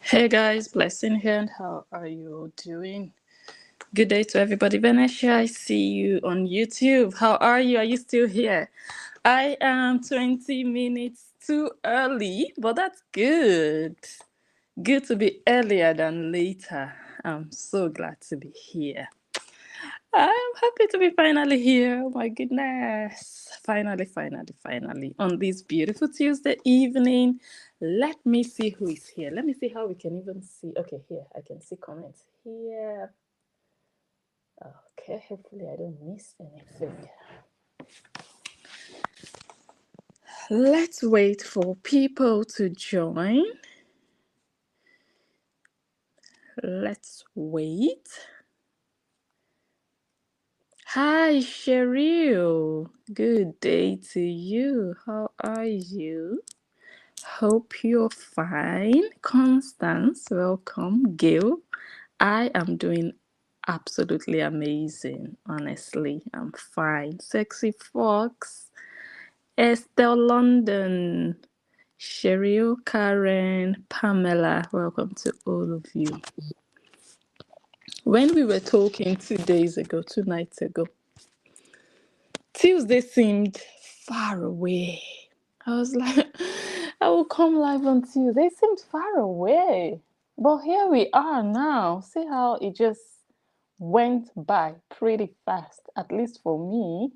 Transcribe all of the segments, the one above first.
Hey guys, blessing here, and how are you doing? Good day to everybody. Venetia, I see you on YouTube. How are you? Are you still here? I am 20 minutes too early, but that's good. Good to be earlier than later. I'm so glad to be here. I'm happy to be finally here. Oh my goodness. Finally. On this beautiful Tuesday evening. Let me see who is here. Let me see how we can even see. Okay, here. I can see comments here. Okay, hopefully I don't miss anything. Let's wait for people to join. Let's wait. Hi, Cheryl. Good day to you. How are you? Hope you're fine. Constance, welcome. Gail, I am doing absolutely amazing. Honestly, I'm fine. Sexy Fox, Estelle London, Cheryl, Karen, Pamela, welcome to all of you. When we were talking 2 days ago, 2 nights ago, Tuesday seemed far away. I was like, I will come live on Tuesday. It seemed far away. But here we are now. See how it just went by pretty fast, at least for me.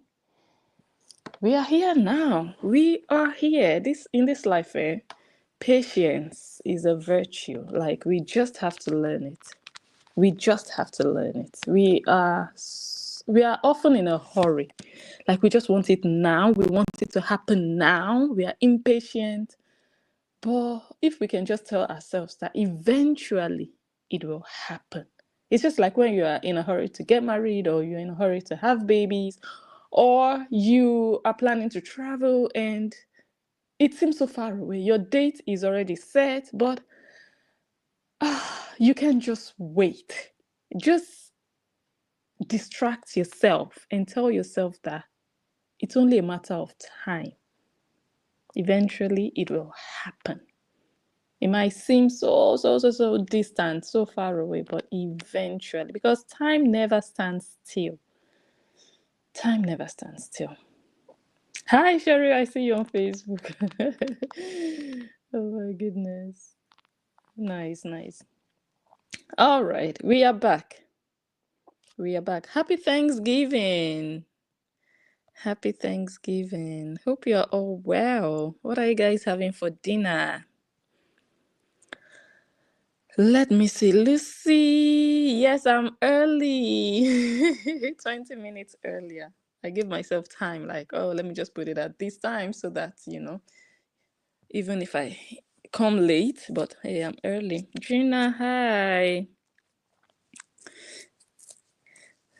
We are here now. We are here. This in this life, patience is a virtue. Like we just have to learn it. We just have to learn it. We are often in a hurry. Like we just want it now. We want it to happen now. We are impatient. But if we can just tell ourselves that eventually it will happen. It's just like when you are in a hurry to get married, or you're in a hurry to have babies, or you are planning to travel and it seems so far away. Your date is already set, but you can just wait. Just distract yourself and tell yourself that it's only a matter of time. Eventually, it will happen. It might seem so distant, so far away, but eventually, because time never stands still. Time never stands still. Hi, Sherry, I see you on Facebook. Oh my goodness. Nice. All right, we are back. Happy Thanksgiving. Happy Thanksgiving. Hope you're all well. What are you guys having for dinner? Let me see. Lucy. Yes, I'm early. 20 minutes earlier. I give myself time, like, oh, let me just put it at this time so that, even if I come late, but hey, I'm early. Gina, hi.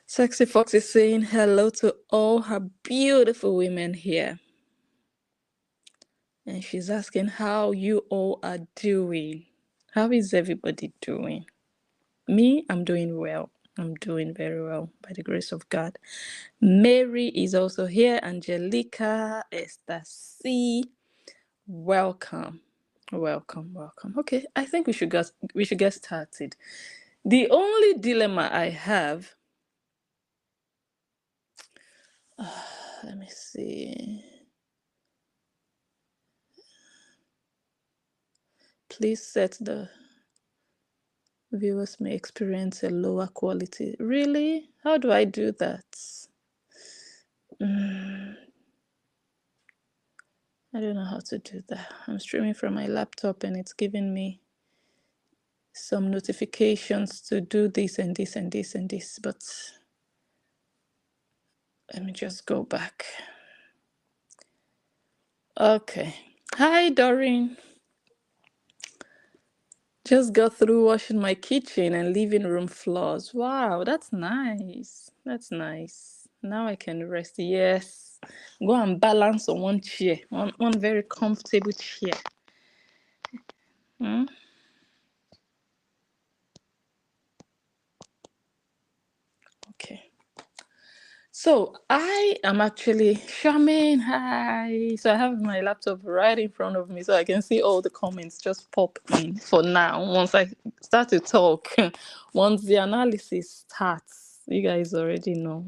Sexy Fox is saying hello to all her beautiful women here. And she's asking how you all are doing. How is everybody doing? Me, I'm doing well. I'm doing very well by the grace of God. Mary is also here. Angelica, Esther C. Welcome. Okay, I think we should get started. The only dilemma I have, let me see. Please set the viewers may experience a lower quality. Really? How do I do that? I don't know how to do that. I'm streaming from my laptop and it's giving me some notifications to do this and this and this and this, but let me just go back. Okay. Hi, Doreen. Just got through washing my kitchen and living room floors. Wow, that's nice. That's nice. Now I can rest. Yes. Go and balance on one chair, one very comfortable chair. Okay. So I am actually Charmaine. Hi. So I have my laptop right in front of me so I can see all the comments just pop in for now. Once I start to talk, once the analysis starts, you guys already know.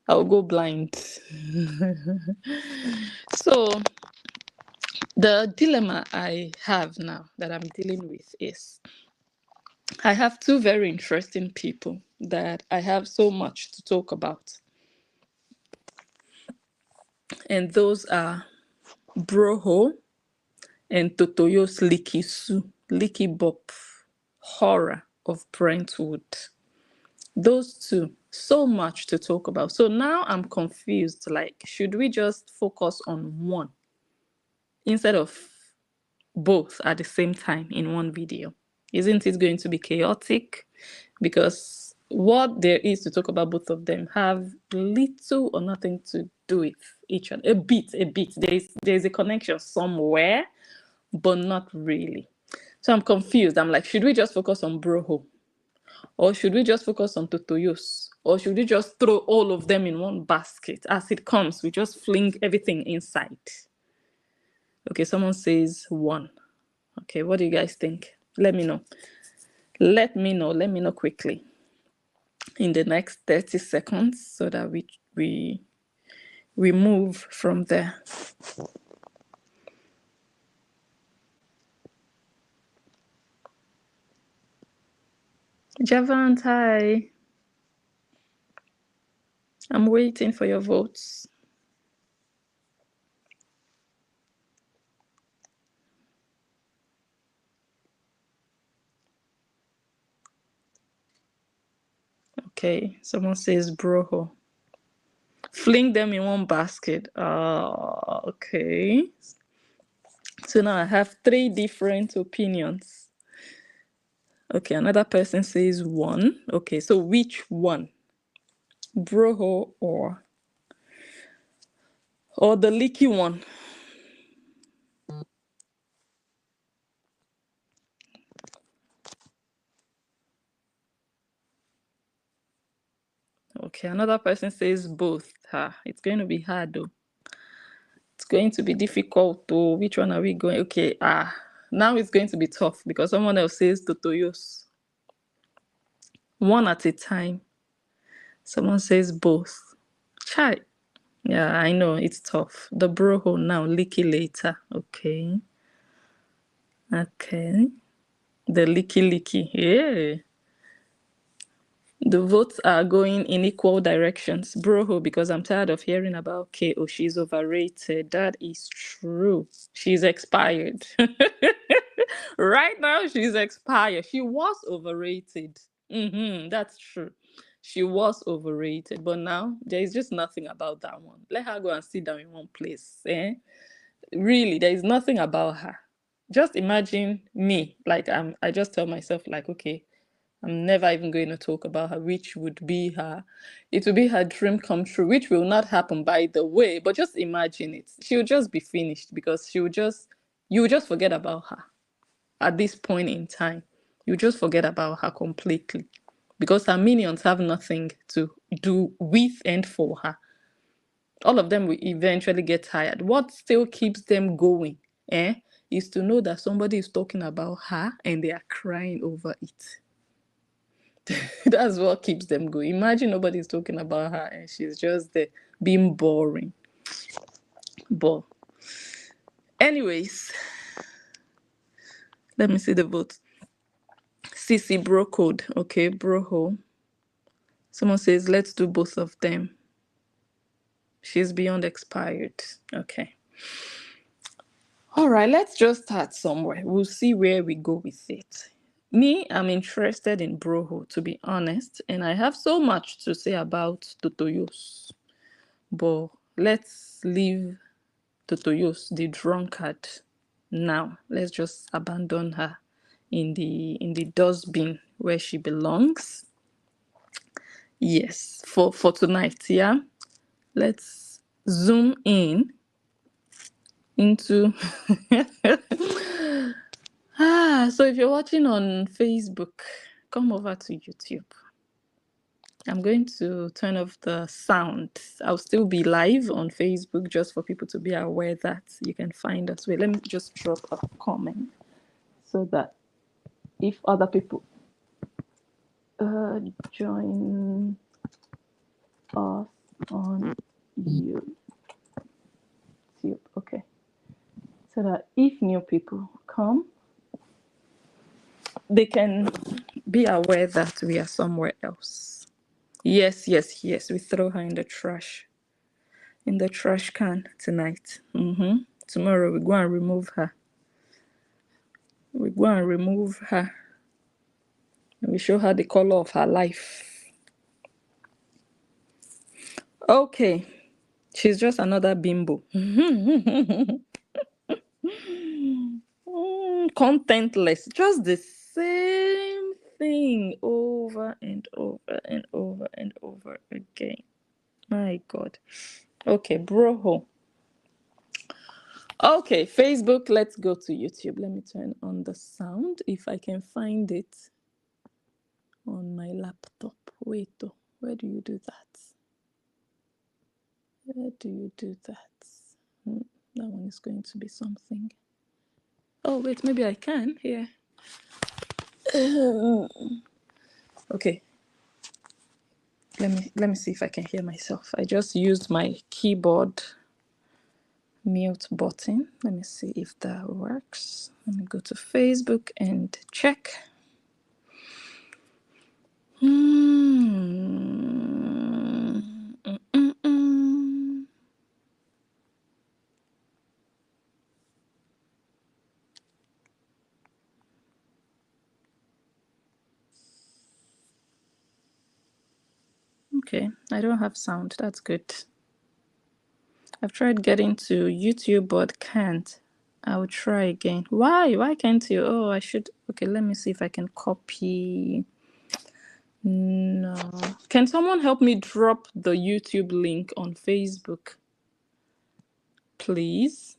I'll go blind. So the dilemma I have now that I'm dealing with is I have two very interesting people that I have so much to talk about. And those are Broho and Totoyo's Licky Sue, Licky Bop, horror of Brentwood. Those two, so much to talk about. So now I'm confused. Like, should we just focus on one instead of both at the same time in one video? Isn't it going to be chaotic? Because what there is to talk about both of them have little or nothing to do with each other. A bit. There's a connection somewhere, but not really. So I'm confused. I'm like, should we just focus on Broho? Or should we just focus on Totoyos? Or should we just throw all of them in one basket? As it comes, we just fling everything inside. Okay, someone says one. Okay, what do you guys think? Let me know. Let me know quickly in the next 30 seconds so that we move from there. Javant, hi. I'm waiting for your votes. Okay, someone says Broho. Fling them in one basket. Okay. So now I have three different opinions. Okay, another person says one. Okay, so which one? Broho or the leaky one? Okay, another person says both. It's going to be hard though. It's going to be difficult though. Which one are we going? Okay, now it's going to be tough because someone else says Totoyos. One at a time. Someone says both. Chai. Yeah, I know it's tough. The Broho now, leaky later. Okay. Okay. The leaky. Yeah. The votes are going in equal directions. Broho, because I'm tired of hearing about KO. She's overrated. That is true. She's expired. Right now, she's expired. She was overrated. That's true. She was overrated. But now, there is just nothing about that one. Let her go and sit down in one place. Really, there is nothing about her. Just imagine me. Like, I just tell myself, like, okay, I'm never even going to talk about her, which would be her. It will be her dream come true, which will not happen, by the way. But just imagine it. She will just be finished because you will just forget about her at this point in time. You just forget about her completely because her minions have nothing to do with and for her. All of them will eventually get tired. What still keeps them going, is to know that somebody is talking about her and they are crying over it. That's what keeps them going. Imagine nobody's talking about her and she's just there being boring. But anyways, let me see the vote. CC Bro Code. Okay, Broho. Someone says let's do both of them. She's beyond expired. Okay. All right, let's just start somewhere. We'll see where we go with it. Me, I'm interested in Broho, to be honest, and I have so much to say about Totoyos. But let's leave Totoyos, the drunkard, now. Let's just abandon her in the dustbin where she belongs. Yes, for tonight, yeah. Let's zoom in into so if you're watching on Facebook, come over to YouTube I'm going to turn off the sound. I'll still be live on Facebook just for people to be aware that you can find us. Wait, let me just drop a comment so that if other people join us on YouTube. Okay. So that if new people come, they can be aware that we are somewhere else. Yes. We throw her in the trash can tonight. Tomorrow we go and remove her. We show her the color of her life. Okay. She's just another bimbo. Contentless. Just the same thing over and over and over and over again. My God. Okay, Broho. Okay, Facebook. Let's go to YouTube. Let me turn on the sound if I can find it on my laptop. Wait, where do you do that? Where do you do that? That one is going to be something. Oh, wait, maybe I can here. Okay. Let me see if I can hear myself. I just used my keyboard mute button. Let me see if that works. Let me go to Facebook and check. Okay, I don't have sound. That's good. I've tried getting to YouTube but can't. I'll try again. Why can't you? Oh, I should. Okay, let me see if I can copy. No. Can someone help me drop the YouTube link on Facebook, please?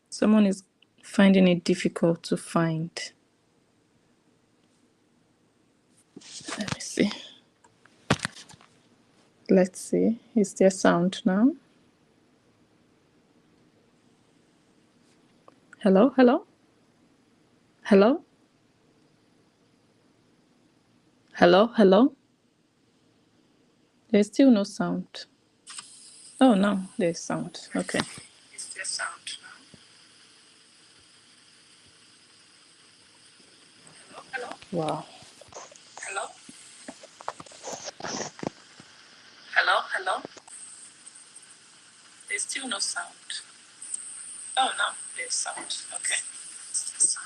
Someone is finding it difficult to find. Let me see. Let's see. Is there sound now? Hello? Hello? Hello? Hello? Hello? There's still no sound. Oh, no, there's sound. Okay. Is there sound now? Hello? Wow. Hello? Hello? There's still no sound. Oh, no, there's sound. Okay. Is there sound?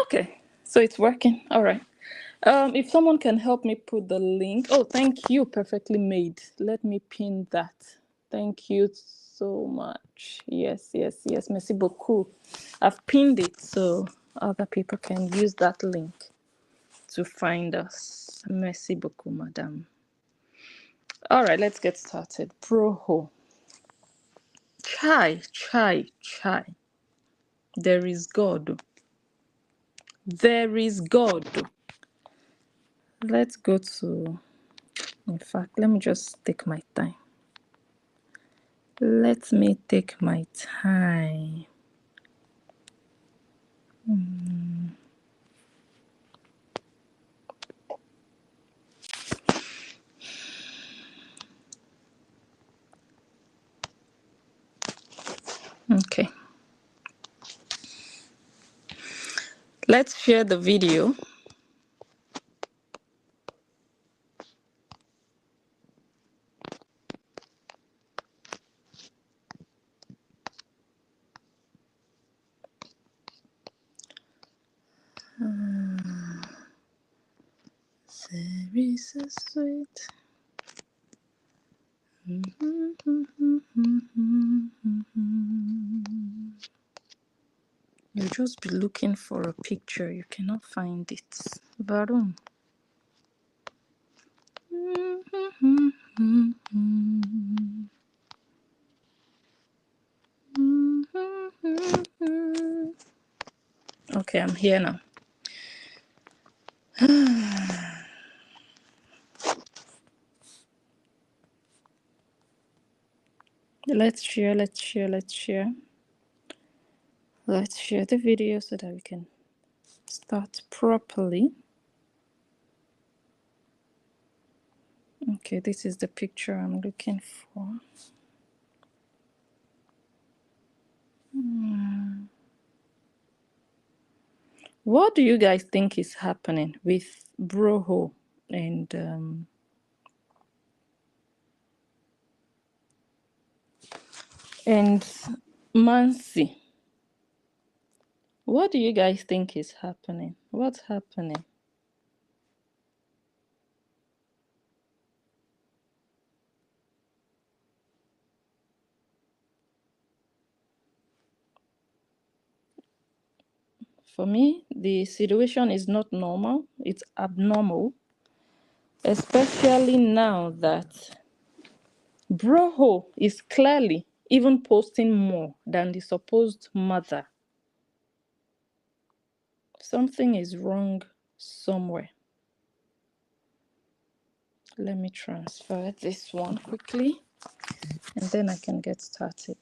Okay, so it's working. All right. If someone can help me put the link. Oh, thank you, Perfectly Made. Let me pin that. Thank you so much. Yes. Merci beaucoup. I've pinned it so other people can use that link to find us. Merci beaucoup, madame. All right, let's get started. Broho. Chai. There is God. There is God. Let's go to, in fact, let me just take my time. Let me take my time. Okay. Let's share the video. There is a sweet. You just be looking for a picture, you cannot find it. Barum. Okay, I'm here now. Let's share the video so that we can start properly. Okay, this is the picture I'm looking for. What do you guys think is happening with Broho and Mansi? What do you guys think is happening? What's happening? For me, the situation is not normal. It's abnormal, especially now that Broho is clearly even posting more than the supposed mother. Something is wrong somewhere. Let me transfer this one quickly and then I can get started.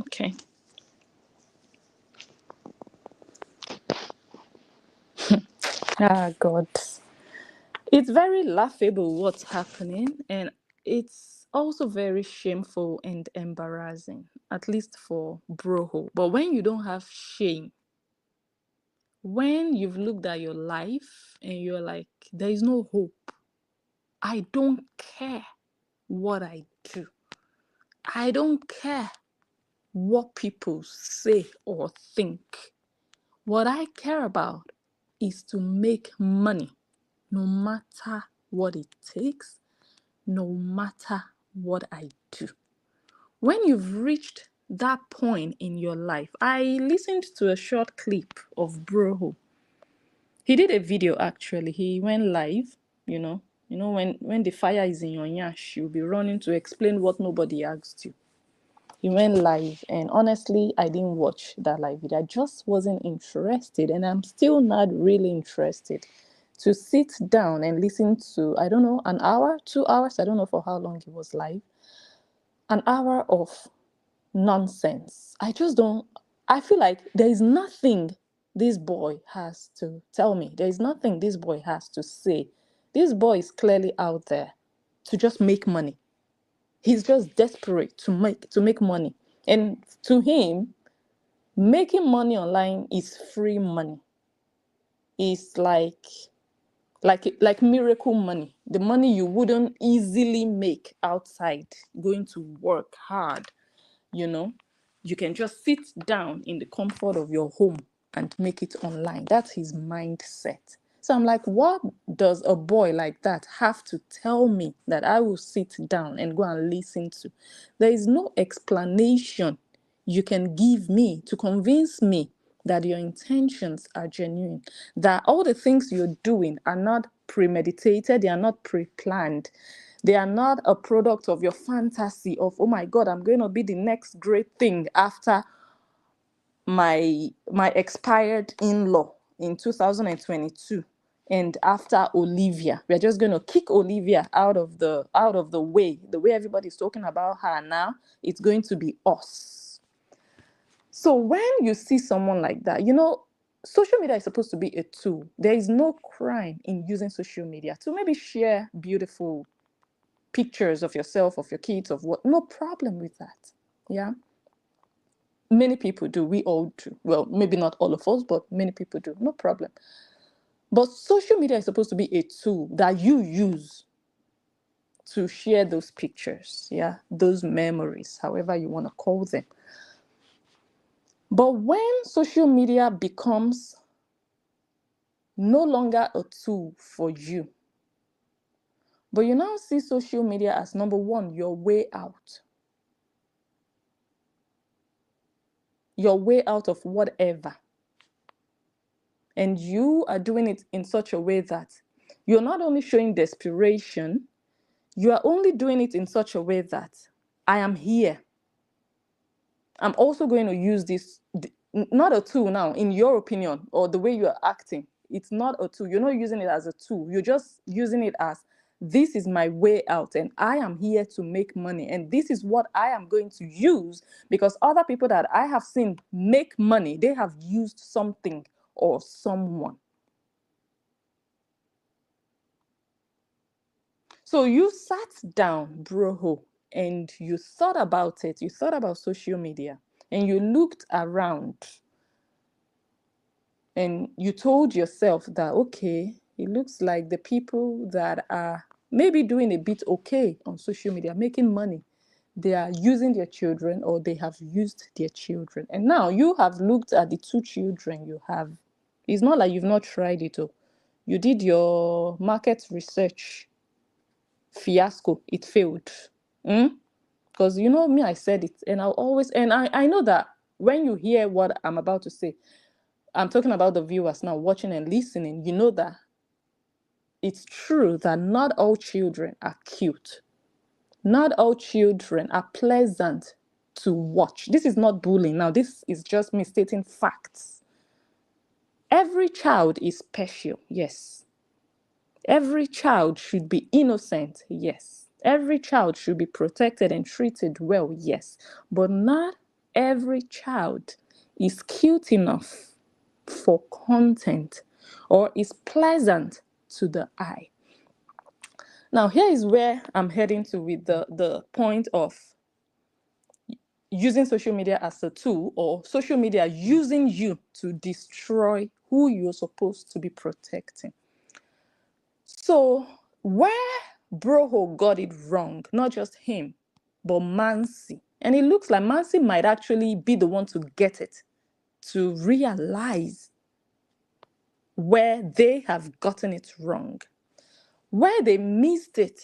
Okay. Ah, God. It's very laughable what's happening, and it's also very shameful and embarrassing, at least for Broho. But when you don't have shame, when you've looked at your life and you're like, there is no hope, I don't care what I do, I don't care what people say or think. What I care about is to make money, no matter what it takes, no matter what I do. When you've reached that point in your life, I listened to a short clip of Broho. He did a video actually. He went live, when the fire is in your nyash, you'll be running to explain what nobody asked you. He went live, and honestly, I didn't watch that live video. I just wasn't interested, and I'm still not really interested to sit down and listen to, I don't know, an hour, 2 hours, I don't know for how long he was live, an hour of nonsense. I feel like there is nothing this boy has to tell me. There is nothing this boy has to say. This boy is clearly out there to just make money. He's just desperate to make money. And to him, making money online is free money. It's like miracle money. The money you wouldn't easily make outside going to work hard, you can just sit down in the comfort of your home and make it online. That's his mindset. So I'm like, what does a boy like that have to tell me that I will sit down and go and listen to? There is no explanation you can give me to convince me that your intentions are genuine, that all the things you're doing are not premeditated, they are not pre-planned. They are not a product of your fantasy of, oh my God, I'm going to be the next great thing after my expired in-law in 2022 and after Olivia. We're just going to kick Olivia out of the way. The way everybody's talking about her now, it's going to be us. So when you see someone like that, social media is supposed to be a tool. There is no crime in using social media to maybe share beautiful pictures of yourself, of your kids, of what. No problem with that. Yeah. Many people do. We all do. Well, maybe not all of us, but many people do. No problem. But social media is supposed to be a tool that you use to share those pictures, yeah, those memories, however you want to call them. But when social media becomes no longer a tool for you, but you now see social media as number one, your way out. your way out of whatever. And you are doing it in such a way that you're not only showing desperation, you are only doing it in such a way that I am here. I'm also going to use this, not a tool now, in your opinion, or the way you are acting. It's not a tool. You're not using it as a tool. You're just using it as, this is my way out, and I am here to make money. And this is what I am going to use, because other people that I have seen make money, they have used something or someone. So you sat down, Broho, and you thought about it. You thought about social media, and you looked around, and you told yourself that, okay, it looks like the people that are maybe doing a bit okay on social media, making money, they are using their children, or they have used their children. And now you have looked at the 2 children you have. It's not like you've not tried it. You did your market research. Fiasco, it failed. Because you know me, I said it, and I'll always, and I know that when you hear what I'm about to say, I'm talking about the viewers now watching and listening, you know that it's true that not all children are cute. Not all children are pleasant to watch. This is not bullying now. This is just me stating facts. Every child is special, yes. Every child should be innocent, yes. Every child should be protected and treated well, yes. But not every child is cute enough for content or is pleasant to the eye. Now, here is where I'm heading to with the point of using social media as a tool, or social media using you to destroy who you're supposed to be protecting. So where Broho got it wrong, not just him, but Mansi, and it looks like Mansi might actually be the one to get it, to realize where they have gotten it wrong. Where they missed it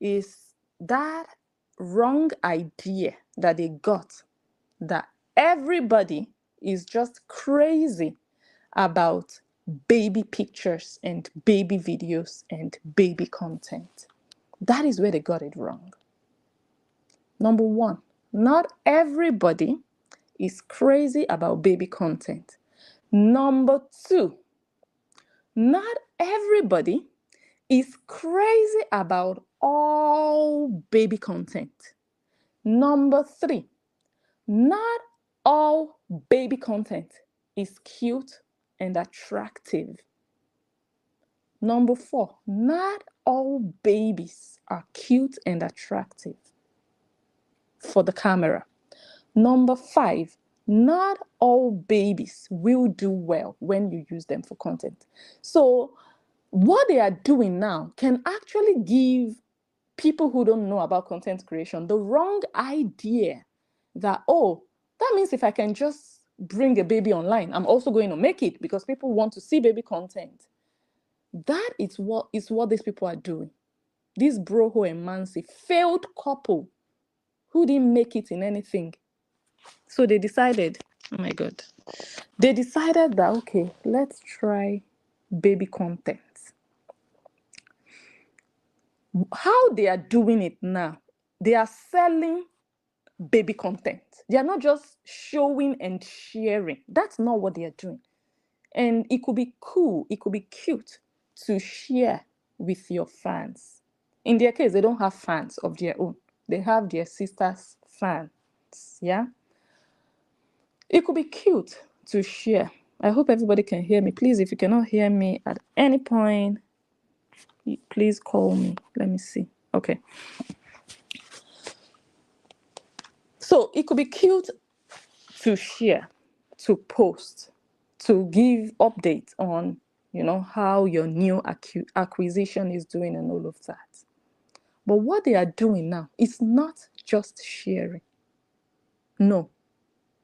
is that wrong idea that they got, that everybody is just crazy about baby pictures and baby videos and baby content. That is where they got it wrong. Number one, not everybody is crazy about baby content. Number two, not everybody is crazy about all baby content. Number three, not all baby content is cute and attractive. Number four, not all babies are cute and attractive for the camera. Number five, not all babies will do well when you use them for content. So what they are doing now can actually give people who don't know about content creation the wrong idea that, oh, that means if I can just bring a baby online, I'm also going to make it because people want to see baby content. That is what these people are doing. This Broho and Mansi, failed couple who didn't make it in anything. So they decided, oh my God, they decided that, okay, let's try baby content. How they are doing it now, they are selling baby content. They are not just showing and sharing. That's not what they are doing. And it could be cool, it could be cute to share with your fans. In their case, they don't have fans of their own. They have their sister's fans, yeah? It could be cute to share. I hope everybody can hear me. Please, if you cannot hear me at any point, please call me. Let me see. Okay. So it could be cute to share, to post, to give updates on, how your new acquisition is doing and all of that. But what they are doing now is not just sharing. No,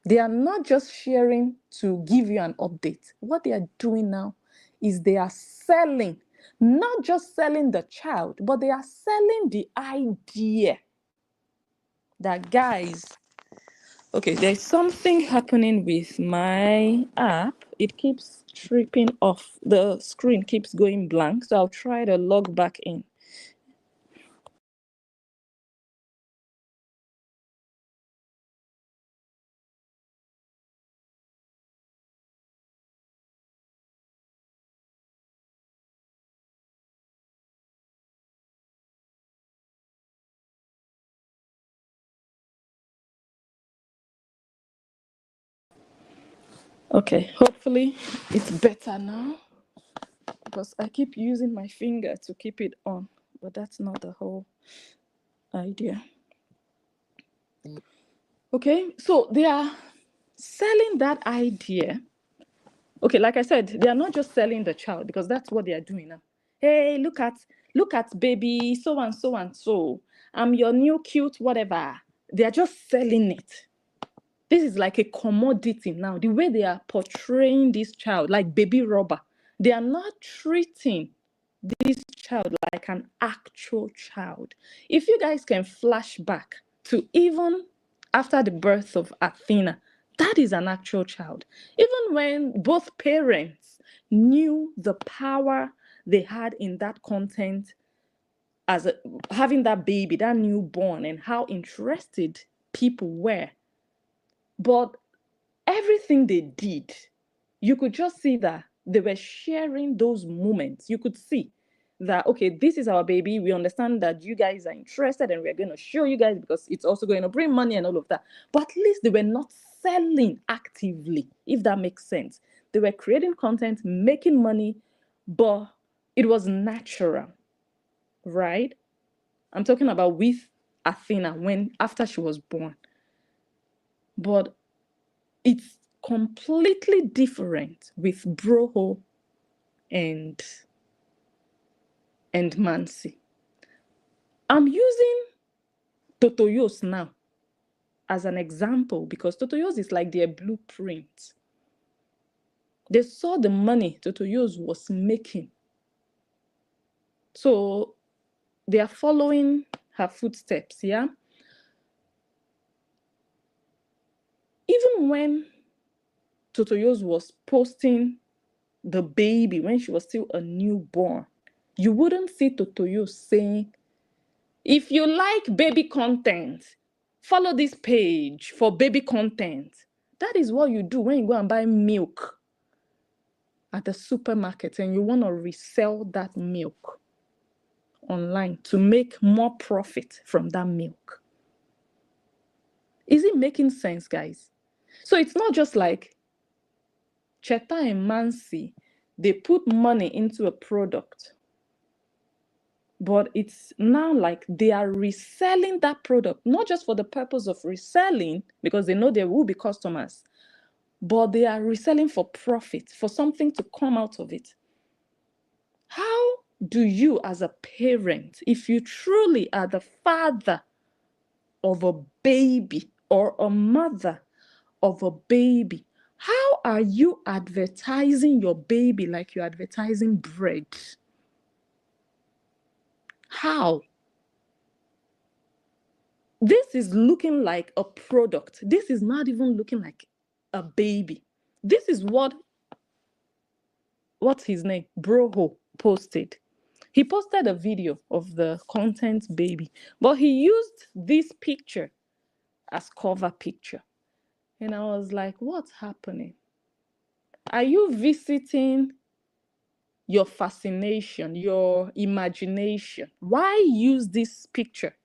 they are not just sharing to give you an update. What they are doing now is they are selling, not just selling the child, but they are selling the idea that, guys, Okay, there's something happening with my app. It keeps tripping off. The screen keeps going blank. So I'll try to log back in. Okay, hopefully it's better now, because I keep using my finger to keep it on, but that's not the whole idea. Okay, so they are selling that idea. Okay, like I said, they are not just selling the child, because that's what they are doing now. Hey, look at baby so and so and so. I'm your new cute whatever. They are just selling it. This is like a commodity now. The way they are portraying this child, like baby robber. They are not treating this child like an actual child. If you guys can flash back to even after the birth of Athena, that is an actual child. Even when both parents knew the power they had in that content, as having that baby, that newborn, and how interested people were. But everything they did, you could just see that they were sharing those moments. You could see that, okay, this is our baby. We understand that you guys are interested and we're going to show you guys because it's also going to bring money and all of that. But at least they were not selling actively, if that makes sense. They were creating content, making money, but it was natural, right? I'm talking about with Athena when after she was born. But it's completely different with Broho and Mansi. I'm using Totoyos now as an example because Totoyos is like their blueprint. They saw the money Totoyos was making. So they are following her footsteps, yeah? Even when Totoyos was posting the baby when she was still a newborn, you wouldn't see Totoyos saying, if you like baby content, follow this page for baby content. That is what you do when you go and buy milk at the supermarket and you want to resell that milk online to make more profit from that milk. Is it making sense, guys? So it's not just like Cheta and Mansi, they put money into a product, but it's now like they are reselling that product, not just for the purpose of reselling, because they know there will be customers, but they are reselling for profit, for something to come out of it. How do you, as a parent, if you truly are the father of a baby or a mother of a baby, how are you advertising your baby like you're advertising bread? How? This is looking like a product. This is not even looking like a baby. This is what's his name? Broho posted. He posted a video of the content baby, but he used this picture as cover picture. And I was like, what's happening? Are you visiting your fascination, your imagination? Why use this picture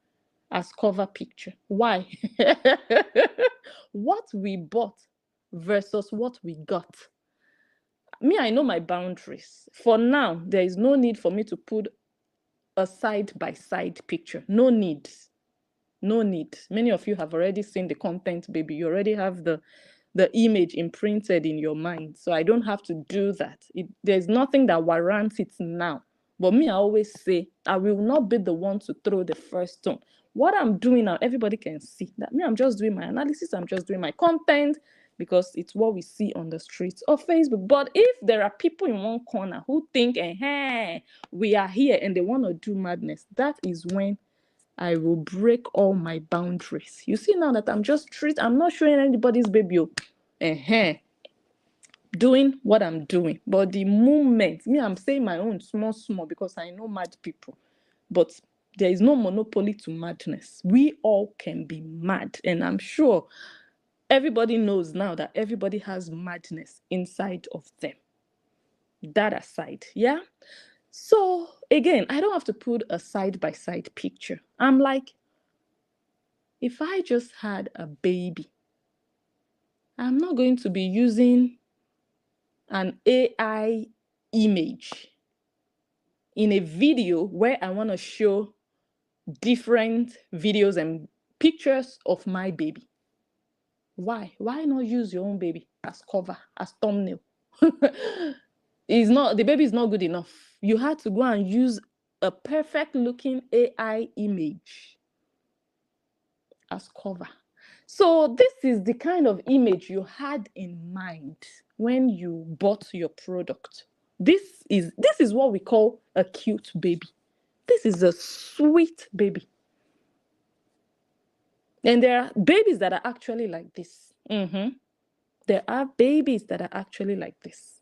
as cover picture? Why? What we bought versus what we got. Me, I know my boundaries. For now, there is no need for me to put a side-by-side picture. No need. No need. Many of you have already seen the content, baby. You already have the image imprinted in your mind. So I don't have to do that. There's nothing that warrants it now. But me, I always say, I will not be the one to throw the first stone. What I'm doing now, everybody can see that me, I'm just doing my analysis. I'm just doing my content because it's what we see on the streets of Facebook. But if there are people in one corner who think, hey, we are here and they want to do madness, that is when I will break all my boundaries. You see now that I'm not showing anybody's baby. Doing what I'm doing. But the moment, I'm saying my own small, because I know mad people. But there is no monopoly to madness. We all can be mad. And I'm sure everybody knows now that everybody has madness inside of them. That aside, yeah? So again, I don't have to put a side-by-side picture. I'm like, if I just had a baby, I'm not going to be using an AI image in a video where I want to show different videos and pictures of my baby. Why? Why not use your own baby as cover, as thumbnail? The baby is not good enough. You had to go and use a perfect looking AI image as cover. So this is the kind of image you had in mind when you bought your product. This is what we call a cute baby. This is a sweet baby. And there are babies that are actually like this. There are babies that are actually like this.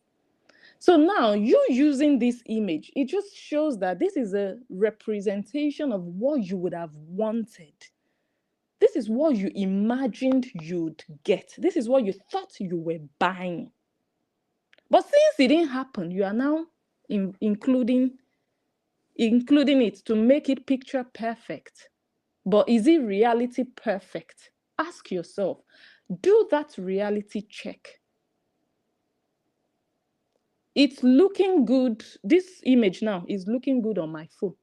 So now you using this image, it just shows that this is a representation of what you would have wanted. This is what you imagined you'd get. This is what you thought you were buying. But since it didn't happen, you are now including it to make it picture perfect. But is it reality perfect? Ask yourself. Do that reality check. It's looking good. This image now is looking good on my phone.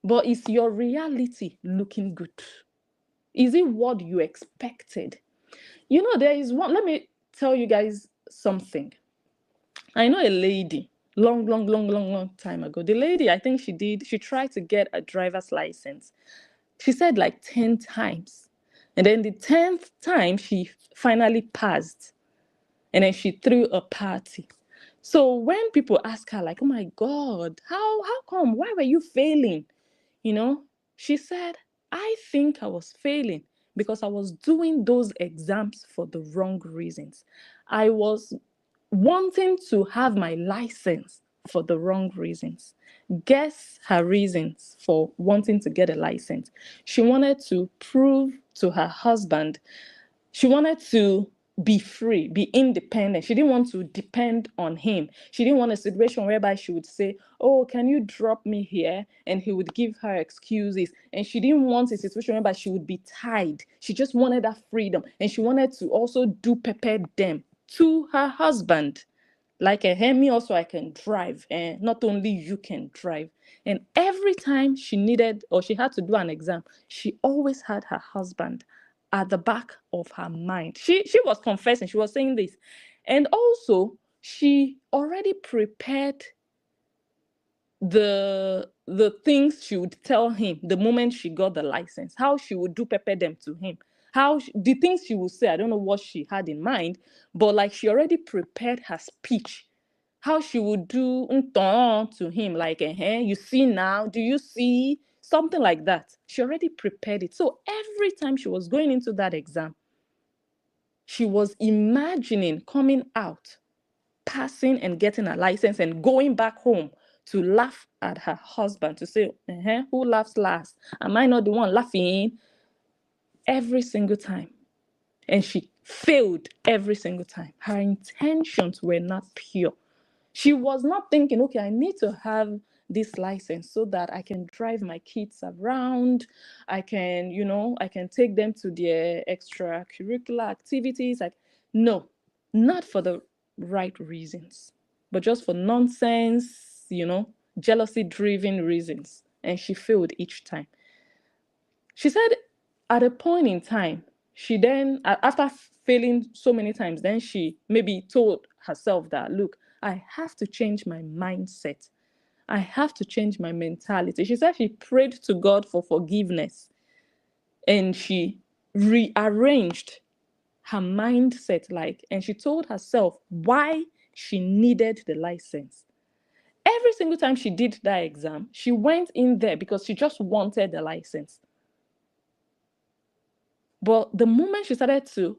But is your reality looking good? Is it what you expected? You know, there is one, let me tell you guys something. I know a lady, long time ago. The lady, I think she tried to get a driver's license. She said like 10 times. And then the 10th time, she finally passed. And then she threw a party. So when people ask her, like, oh my God, how come? Why were you failing? You know, she said, I think I was failing because I was doing those exams for the wrong reasons. I was wanting to have my license for the wrong reasons. Guess her reasons for wanting to get a license. She wanted to prove to her husband, she wanted to be free, be independent. She didn't want to depend on him. She didn't want a situation whereby she would say, oh, can you drop me here? And he would give her excuses. And she didn't want a situation whereby she would be tied. She just wanted that freedom. And she wanted to also do pepper them to her husband. Like me also, I can drive, and not only you can drive. And every time she needed or she had to do an exam, she always had her husband at the back of her mind. She was confessing, she was saying this. And also, she already prepared the things she would tell him the moment she got the license, how she would do pepper them to him, the things she would say. I don't know what she had in mind, but like she already prepared her speech, how she would do to him, like, you see now, do you see? Something like that. She already prepared it. So every time she was going into that exam, she was imagining coming out, passing and getting a license and going back home to laugh at her husband, to say, who laughs last? Am I not the one laughing? Every single time. And she failed every single time. Her intentions were not pure. She was not thinking, okay, I need to have this license so that I can drive my kids around. I can take them to their extracurricular activities. No, not for the right reasons, but just for nonsense, jealousy-driven reasons. And she failed each time. She said at a point in time, she then, after failing so many times, then she maybe told herself that, look, I have to change my mindset. I have to change my mentality. She said she prayed to God for forgiveness, and she rearranged her mindset, and she told herself why she needed the license. Every single time she did that exam, she went in there because she just wanted the license. But the moment she started to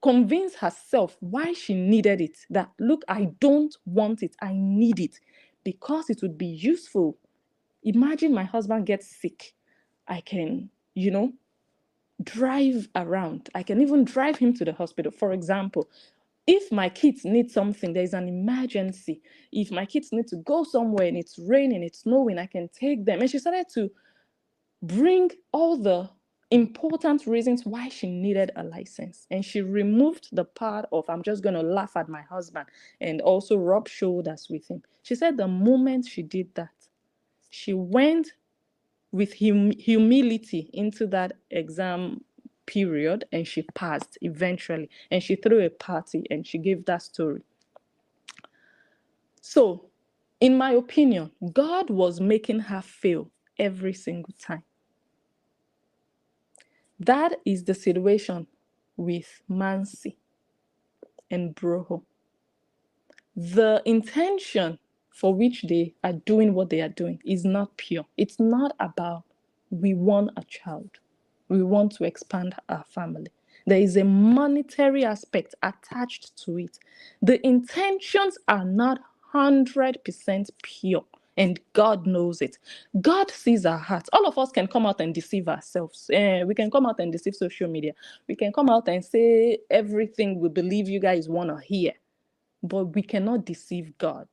convince herself why she needed it, that, look, I don't want it, I need it because it would be useful. Imagine my husband gets sick. I can, drive around. I can even drive him to the hospital. For example, if my kids need something, there's an emergency. If my kids need to go somewhere and it's raining, it's snowing, I can take them. And she started to bring all the important reasons why she needed a license. And she removed the part of, I'm just going to laugh at my husband and also rub shoulders with him. She said the moment she did that, she went with humility into that exam period, and she passed eventually. And she threw a party and she gave that story. So, in my opinion, God was making her fail every single time. That is the situation with Mansi and Broho. The intention for which they are doing what they are doing is not pure. It's not about, we want a child, we want to expand our family. There is a monetary aspect attached to it. The intentions are not 100% pure, and God knows it. God sees our hearts. All of us can come out and deceive ourselves. We can come out and deceive social media. We can come out and say everything we believe you guys want to hear. But we cannot deceive God.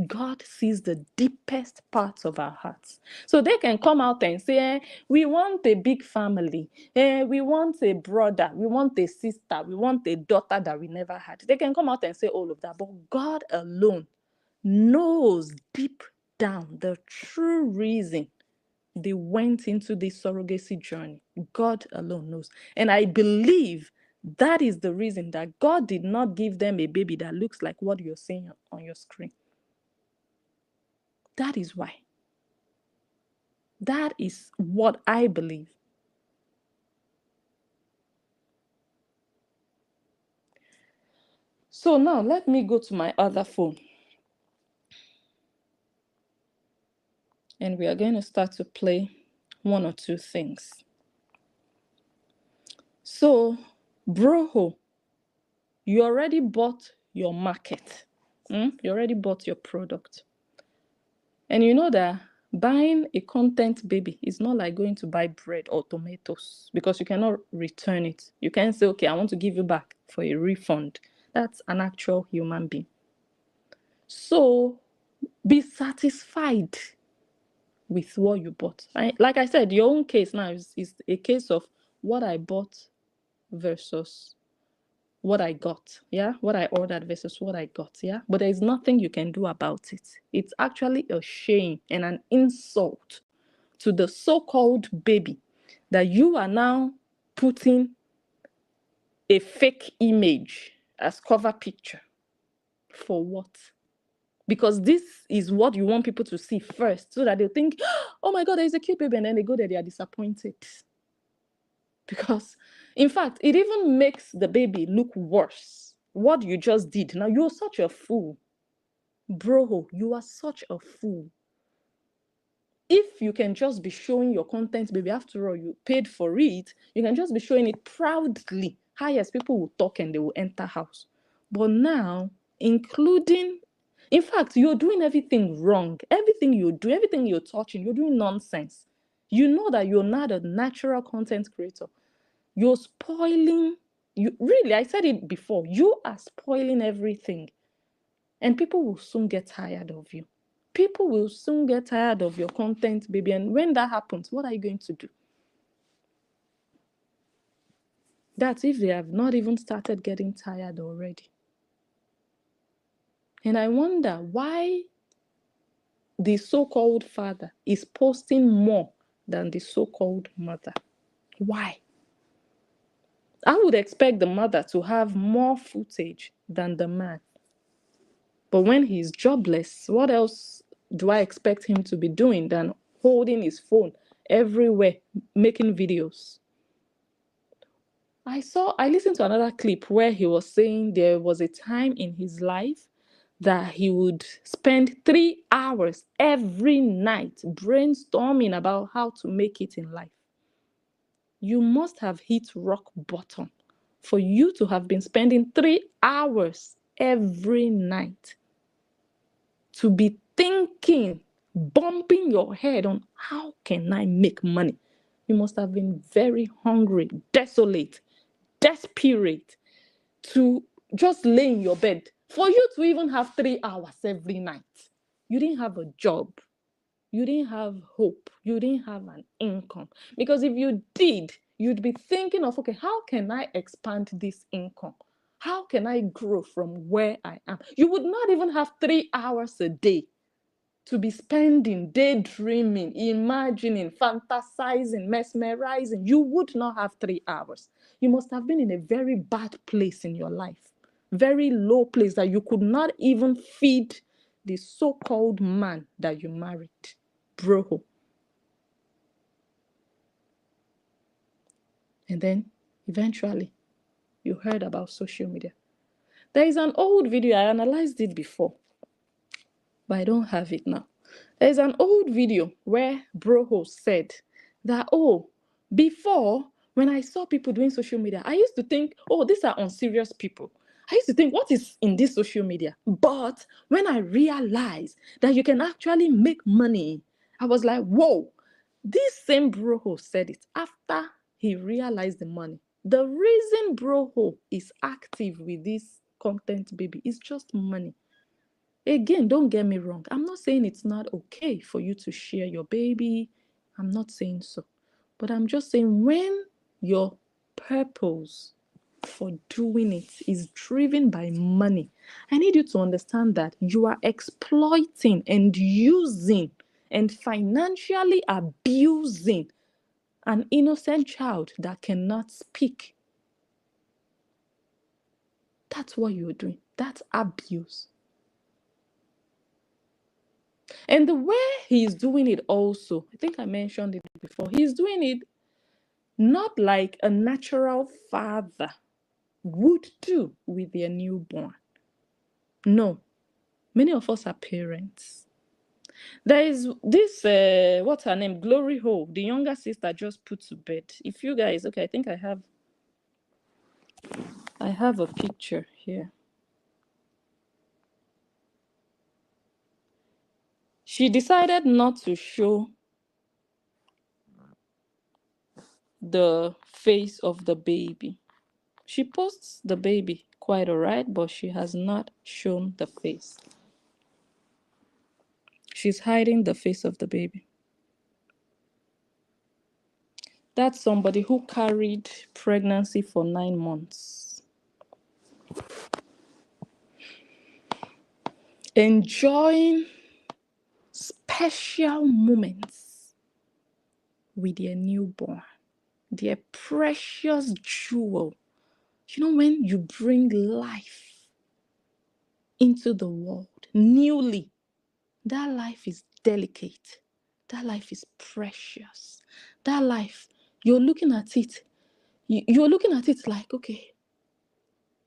God sees the deepest parts of our hearts. So they can come out and say, we want a big family. We want a brother. We want a sister. We want a daughter that we never had. They can come out and say all of that. But God alone knows deep down the true reason they went into this surrogacy journey. God alone knows. And I believe that is the reason that God did not give them a baby that looks like what you're seeing on your screen. That is why. That is what I believe. So now let me go to my other phone. And we are going to start to play one or two things. So, Broho, you already bought your market. You already bought your product. And you know that buying a content baby is not like going to buy bread or tomatoes, because you cannot return it. You can't say, okay, I want to give you back for a refund. That's an actual human being. So be satisfied with what you bought. Like I said, your own case now is a case of what I bought versus what I got, yeah, what I ordered versus what I got, yeah. But there is nothing you can do about it. It's actually a shame and an insult to the so-called baby that you are now putting a fake image as cover picture. For what? Because this is what you want people to see first, so that they'll think, oh my God, there's a cute baby, and then they go there, they are disappointed. Because, in fact, it even makes the baby look worse. What you just did. Now, you're such a fool. Broho, you are such a fool. If you can just be showing your content, baby, after all, you paid for it, you can just be showing it proudly. Highest people will talk and they will enter house. But now, including, in fact, you're doing everything wrong. Everything you do, everything you're touching, you're doing nonsense. You know that you're not a natural content creator. You're spoiling, I said it before, you are spoiling everything. And people will soon get tired of you. People will soon get tired of your content, baby. And when that happens, what are you going to do? That's if they have not even started getting tired already. And I wonder why the so-called father is posting more than the so-called mother. Why? I would expect the mother to have more footage than the man. But when he's jobless, what else do I expect him to be doing than holding his phone everywhere, making videos? I listened to another clip where he was saying there was a time in his life that he would spend 3 hours every night brainstorming about how to make it in life. You must have hit rock bottom for you to have been spending 3 hours every night to be thinking, bumping your head on how can I make money. You must have been very hungry, desolate, desperate to just lay in your bed for you to even have 3 hours every night. You didn't have a job. You didn't have hope. You didn't have an income. Because if you did, you'd be thinking of, okay, how can I expand this income? How can I grow from where I am? You would not even have 3 hours a day to be spending, daydreaming, imagining, fantasizing, mesmerizing. You would not have 3 hours. You must have been in a very bad place in your life, very low place that you could not even feed the so-called man that you married, Broho. And then eventually you heard about social media. There is an old video, I analyzed it before, but I don't have it now. There's an old video where Broho said that, oh, before, when I saw people doing social media, I used to think, oh, these are unserious people. I used to think, what is in this social media? But when I realized that you can actually make money, I was like, whoa. This same Broho said it after he realized the money. The reason Broho is active with this content baby is just money. Again, don't get me wrong. I'm not saying it's not okay for you to share your baby. I'm not saying so. But I'm just saying when your purpose for doing it is driven by money, I need you to understand that you are exploiting and using and financially abusing an innocent child that cannot speak. That's what you're doing. That's abuse. And the way he's doing it also, I think I mentioned it before, he's doing it not like a natural father would do with their newborn. No, many of us are parents. There is this, what's her name? Glory Ho, the younger sister just put to bed. If you guys, okay, I think I have a picture here. She decided not to show the face of the baby. She posts the baby quite alright, but she has not shown the face. She's hiding the face of the baby. That's somebody who carried pregnancy for 9 months. Enjoying special moments with their newborn, their precious jewel. You know, when you bring life into the world newly, that life is delicate. That life is precious. That life, you're looking at it. You're looking at it like, okay,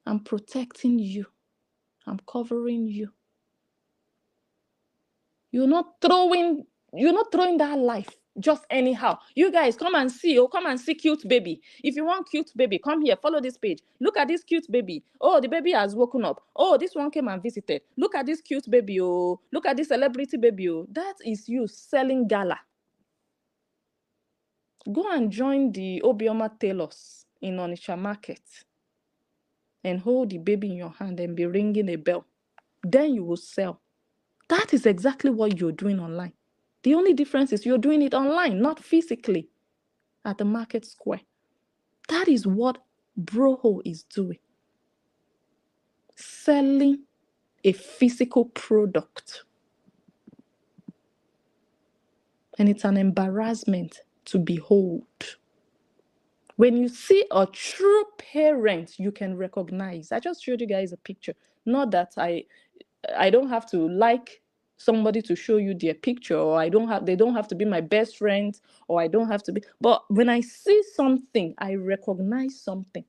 I'm protecting you. I'm covering you. You're not throwing that life just anyhow. You guys come and see cute baby. If you want cute baby, come here, follow this page. Look at this cute baby. Oh, the baby has woken up. Oh, this one came and visited. Look at this cute baby. Oh, look at this celebrity baby. Oh, that is you selling gala. Go and join the Obioma tailors in Onitsha market and hold the baby in your hand and be ringing a bell. Then you will sell. That is exactly what you're doing online. The only difference is you're doing it online, not physically at the market square. That is what Broho is doing. Selling a physical product. And it's an embarrassment to behold. When you see a true parent, you can recognize. I just showed you guys a picture. Not that I don't have to like somebody to show you their picture, or they don't have to be my best friend, or I don't have to be. But when I see something, I recognize something.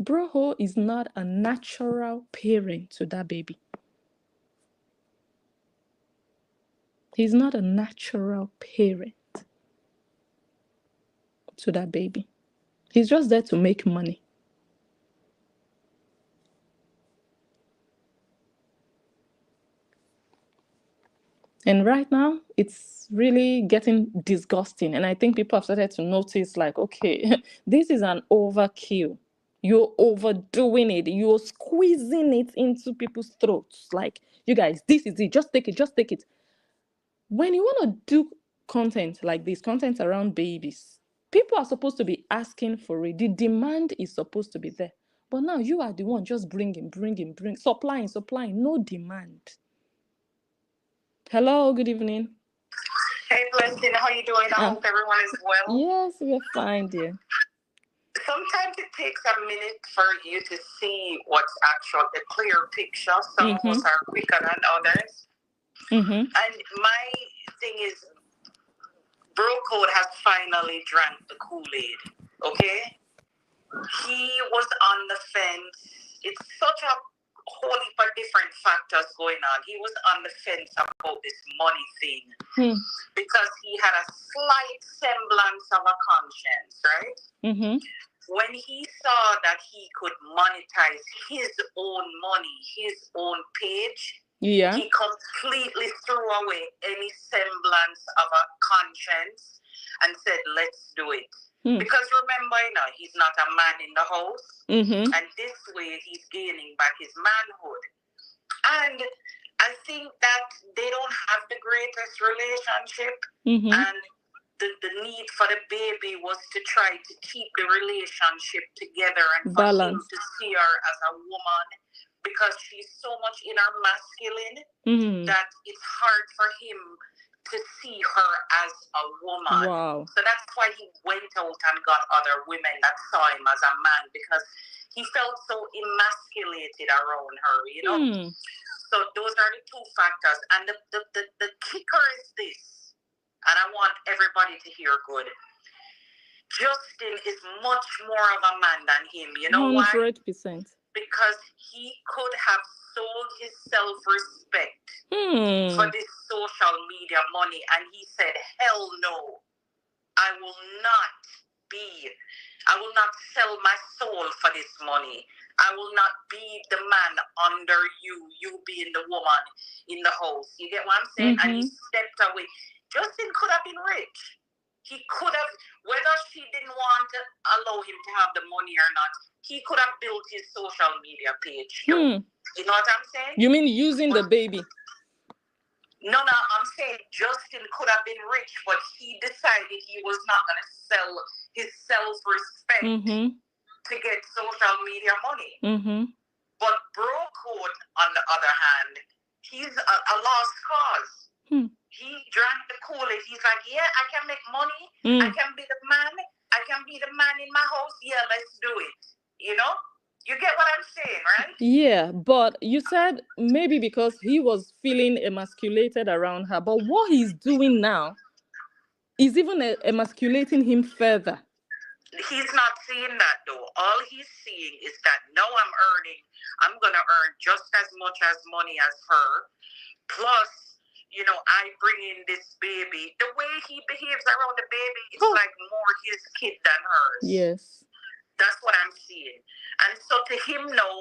Broho is not a natural parent to that baby. He's not a natural parent to that baby. He's just there to make money. And right now, it's really getting disgusting. And I think people have started to notice, like, okay, this is an overkill. You're overdoing it. You're squeezing it into people's throats. Like, you guys, this is it. Just take it. Just take it. When you want to do content like this, content around babies, people are supposed to be asking for it. The demand is supposed to be there. But now you are the one just bringing, supplying, no demand. Hello, good evening. Hey, Blessing, how you doing? I hope everyone is well. Yes, we're fine, dear. Sometimes it takes a minute for you to see what's actual, the clear picture. Some of us are quicker than others. And my thing is, Broho has finally drank the Kool-Aid, okay? He was on the fence. It's such a whole heap of different factors going on. He was on the fence about this money thing because he had a slight semblance of a conscience, right? When he saw that he could monetize his own money, his own page, he completely threw away any semblance of a conscience and said, let's do it. Because remember, he's not a man in the house. And this way, he's gaining back his manhood. And I think that they don't have the greatest relationship. And the need for the baby was to try to keep the relationship together and for him to see her as a woman. Because she's so much in her masculine that it's hard for him to see her as a woman. Wow. So that's why he went out and got other women that saw him as a man, because he felt so emasculated around her, So those are the two factors. And the kicker is this, and I want everybody to hear good. Justin is much more of a man than him. You know 100%. why? Because he could have sold his self-respect for this social media money, and he said, hell no, I will not sell my soul for this money. I will not be the man under you being the woman in the house. You get what I'm saying? And he stepped away. Justin could have been rich. He could have, whether she didn't want to allow him to have the money or not, he could have built his social media page. You know what I'm saying? You mean using the baby? No, I'm saying Justin could have been rich, but he decided he was not going to sell his self-respect to get social media money. But Broho, on the other hand, he's a lost cause. He drank the Kool-Aid. He's like, yeah, I can make money. I can be the man. I can be the man in my house. Yeah, let's do it. You know? You get what I'm saying, right? Yeah, but you said maybe because he was feeling emasculated around her. But what he's doing now is even emasculating him further. He's not seeing that, though. All he's seeing is that now I'm going to earn just as much as money as her. Plus, I bring in this baby. The way he behaves around the baby, it's like more his kid than hers. Yes. That's what I'm seeing. And so to him now,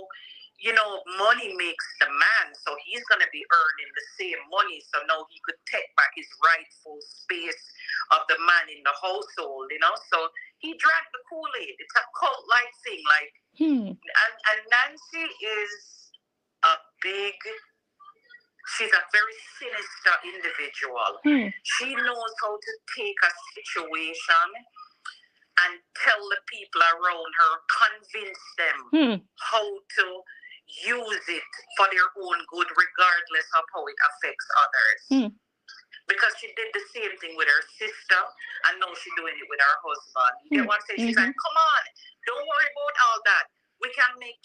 money makes the man. So he's going to be earning the same money. So now he could take back his rightful space of the man in the household, So he drank the Kool-Aid. It's a cult-like thing. And Nancy is she's a very sinister individual. She knows how to take a situation and tell the people around her, convince them how to use it for their own good, regardless of how it affects others. Because she did the same thing with her sister, and now she's doing it with her husband. You get what I'm saying? She's like, come on, don't worry about all that.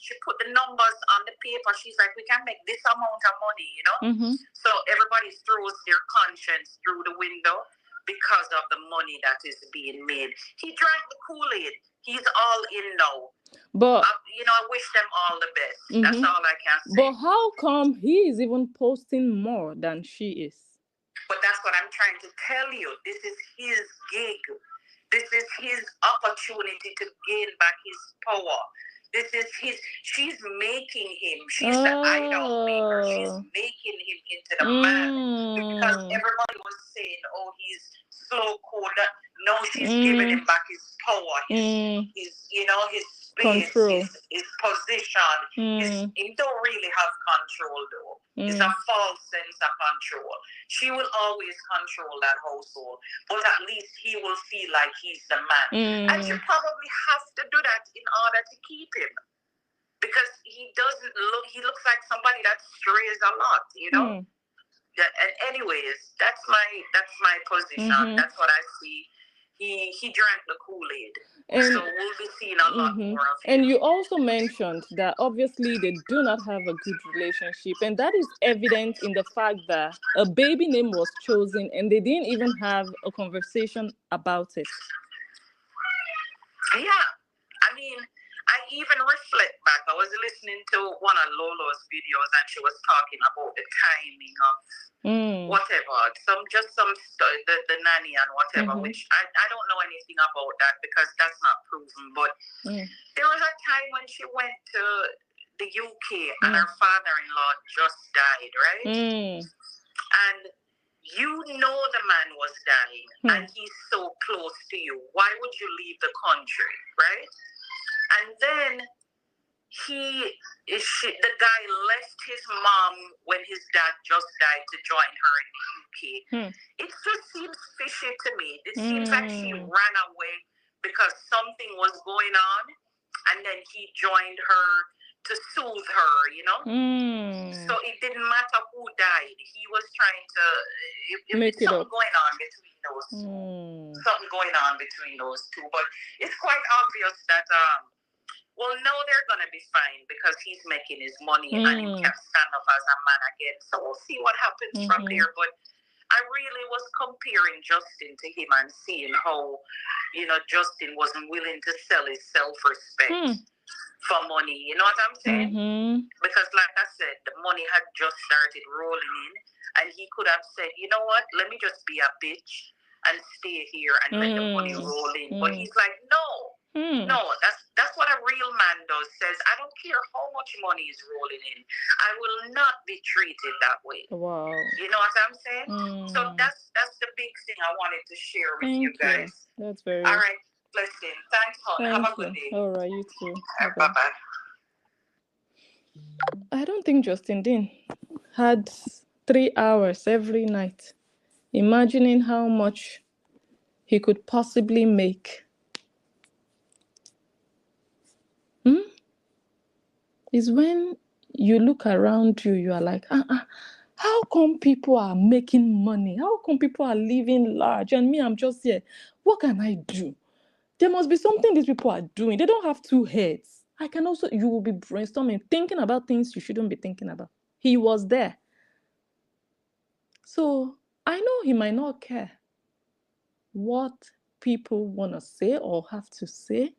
She put the numbers on the paper. She's like, we can make this amount of money, So everybody throws their conscience through the window because of the money that is being made. He drank the Kool-Aid. He's all in now. But I wish them all the best. That's all I can say. But how come he is even posting more than she is? But that's what I'm trying to tell you. This is his gig. This is his opportunity to gain back his power. She's making him. She's the idol maker. She's making him into the man. Because everybody was saying, oh, he's slow cold. No, she's giving him back his power, his space, control. his position. He don't really have control though. It's a false sense of control. She will always control that household, but at least he will feel like he's the man. And you probably have to do that in order to keep him. Because he looks like somebody that strays a lot, And anyways, that's my position. That's what I see. He drank the Kool-Aid. So we'll be seeing a lot more of him. And you also mentioned that obviously they do not have a good relationship. And that is evident in the fact that a baby name was chosen and they didn't even have a conversation about it. Yeah. I mean, I even reflect back. I was listening to one of Lolo's videos and she was talking about the timing of whatever, the nanny and whatever, which I don't know anything about that because that's not proven. But there was a time when she went to the UK and her father-in-law just died, right? And the man was dying and he's so close to you. Why would you leave the country, right? And then the guy left his mom when his dad just died to join her in the UK. It just seems fishy to me. It seems like she ran away because something was going on, and then he joined her to soothe her, So it didn't matter who died. He was trying to make it something going on between those two. Something going on between those two. But it's quite obvious that now they're going to be fine because he's making his money and he can stand up as a man again. So we'll see what happens from there. But I really was comparing Justin to him and seeing how, Justin wasn't willing to sell his self-respect for money. You know what I'm saying? Because like I said, the money had just started rolling in and he could have said, you know what, let me just be a bitch and stay here and let the money roll in. But he's like, no. No, that's what a real man does. Says, I don't care how much money is rolling in. I will not be treated that way. Wow. You know what I'm saying? So that's the big thing I wanted to share with you guys. That's very all right. Blessing. Thanks, hon. Have a good day. All right, you too. Bye-bye. I don't think Justin Dean had 3 hours every night, imagining how much he could possibly make. Is when you look around you, you are like, how come people are making money? How come people are living large? And me, I'm just here. What can I do? There must be something these people are doing. They don't have 2 heads. You will be brainstorming, thinking about things you shouldn't be thinking about. He was there. So I know he might not care what people want to say or have to say.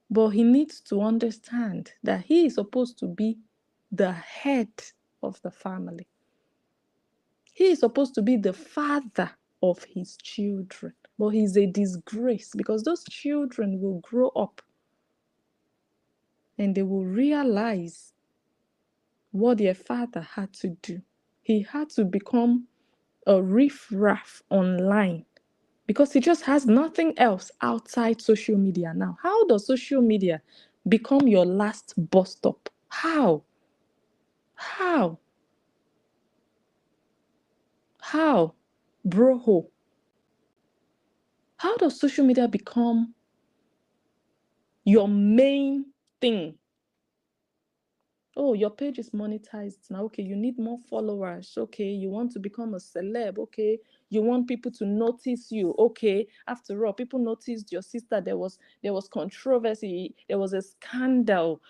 But he needs to understand that he is supposed to be the head of the family. He is supposed to be the father of his children. But he's a disgrace because those children will grow up and they will realize what their father had to do. He had to become a riffraff online because he just has nothing else outside social media now. How does social media become your last bus stop? How? Broho. How does social media become your main thing? Oh, your page is monetized now. Okay, you need more followers. Okay, you want to become a celeb. Okay, you want people to notice you. Okay, after all, people noticed your sister. There was controversy. There was a scandal.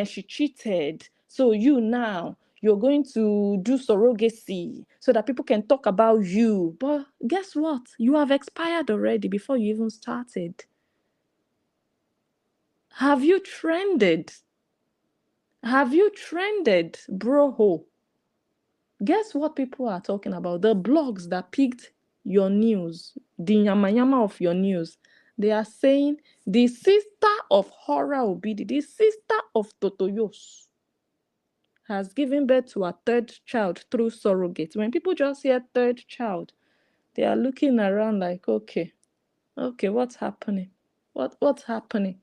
She cheated. So you're going to do surrogacy so that people can talk about you. But guess what? You have expired already before you even started. Have you trended? Have you trended, Broho? Guess what people are talking about? The blogs that picked your news, the yama of your news. They are saying the sister of Hora Obidi, the sister of Totoyos, has given birth to a third child through surrogate. When people just hear third child, they are looking around like, okay, what's happening? What's happening?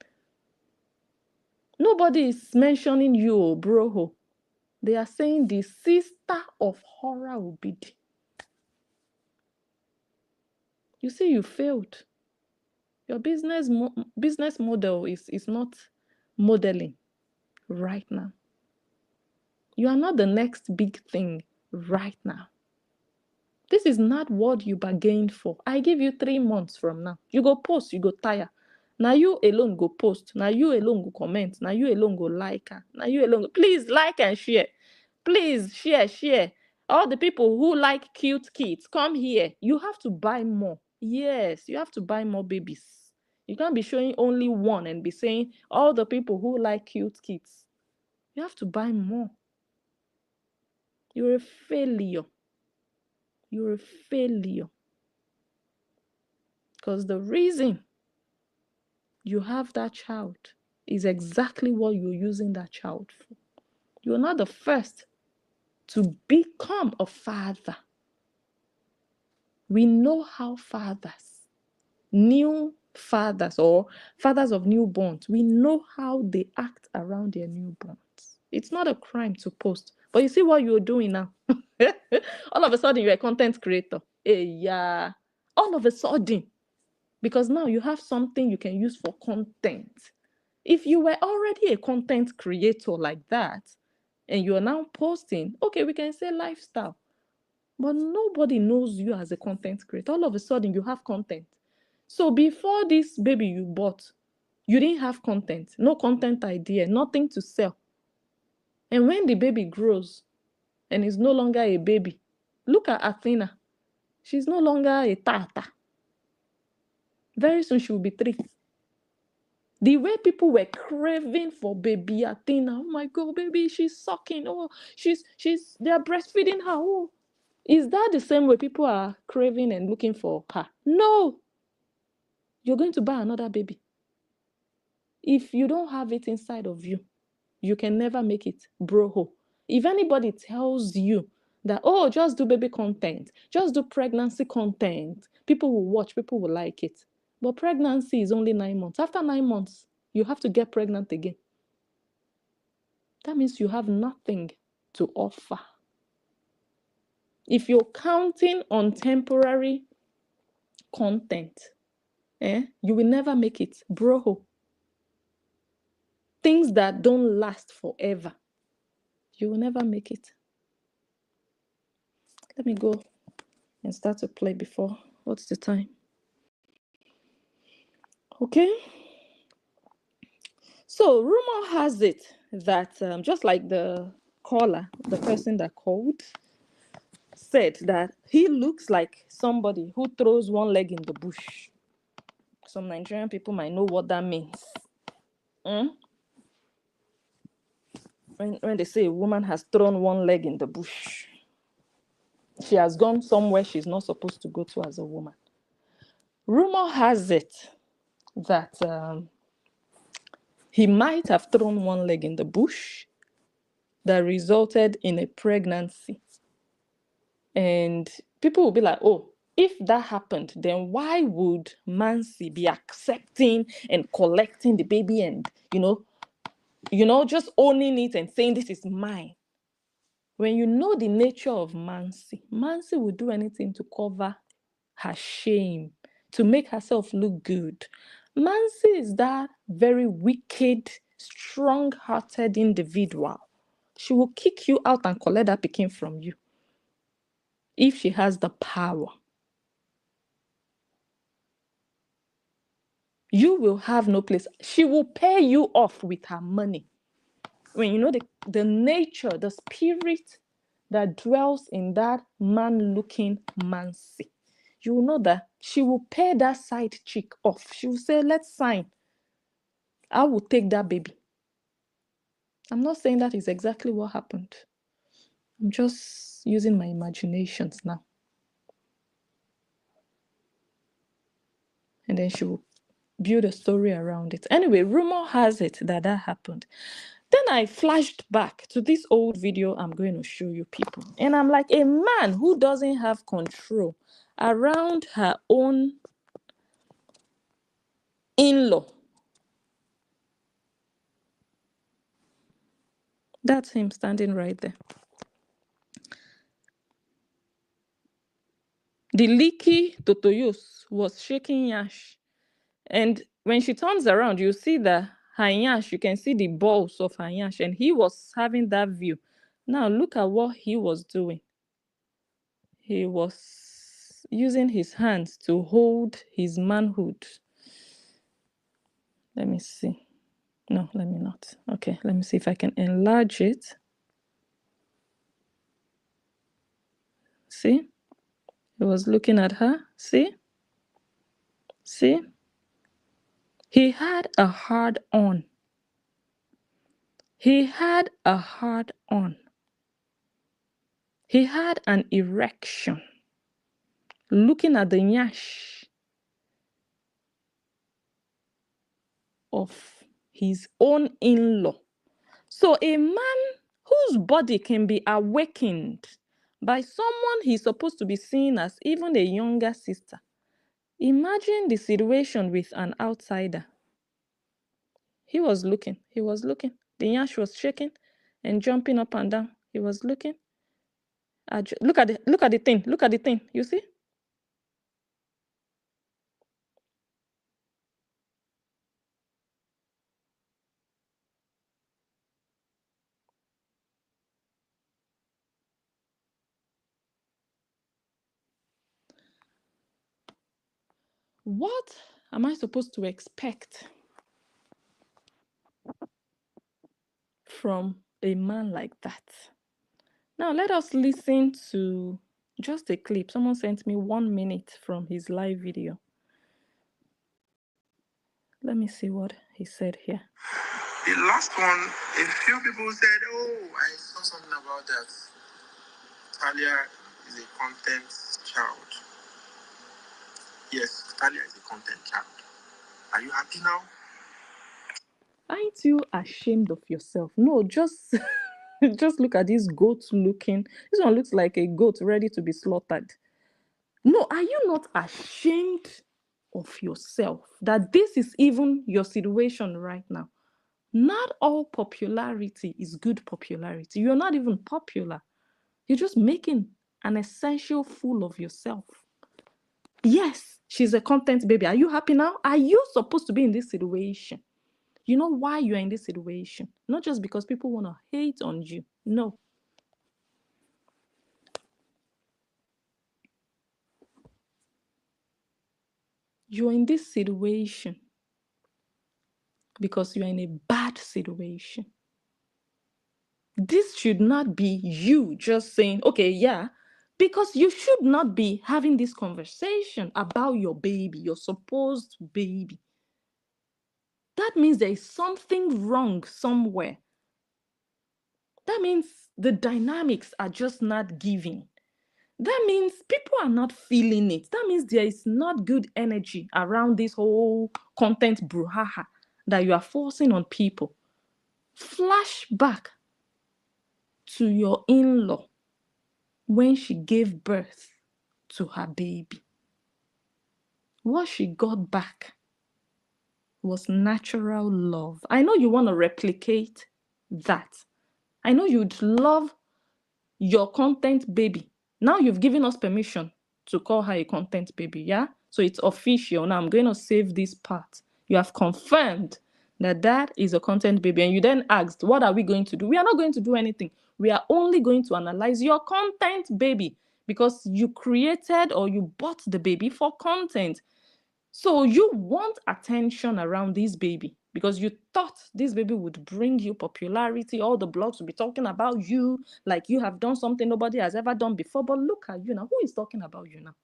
Nobody is mentioning you, Broho. They are saying the sister of Hora Obidi. You see, you failed. Your business model is not modeling right now. You are not the next big thing right now. This is not what you bargained for. I give you 3 months from now. You go post, you go tire. Now you alone go post. Now you alone go comment. Now you alone go like. Now you alone go. Please like and share. Please share. All the people who like cute kids, come here. You have to buy more. Yes, you have to buy more babies. You can't be showing only one and be saying all the people who like cute kids. You have to buy more. You're a failure. You're a failure. Because the reason you have that child is exactly what you're using that child for. You're not the first to become a father. We know how fathers, new fathers or fathers of newborns, we know how they act around their newborns. It's not a crime to post. But you see what you're doing now? All of a sudden, you're a content creator. Yeah. All of a sudden. Because now you have something you can use for content. If you were already a content creator like that, and you're now posting, okay, we can say lifestyle. But nobody knows you as a content creator. All of a sudden, you have content. So before this baby you bought, you didn't have content, no content idea, nothing to sell. And when the baby grows and is no longer a baby, look at Athena. She's no longer a tata. Very soon she will be 3. The way people were craving for baby Athena, oh my God, baby, she's sucking. Oh, they're breastfeeding her. Oh, is that the same way people are craving and looking for her? No. You're going to buy another baby. If you don't have it inside of you, you can never make it, Broho. If anybody tells you that, oh, just do baby content, just do pregnancy content, people will watch, people will like it. But pregnancy is only 9 months. After 9 months, you have to get pregnant again. That means you have nothing to offer. If you're counting on temporary content, you will never make it, Broho. Things that don't last forever, you will never make it. Let me go and start to play before. What's the time? Okay. So rumor has it that just like the caller, the person that called, said that he looks like somebody who throws one leg in the bush. Some Nigerian people might know what that means. When they say a woman has thrown one leg in the bush, she has gone somewhere she's not supposed to go to as a woman. Rumor has it that he might have thrown one leg in the bush that resulted in a pregnancy. And people will be like, oh, if that happened, then why would Mansi be accepting and collecting the baby and, just owning it and saying this is mine? When you know the nature of Mansi will do anything to cover her shame, to make herself look good. Mansi is that very wicked, strong-hearted individual. She will kick you out and collect that pikin from you if she has the power. You will have no place. She will pay you off with her money. When you know the nature, the spirit that dwells in that man-looking Mansi, you will know that she will pay that side chick off. She will say, let's sign. I would take that baby. I'm not saying that is exactly what happened. I'm just using my imaginations now. And then she will build a story around it. Anyway, rumor has it that happened. Then I flashed back to this old video I'm going to show you people. And I'm like, a man who doesn't have control around her own in-law. That's him standing right there. The leaky Totoyos was shaking Yash. And when she turns around, you see that her Yash, you can see the balls of her Yash. And he was having that view. Now look at what he was doing. He was using his hands to hold his manhood. Let me see. No, let me not. Okay, let me see if I can enlarge it. See? He was looking at her. See? See? He had a hard on. He had a hard on. He had an erection. Looking at the nyash of his own in-law. So a man whose body can be awakened by someone he's supposed to be seen as even a younger sister. Imagine the situation with an outsider. He was looking. The yash was shaking and jumping up and down. He was looking. Look at the thing. You see? What am I supposed to expect from a man like that? Now, let us listen to just a clip. Someone sent me 1 minute from his live video. Let me see what he said here. The last one, a few people said, oh, I saw something about that. Talia is a content child. Yes, Talia is a content child. Are you happy now? Aren't you ashamed of yourself? No, just look at this goat looking. This one looks like a goat ready to be slaughtered. No, are you not ashamed of yourself that this is even your situation right now? Not all popularity is good popularity. You're not even popular. You're just making an essential fool of yourself. Yes, she's a content baby. Are you happy now? Are you supposed to be in this situation? You know why you're in this situation? Not just because people want to hate on you. No. You're in this situation because you're in a bad situation. This should not be you just saying, okay, yeah, because you should not be having this conversation about your baby, your supposed baby. That means there is something wrong somewhere. That means the dynamics are just not giving. That means people are not feeling it. That means there is not good energy around this whole content brouhaha that you are forcing on people. Flash back to your in-law when she gave birth to her baby. What she got back was natural love. I know you want to replicate that. I know you'd love your content baby. Now you've given us permission to call her a content baby, yeah? So it's official. Now I'm going to save this part. You have confirmed that that is a content baby. And you then asked, what are we going to do? We are not going to do anything. We are only going to analyze your content baby because you created or you bought the baby for content. So you want attention around this baby because you thought this baby would bring you popularity. All the blogs will be talking about you like you have done something nobody has ever done before. But look at you now. Who is talking about you now?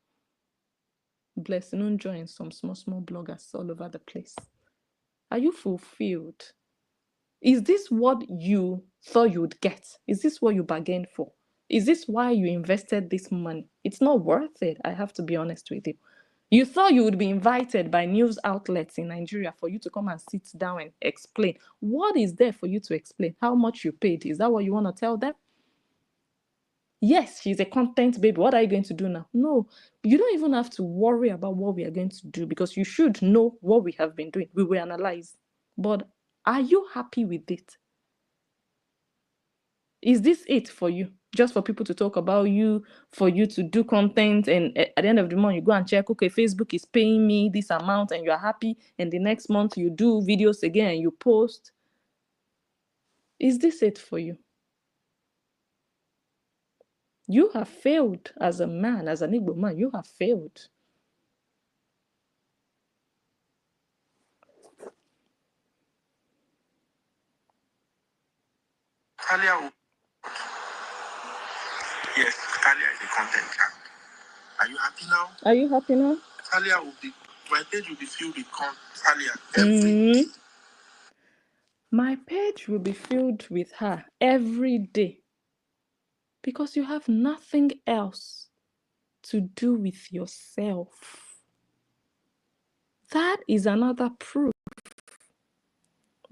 Blessing and join some small bloggers all over the place. Are you fulfilled? Is this what you thought you would get? Is this what you bargained for? Is this why you invested this money? It's not worth it. I have to be honest with you. You thought you would be invited by news outlets in Nigeria for you to come and sit down and explain. What is there for you to explain? How much you paid? Is that what you want to tell them? Yes, she's a content baby. What are you going to do now? No, you don't even have to worry about what we are going to do, because you should know what we have been doing. We will analyze. But are you happy with it? Is this it for you? Just for people to talk about you, for you to do content, and at the end of the month, you go and check, okay, Facebook is paying me this amount, and you're happy, and the next month you do videos again and you post. Is this it for you? You have failed as a man, as an Igbo man. You have failed. Talia, yes, Talia is a content camp. Are you happy now? Are you happy now? Talia my page will be filled with Talia every day. My page will be filled with her every day, because you have nothing else to do with yourself. That is another proof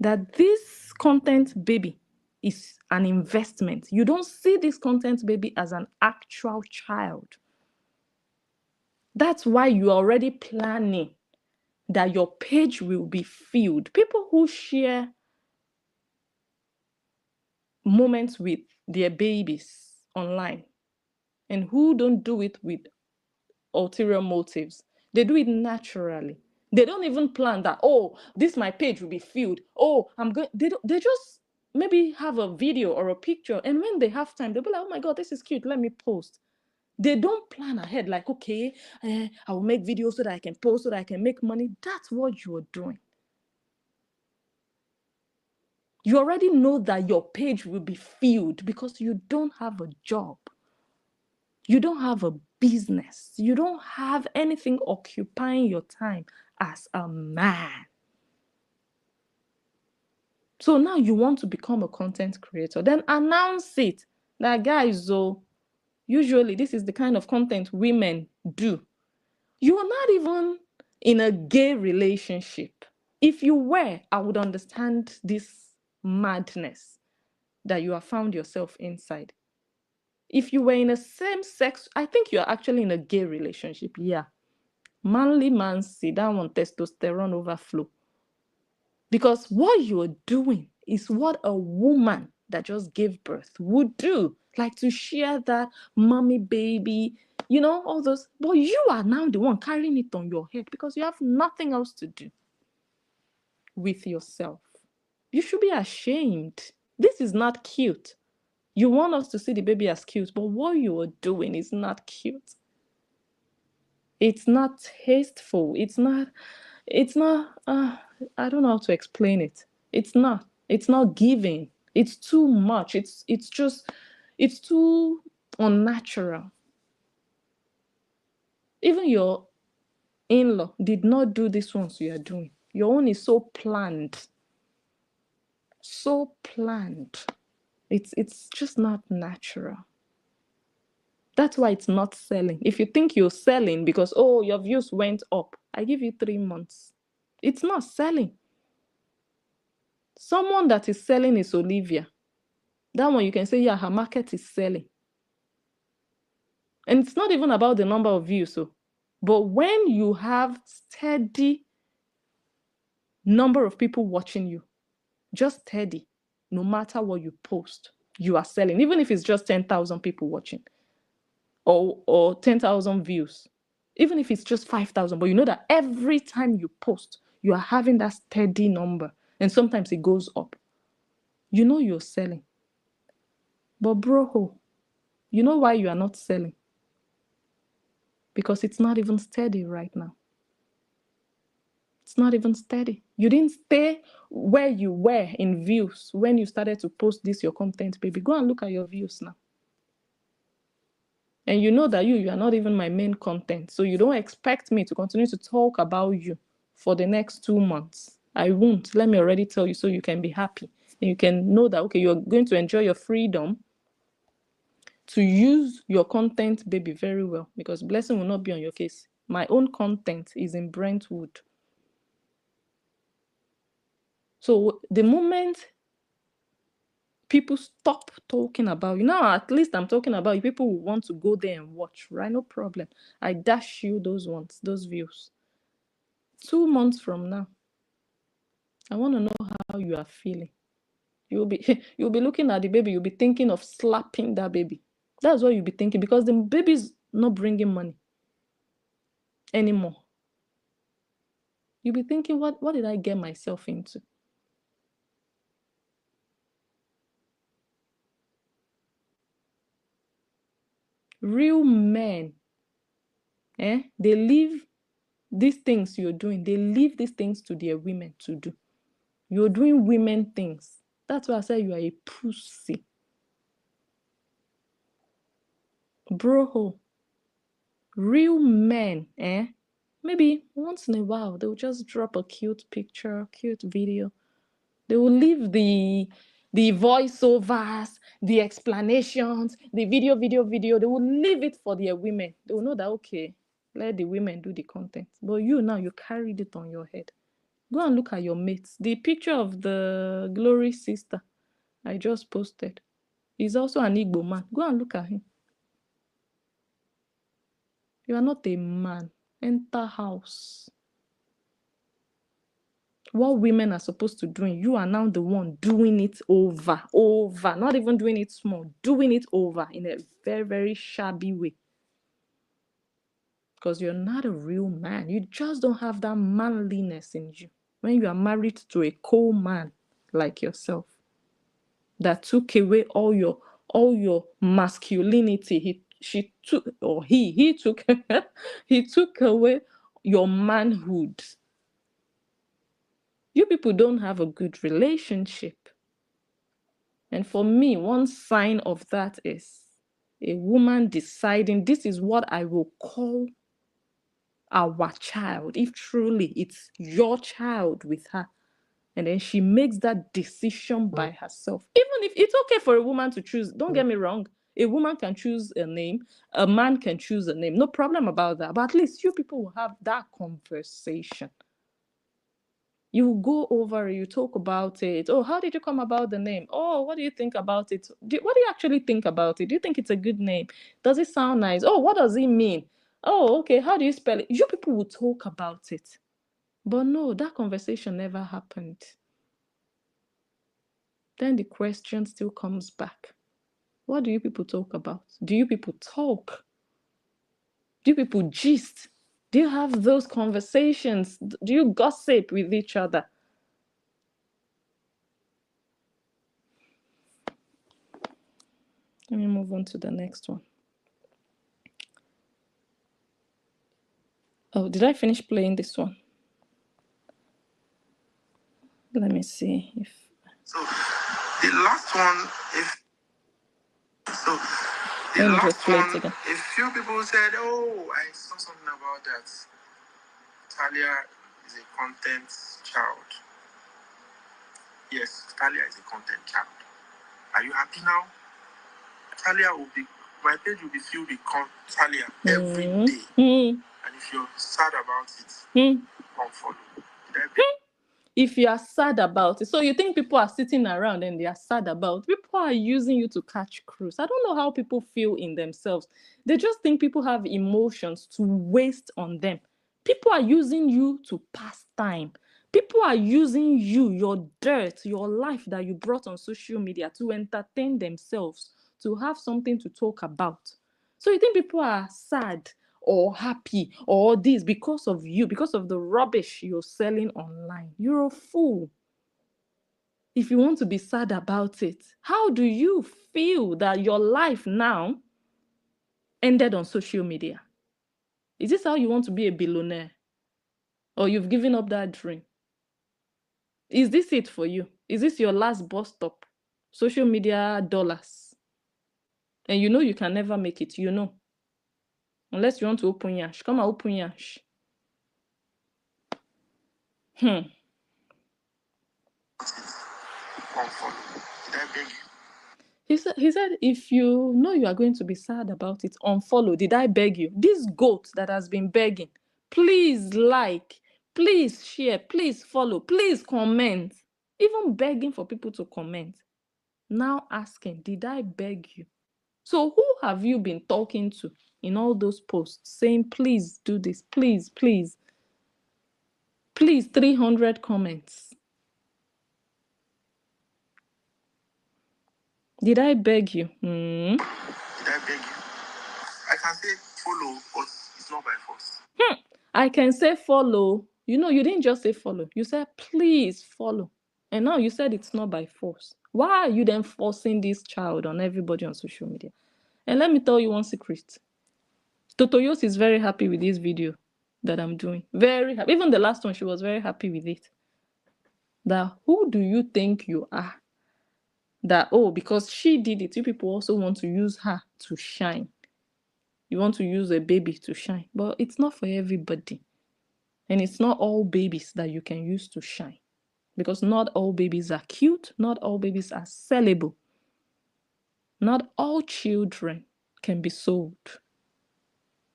that this content baby is an investment. You don't see this content baby as an actual child. That's why you're already planning that your page will be filled. People who share moments with their babies online and who don't do it with ulterior motives, they do it naturally. They don't even plan that, oh, this my page will be filled. Oh, I'm going. They just maybe have a video or a picture, and when they have time, they'll be like, oh my God, this is cute. Let me post. They don't plan ahead, like, okay, I will make videos so that I can post, so that I can make money. That's what you're doing. You already know that your page will be filled because you don't have a job. You don't have a business. You don't have anything occupying your time as a man. So now you want to become a content creator. Then announce it. That guys, so usually this is the kind of content women do. You're not even in a gay relationship. If you were, I would understand this madness that you have found yourself inside. If you were in a same-sex, I think you're actually in a gay relationship. Yeah. Manly man sit down on testosterone overflow. Because what you're doing is what a woman that just gave birth would do. Like to share that mommy baby, all those. But you are now the one carrying it on your head because you have nothing else to do with yourself. You should be ashamed. This is not cute. You want us to see the baby as cute, but what you are doing is not cute. It's not tasteful. It's not, I don't know how to explain it. It's not giving. It's too much. It's too unnatural. Even your in-law did not do this ones you are doing. Your own is so planned. So planned. It's just not natural. That's why it's not selling. If you think you're selling because, oh, your views went up, I give you 3 months. It's not selling. Someone that is selling is Olivia. That one you can say, yeah, her market is selling. And it's not even about the number of views. But when you have steady number of people watching you, just steady, no matter what you post, you are selling. Even if it's just 10,000 people watching or 10,000 views. Even if it's just 5,000, but you know that every time you post, you are having that steady number. And sometimes it goes up. You know you're selling. But Broho, you know why you are not selling? Because it's not even steady right now. It's not even steady. You didn't stay where you were in views when you started to post this, your content, baby. Go and look at your views now. And you know that you are not even my main content. So you don't expect me to continue to talk about you for the next 2 months. I won't. Let me already tell you so you can be happy. And you can know that, okay, you're going to enjoy your freedom to use your content, baby, very well, because blessing will not be on your case. My own content is in Brentwood. So the moment people stop talking about you, now at least I'm talking about you, people will want to go there and watch, right? No problem. I dash you those ones, those views. 2 months from now, I want to know how you are feeling. You'll be looking at the baby, you'll be thinking of slapping that baby. That's what you'll be thinking, because the baby's not bringing money anymore. You'll be thinking, what did I get myself into? Real men, they leave these things you're doing, they leave these things to their women to do. You're doing women things. That's why I say you are a pussy. Broho. Real men, maybe once in a while, they'll just drop a cute picture, cute video. They will leave the voiceovers, the explanations, the video. They will leave it for their women. They will know that, okay, let the women do the content. But you now, you carried it on your head. Go and look at your mates. The picture of the Glory sister I just posted is also an Igbo man. Go and look at him. You are not a man. Enter house. What women are supposed to do, you are now the one doing it over, not even doing it small, doing it over in a very, very shabby way. Because you're not a real man. You just don't have that manliness in you. When you are married to a cool man like yourself, that took away all your masculinity, he took he took away your manhood. You people don't have a good relationship. And for me, one sign of that is a woman deciding, this is what I will call our child, if truly it's your child with her. And then she makes that decision by herself. Even if it's okay for a woman to choose, don't get me wrong, a woman can choose a name, a man can choose a name, no problem about that. But at least you people will have that conversation. You go over it, you talk about it. Oh, how did you come about the name? Oh, what do you think about it? What do you actually think about it? Do you think it's a good name? Does it sound nice? Oh, what does it mean? Oh, okay, how do you spell it? You people will talk about it. But no, that conversation never happened. Then the question still comes back. What do you people talk about? Do you people talk? Do you people gist? Do you have those conversations? Do you gossip with each other? Let me move on to the next one. Oh, did I finish playing this one? Let me see if... So, the last one, a few people said, oh, I saw something about that. Talia is a content child. Yes, Talia is a content child. Are you happy now? My page will be filled with Talia every day. And if you're sad about it, unfollow. If you are sad about it, so you think people are sitting around and they are sad about it, people are using you to catch cruise. I don't know how people feel in themselves. They just think people have emotions to waste on them. People are using you to pass time. People are using you, your dirt, your life that you brought on social media to entertain themselves, to have something to talk about. So you think people are sad or happy or this because of you, because of the rubbish you're selling online? You're a fool. If you want to be sad about it, how do you feel that your life now ended on social media? Is this how you want to be a billionaire? Or you've given up that dream? Is this it for you? Is this your last bus stop? Social media dollars. And you know you can never make it, you know. Unless you want to open yash. Come and open yash. Did I beg you? He said, if you know you are going to be sad about it, unfollow. Did I beg you? This goat that has been begging, please like, please share, please follow, please comment. Even begging for people to comment. Now asking, did I beg you? So who have you been talking to in all those posts saying, please do this, please, please, please, 300 comments? Did I beg you? Did I beg you? I can say follow, but it's not by force. I can say follow. You know, you didn't just say follow. You said, please follow. And now you said it's not by force. Why are you then forcing this child on everybody on social media? And let me tell you one secret. Totoyos is very happy with this video that I'm doing. Very happy. Even the last one, she was very happy with it. That who do you think you are? That, oh, because she did it, you people also want to use her to shine. You want to use a baby to shine. But it's not for everybody. And it's not all babies that you can use to shine. Because not all babies are cute. Not all babies are sellable. Not all children can be sold.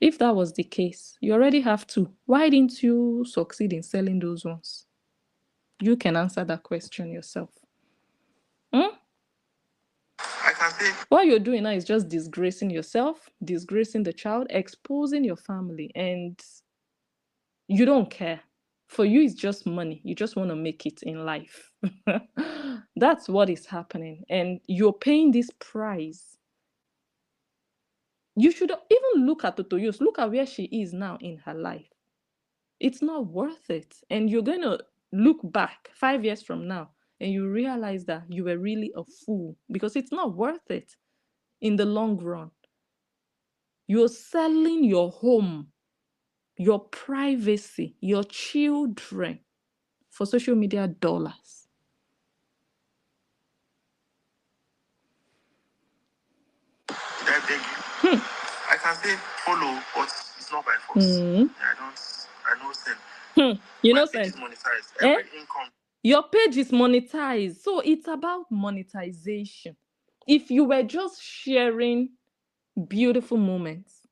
If that was the case, you already have two. Why didn't you succeed in selling those ones? You can answer that question yourself. I can say what you're doing now is just disgracing yourself, disgracing the child, exposing your family, and you don't care. For you, it's just money. You just want to make it in life. That's what is happening. And you're paying this price. You should even look at Totoyos. Look at where she is now in her life. It's not worth it. And you're going to look back 5 years from now and you realize that you were really a fool because it's not worth it in the long run. You're selling your home, your privacy, your children for social media dollars. Did I beg you? I can say follow, but it's not by force. I know send. You My know page send. is monetized. Every income. Your page is monetized. So it's about monetization. If you were just sharing beautiful moments,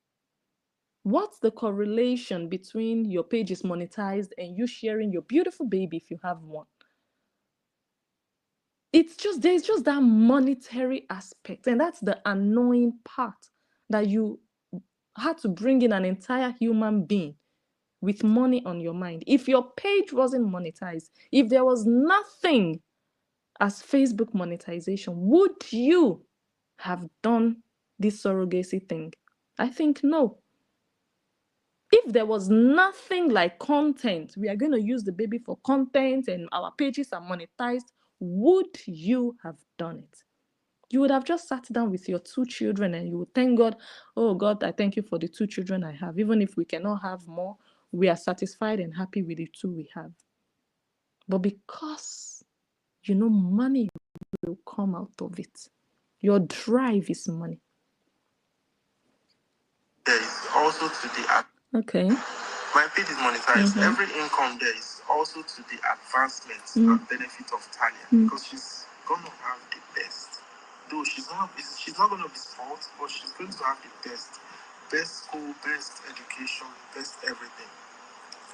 what's the correlation between your page is monetized and you sharing your beautiful baby if you have one? There's just that monetary aspect, and that's the annoying part, that you had to bring in an entire human being with money on your mind. If your page wasn't monetized, if there was nothing as Facebook monetization, would you have done this surrogacy thing? I think no. If there was nothing like content, we are going to use the baby for content and our pages are monetized, would you have done it? You would have just sat down with your 2 children and you would thank God, oh God, I thank you for the 2 children I have. Even if we cannot have more, we are satisfied and happy with the 2 we have. But because you know money will come out of it, your drive is money. There is also to the app. Okay. My page is monetized. Every income there is also to the advancement and benefit of Talia because she's gonna have the best. Though she's not gonna be spoiled, but she's going to have the best school, best education, best everything.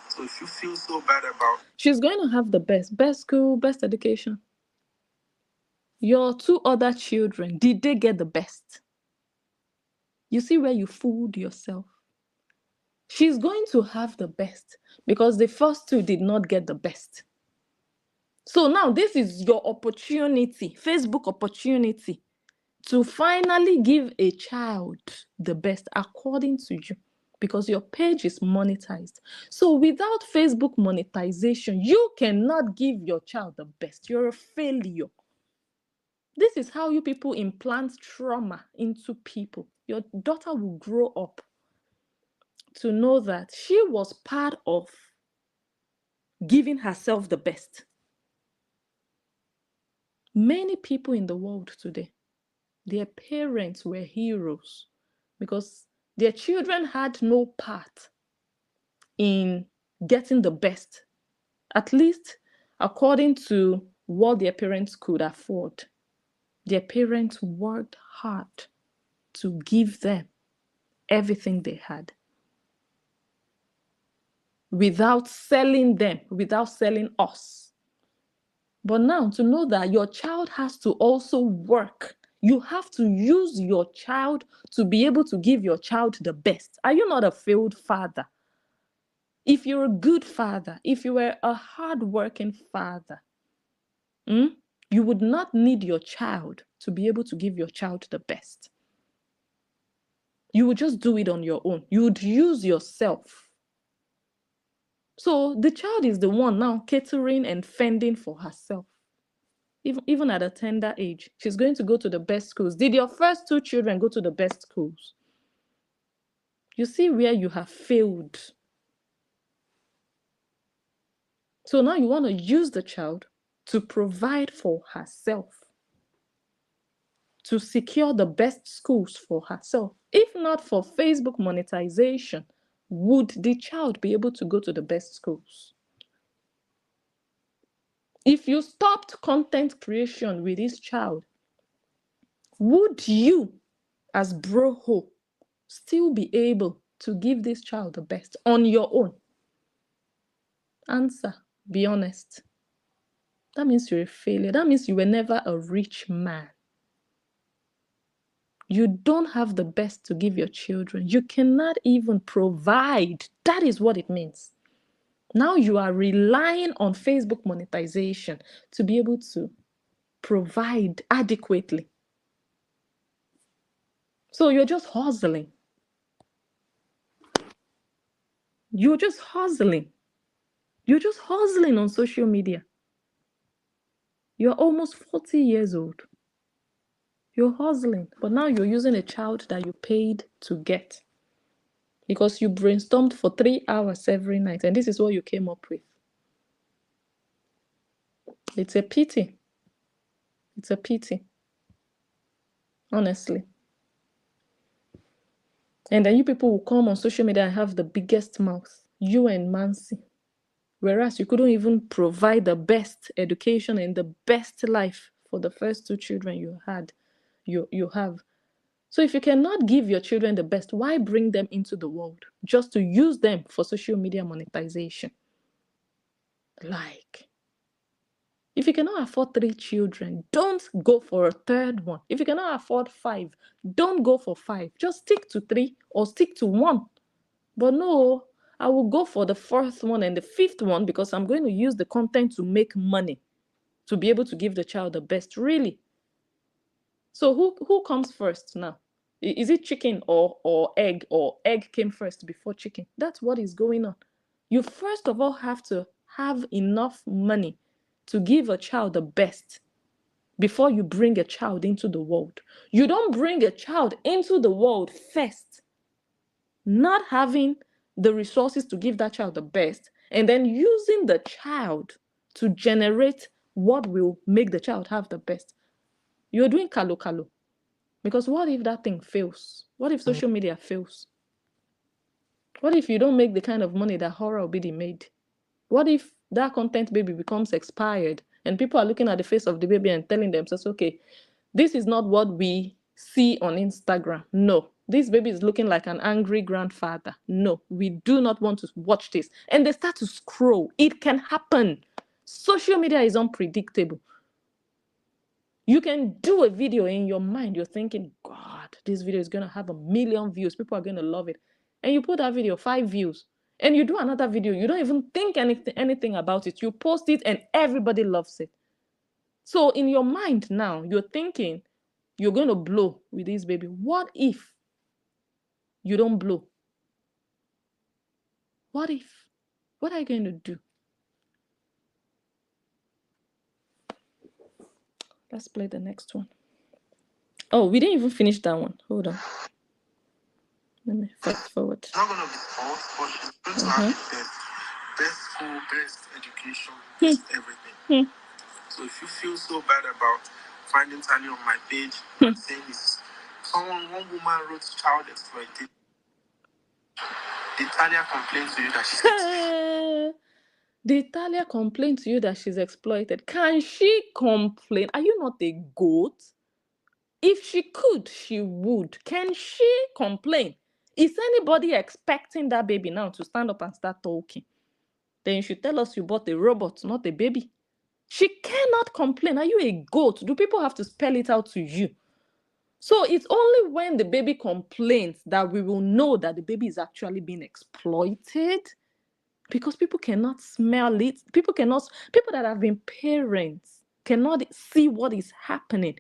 So if you feel so bad about, she's going to have the best school, best education. Your 2 other children, did they get the best? You see where you fooled yourself? She's going to have the best because the first 2 did not get the best. So now this is your opportunity, Facebook opportunity, to finally give a child the best according to you, because your page is monetized. So without Facebook monetization, you cannot give your child the best. You're a failure. This is how you people implant trauma into people. Your daughter will grow up to know that she was part of giving herself the best. Many people in the world today, their parents were heroes because their children had no part in getting the best, at least according to what their parents could afford. Their parents worked hard to give them everything they had without selling them, without selling us. But now to know that your child has to also work, you have to use your child to be able to give your child the best. Are you not a failed father? If you're a good father, if you were a hardworking father, you would not need your child to be able to give your child the best. You would just do it on your own. You would use yourself. So the child is the one now catering and fending for herself. Even at a tender age, she's going to go to the best schools. Did your first 2 children go to the best schools? You see where you have failed. So now you want to use the child to provide for herself, to secure the best schools for herself. If not for Facebook monetization, would the child be able to go to the best schools? If you stopped content creation with this child, would you, as Broho, still be able to give this child the best on your own? Answer, be honest. That means you're a failure. That means you were never a rich man. You don't have the best to give your children. You cannot even provide. That is what it means. Now you are relying on Facebook monetization to be able to provide adequately. So you're just hustling. You're just hustling. You're just hustling on social media. You're almost 40 years old. You're hustling, but now you're using a child that you paid to get because you brainstormed for 3 hours every night, and this is what you came up with. It's a pity. It's a pity. Honestly. And then you people will come on social media and have the biggest mouth, you and Mansi. Whereas you couldn't even provide the best education and the best life for the first 2 children you have. So if you cannot give your children the best, why bring them into the world? Just to use them for social media monetization. Like, if you cannot afford 3 children, don't go for a 3rd one. If you cannot afford 5, don't go for 5. Just stick to 3 or stick to 1. But no, I will go for the 4th one and the 5th one because I'm going to use the content to make money, to be able to give the child the best. Really? So who comes first now? Is it chicken or egg, or egg came first before chicken? That's what is going on. You first of all have to have enough money to give a child the best before you bring a child into the world. You don't bring a child into the world first, not having the resources to give that child the best, and then using the child to generate what will make the child have the best. You're doing kalo. Because what if that thing fails? What if social media fails? What if you don't make the kind of money that Horror Obidi made? What if that content baby becomes expired and people are looking at the face of the baby and telling themselves, okay, this is not what we see on Instagram. No, this baby is looking like an angry grandfather. No, we do not want to watch this. And they start to scroll. It can happen. Social media is unpredictable. You can do a video in your mind. You're thinking, God, this video is going to have 1 million views. People are going to love it. And you put that video, 5 views. And you do another video. You don't even think anything about it. You post it and everybody loves it. So in your mind now, you're thinking you're going to blow with this baby. What if you don't blow? What if? What are you going to do? Let's play the next one. Oh, we didn't even finish that one. Hold on. Let me fast forward. It's not going to be false, but she's going to have the best school, best education, best everything. So if you feel so bad about finding Tanya on my page and saying this, one woman wrote child exploitation. Did Tanya complain to you that she's Did Talia complain to you that she's exploited? Can she complain? Are you not a goat? If she could, she would. Can she complain? Is anybody expecting that baby now to stand up and start talking? Then you should tell us you bought a robot, not a baby. She cannot complain. Are you a goat? Do people have to spell it out to you? So it's only when the baby complains that we will know that the baby is actually being exploited, because people cannot smell it. People that have been parents cannot see what is happening.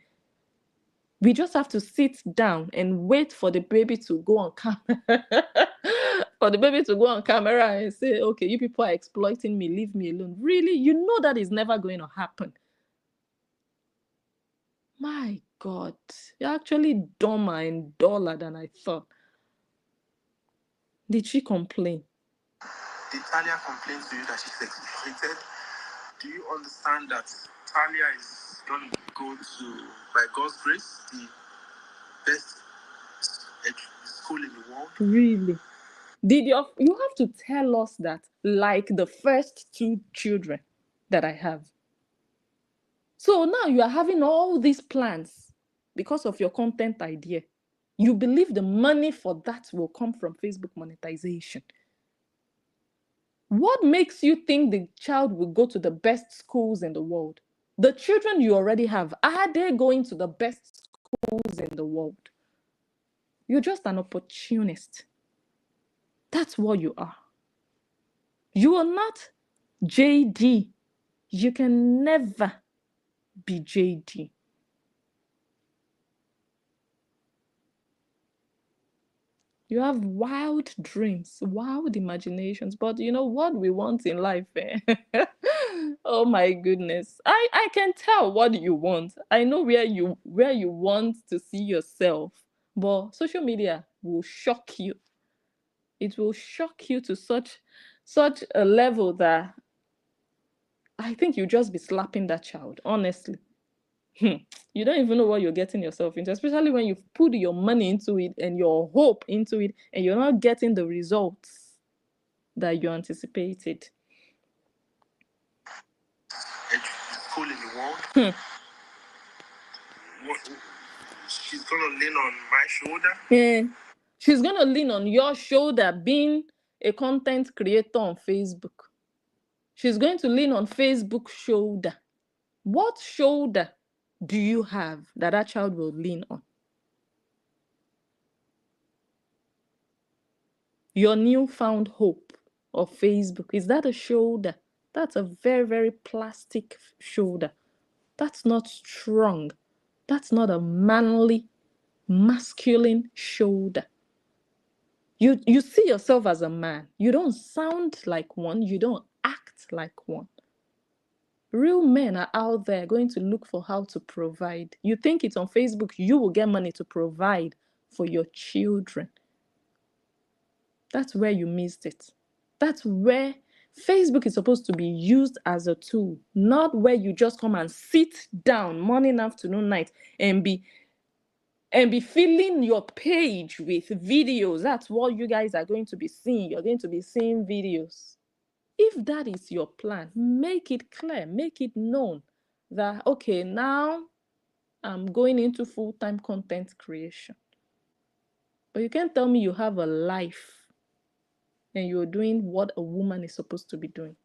We just have to sit down and wait for the baby to go on camera. For the baby to go on camera and say, okay, you people are exploiting me, leave me alone. Really? You know that is never going to happen. My God, you're actually dumber and duller than I thought. Did she complain? Did Talia complain to you that she's exploited? Do you understand that Talia is going to go to, by God's grace, the best school in the world? Really? You have to tell us that, like the first 2 children that I have. So now you are having all these plans because of your content idea. You believe the money for that will come from Facebook monetization. What makes you think the child will go to the best schools in the world? The children you already have, are they going to the best schools in the world? You're just an opportunist. That's what you are. You are not JD. You can never be JD. You have wild dreams, wild imaginations, but you know what we want in life, eh? Oh my goodness. I can tell what you want. I know where you want to see yourself, but social media will shock you. It will shock you to such a level that I think you'll just be slapping that child, honestly. You don't even know what you're getting yourself into, especially when you've put your money into it and your hope into it and you're not getting the results that you anticipated. School in the world. She's gonna lean on my shoulder. Yeah. She's gonna lean on your shoulder, being a content creator on Facebook. She's going to lean on Facebook's shoulder. What shoulder do you have that child will lean on? Your newfound hope of Facebook, is that a shoulder? That's a very, very plastic shoulder. That's not strong. That's not a manly, masculine shoulder. You see yourself as a man. You don't sound like one. You don't act like one. Real men are out there going to look for how to provide. You think it's on Facebook, you will get money to provide for your children. That's where you missed it. That's where Facebook is supposed to be used as a tool, not where you just come and sit down morning, afternoon, night, and be filling your page with videos. That's what you guys are going to be seeing. You're going to be seeing videos. If that is your plan, make it clear, make it known that, okay, now I'm going into full-time content creation. But you can't tell me you have a life and you're doing what a woman is supposed to be doing.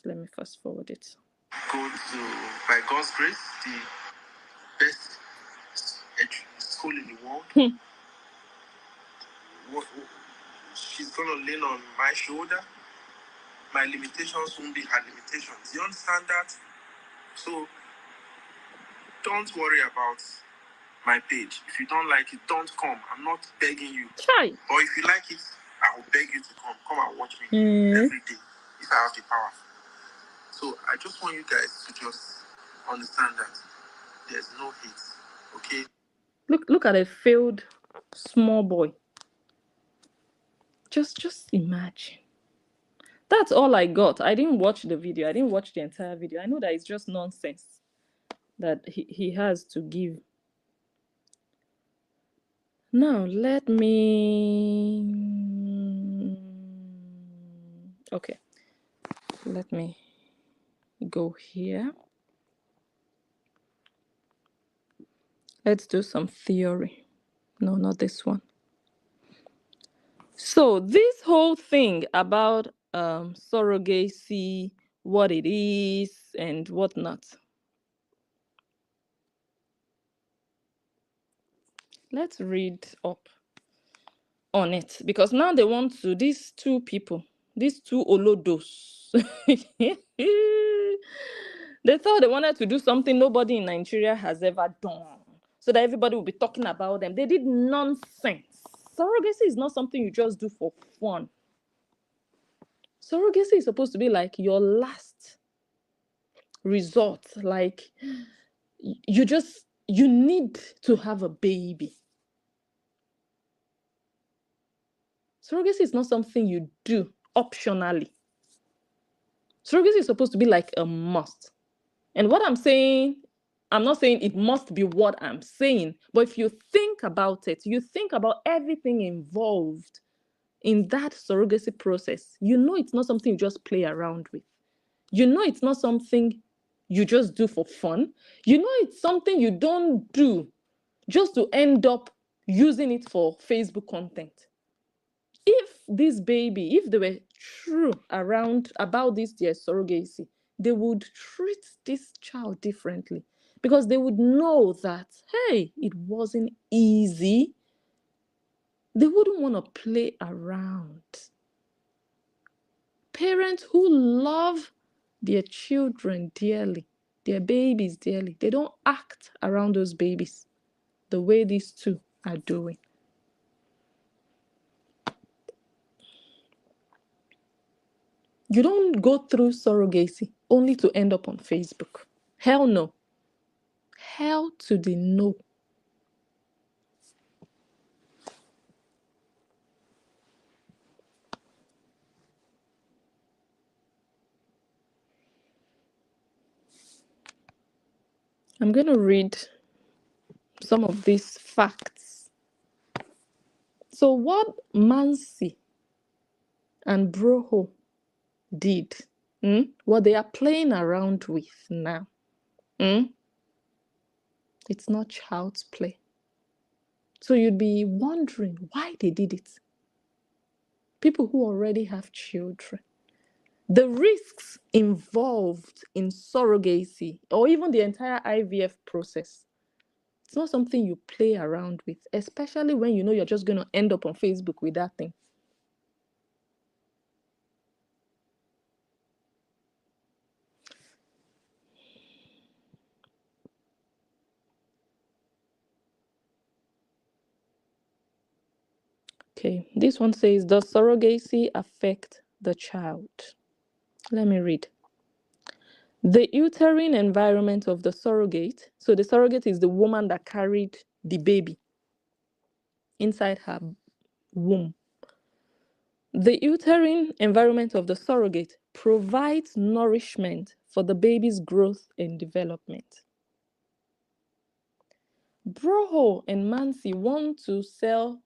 Let me fast forward it. Go to, by God's grace, the best school in the world. She's gonna lean on my shoulder. My limitations won't be her limitations. You understand that? So don't worry about my page. If you don't like it, don't come. I'm not begging you. Try. Or if you like it, I will beg you to come. Come and watch me every day if I have the power. So I just want you guys to just understand that there's no hate. Okay? Look at a failed small boy. Just imagine. That's all I got. I didn't watch the video. I didn't watch the entire video. I know that it's just nonsense that he has to give. Now, let me Okay, let me go here. Let's do some theory. No, not this one. So this whole thing about surrogacy, what it is and whatnot. Let's read up on it, because now they want to, these two people, these two olodos, they thought they wanted to do something nobody in Nigeria has ever done, so that everybody will be talking about them. They did nonsense. Surrogacy is not something you just do for fun. Surrogacy is supposed to be like your last resort. Like, you need to have a baby. Surrogacy is not something you do optionally. Surrogacy is supposed to be like a must. And what I'm saying, I'm not saying it must be what I'm saying, but if you think about it, you think about everything involved in that surrogacy process, you know it's not something you just play around with. You know it's not something you just do for fun. You know it's something you don't do just to end up using it for Facebook content. If this baby, if they were true around about this their surrogacy, they would treat this child differently, because they would know that, hey, it wasn't easy. They wouldn't want to play around. Parents who love their children dearly, their babies dearly, they don't act around those babies the way these two are doing. You don't go through surrogacy only to end up on Facebook. Hell no. Hell to the no. I'm going to read some of these facts. So what Mansi and Broho did, what they are playing around with now, it's not child's play. So you'd be wondering why they did it. People who already have children. The risks involved in surrogacy, or even the entire IVF process, it's not something you play around with, especially when you know you're just going to end up on Facebook with that thing. Okay, this one says, does surrogacy affect the child? Let me read. The uterine environment of the surrogate, so the surrogate is the woman that carried the baby inside her womb. The uterine environment of the surrogate provides nourishment for the baby's growth and development. Broho and Mansi want to sell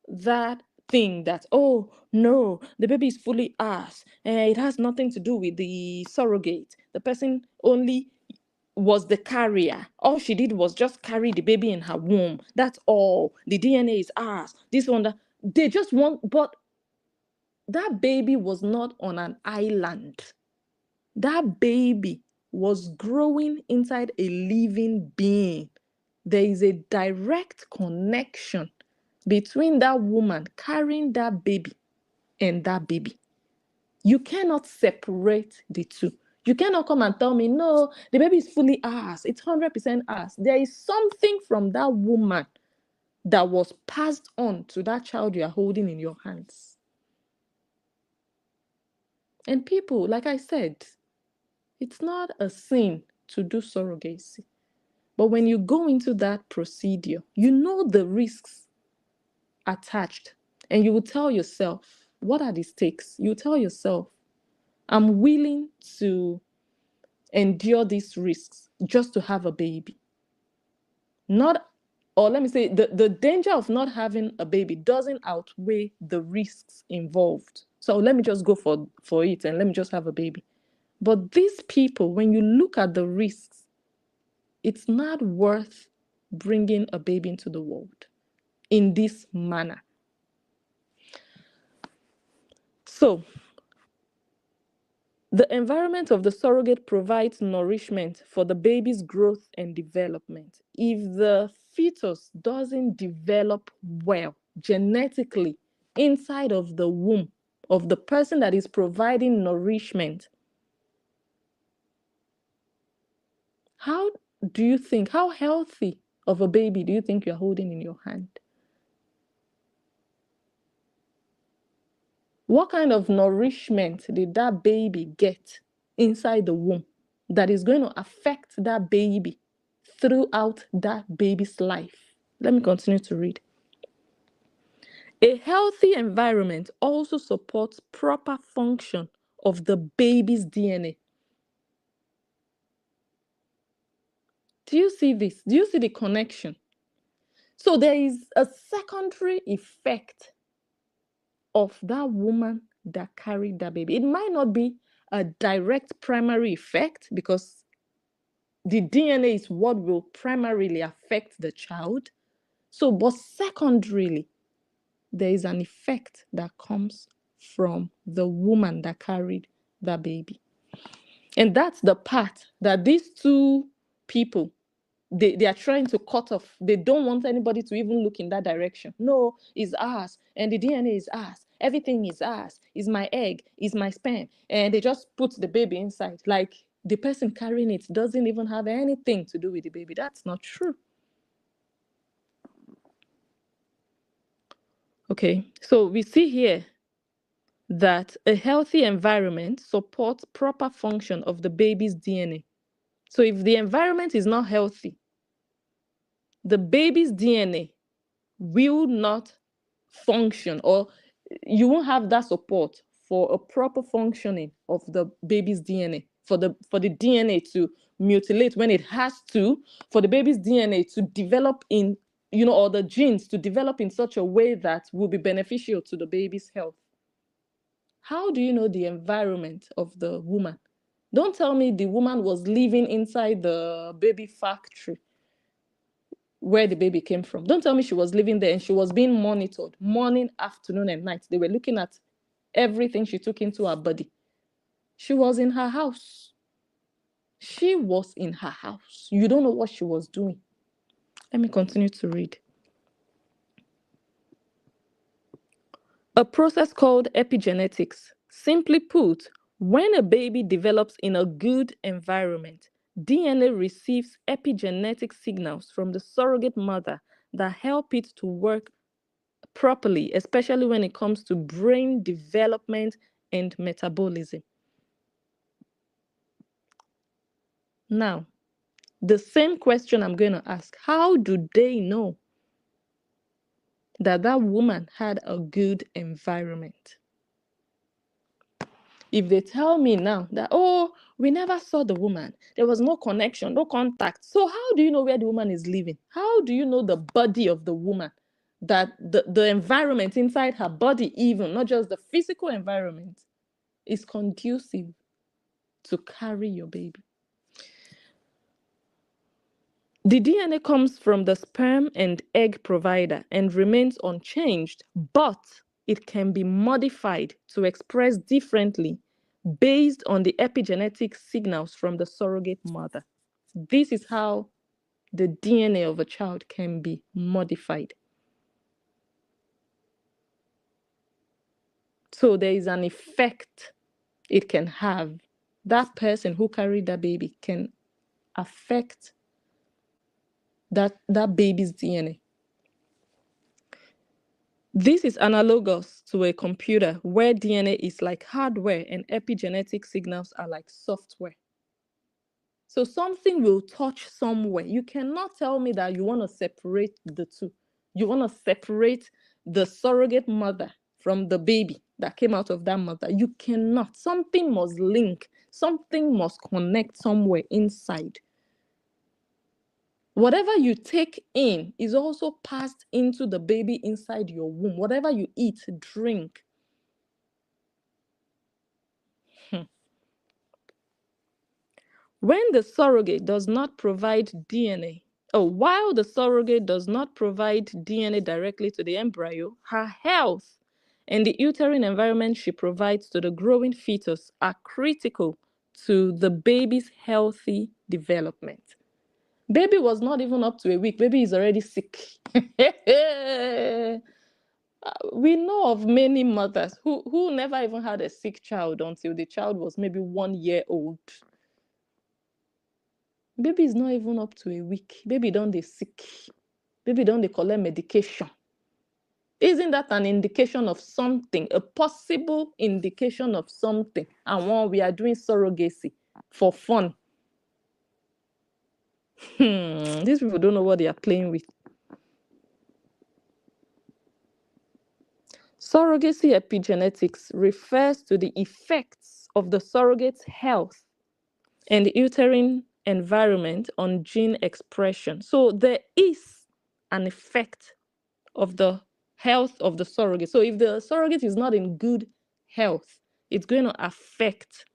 that thing that, oh no, the baby is fully ours, and it has nothing to do with the surrogate. The person only was the carrier. All she did was just carry the baby in her womb. That's all. The DNA is ours. This one, that they just want, but that baby was not on an island. That baby was growing inside a living being. There is a direct connection between that woman carrying that baby and that baby. You cannot separate the two. You cannot come and tell me, no, the baby is fully ours. It's 100% ours. There is something from that woman that was passed on to that child you are holding in your hands. And people, like I said, it's not a sin to do surrogacy. But when you go into that procedure, you know the risks attached. And you will tell yourself, what are the stakes? You tell yourself, I'm willing to endure these risks just to have a baby. Let me say, the danger of not having a baby doesn't outweigh the risks involved. So let me just go for it and let me just have a baby. But these people, when you look at the risks, it's not worth bringing a baby into the world in this manner. So, the environment of the surrogate provides nourishment for the baby's growth and development. If the fetus doesn't develop well genetically inside of the womb of the person that is providing nourishment, how healthy of a baby do you think you're holding in your hand? What kind of nourishment did that baby get inside the womb that is going to affect that baby throughout that baby's life? Let me continue to read. A healthy environment also supports proper function of the baby's DNA. Do you see this? Do you see the connection? So there is a secondary effect of that woman that carried that baby. It might not be a direct primary effect because the DNA is what will primarily affect the child. So, but secondarily, there is an effect that comes from the woman that carried that baby. And that's the part that these two people, they are trying to cut off. They don't want anybody to even look in that direction. No, it's ours. And the DNA is ours. Everything is ours. It's my egg. It's my sperm. And they just put the baby inside. Like the person carrying it doesn't even have anything to do with the baby. That's not true. Okay, so we see here that a healthy environment supports proper function of the baby's DNA. So if the environment is not healthy, the baby's DNA will not function, or you won't have that support for a proper functioning of the baby's DNA, for the DNA to mutilate when it has to, for the baby's DNA to develop in, or the genes to develop in such a way that will be beneficial to the baby's health. How do you know the environment of the woman? Don't tell me the woman was living inside the baby factory where the baby came from. Don't tell me she was living there and she was being monitored morning, afternoon, and night. They were looking at everything she took into her body. She was in her house. She was in her house. You don't know what she was doing. Let me continue to read. A process called epigenetics. Simply put, when a baby develops in a good environment, DNA receives epigenetic signals from the surrogate mother that help it to work properly, especially when it comes to brain development and metabolism. Now, the same question I'm going to ask, how do they know that that woman had a good environment? If they tell me now that, oh, we never saw the woman, there was no connection, no contact. So how do you know where the woman is living? How do you know the body of the woman? That the environment inside her body, even, not just the physical environment, is conducive to carry your baby. The DNA comes from the sperm and egg provider and remains unchanged, but it can be modified to express differently based on the epigenetic signals from the surrogate mother. This is how the DNA of a child can be modified. So there is an effect it can have. That person who carried that baby can affect that baby's DNA. This is analogous to a computer where DNA is like hardware and epigenetic signals are like software. So something will touch somewhere. You cannot tell me that you want to separate the two. You want to separate the surrogate mother from the baby that came out of that mother. You cannot. Something must link. Something must connect somewhere inside. Whatever you take in is also passed into the baby inside your womb. Whatever you eat, drink, When the surrogate does not provide DNA, while the surrogate does not provide DNA directly to the embryo, her health and the uterine environment she provides to the growing fetus are critical to the baby's healthy development. Baby was not even up to a week. Baby is already sick. We know of many mothers who never even had a sick child until the child was maybe 1 year old. Baby is not even up to a week. Baby don't dey sick. Baby don't dey collect medication. Isn't that an indication of something, a possible indication of something? And when we are doing surrogacy for fun. These people don't know what they are playing with. Surrogacy epigenetics refers to the effects of the surrogate's health and uterine environment on gene expression. So there is an effect of the health of the surrogate. So if the surrogate is not in good health, it's going to affect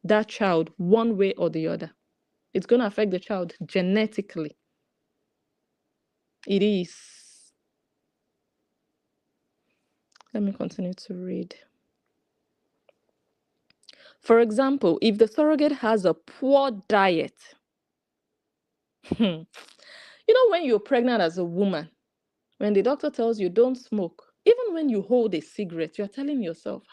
that child one way or the other. It's going to affect the child genetically. It is. Let me continue to read. For example, if the surrogate has a poor diet, you know, when you're pregnant as a woman, when the doctor tells you don't smoke, even when you hold a cigarette, you're telling yourself,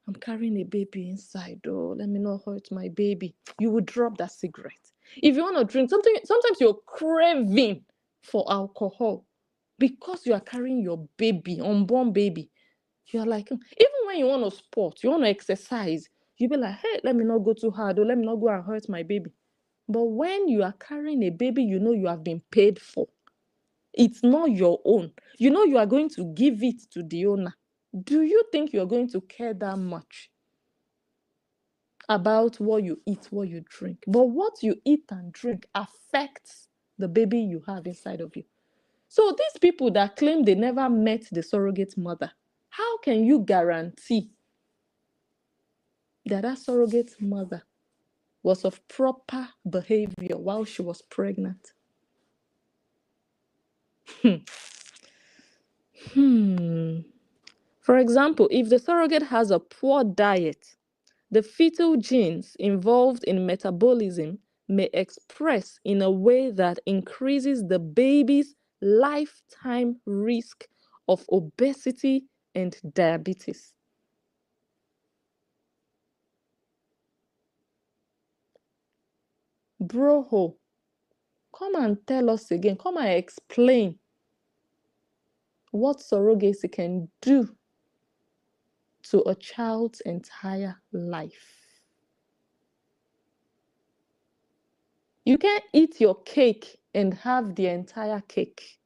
I'm carrying a baby inside, let me not hurt my baby. You will drop that cigarette. If you want to drink something, sometimes you're craving for alcohol because you are carrying your baby, unborn baby. You're like, even when you want to sport, you want to exercise, you'll be like, hey, let me not go too hard, or let me not go and hurt my baby. But when you are carrying a baby, you know you have been paid for. It's not your own. You know you are going to give it to the owner. Do you think you're going to care that much about what you eat, what you drink? But what you eat and drink affects the baby you have inside of you. So these people that claim they never met the surrogate mother, how can you guarantee that that surrogate mother was of proper behavior while she was pregnant? For example, if the surrogate has a poor diet, the fetal genes involved in metabolism may express in a way that increases the baby's lifetime risk of obesity and diabetes. Broho, come and tell us again. Come and explain what surrogacy can do to a child's entire life. You can't eat your cake and have the entire cake.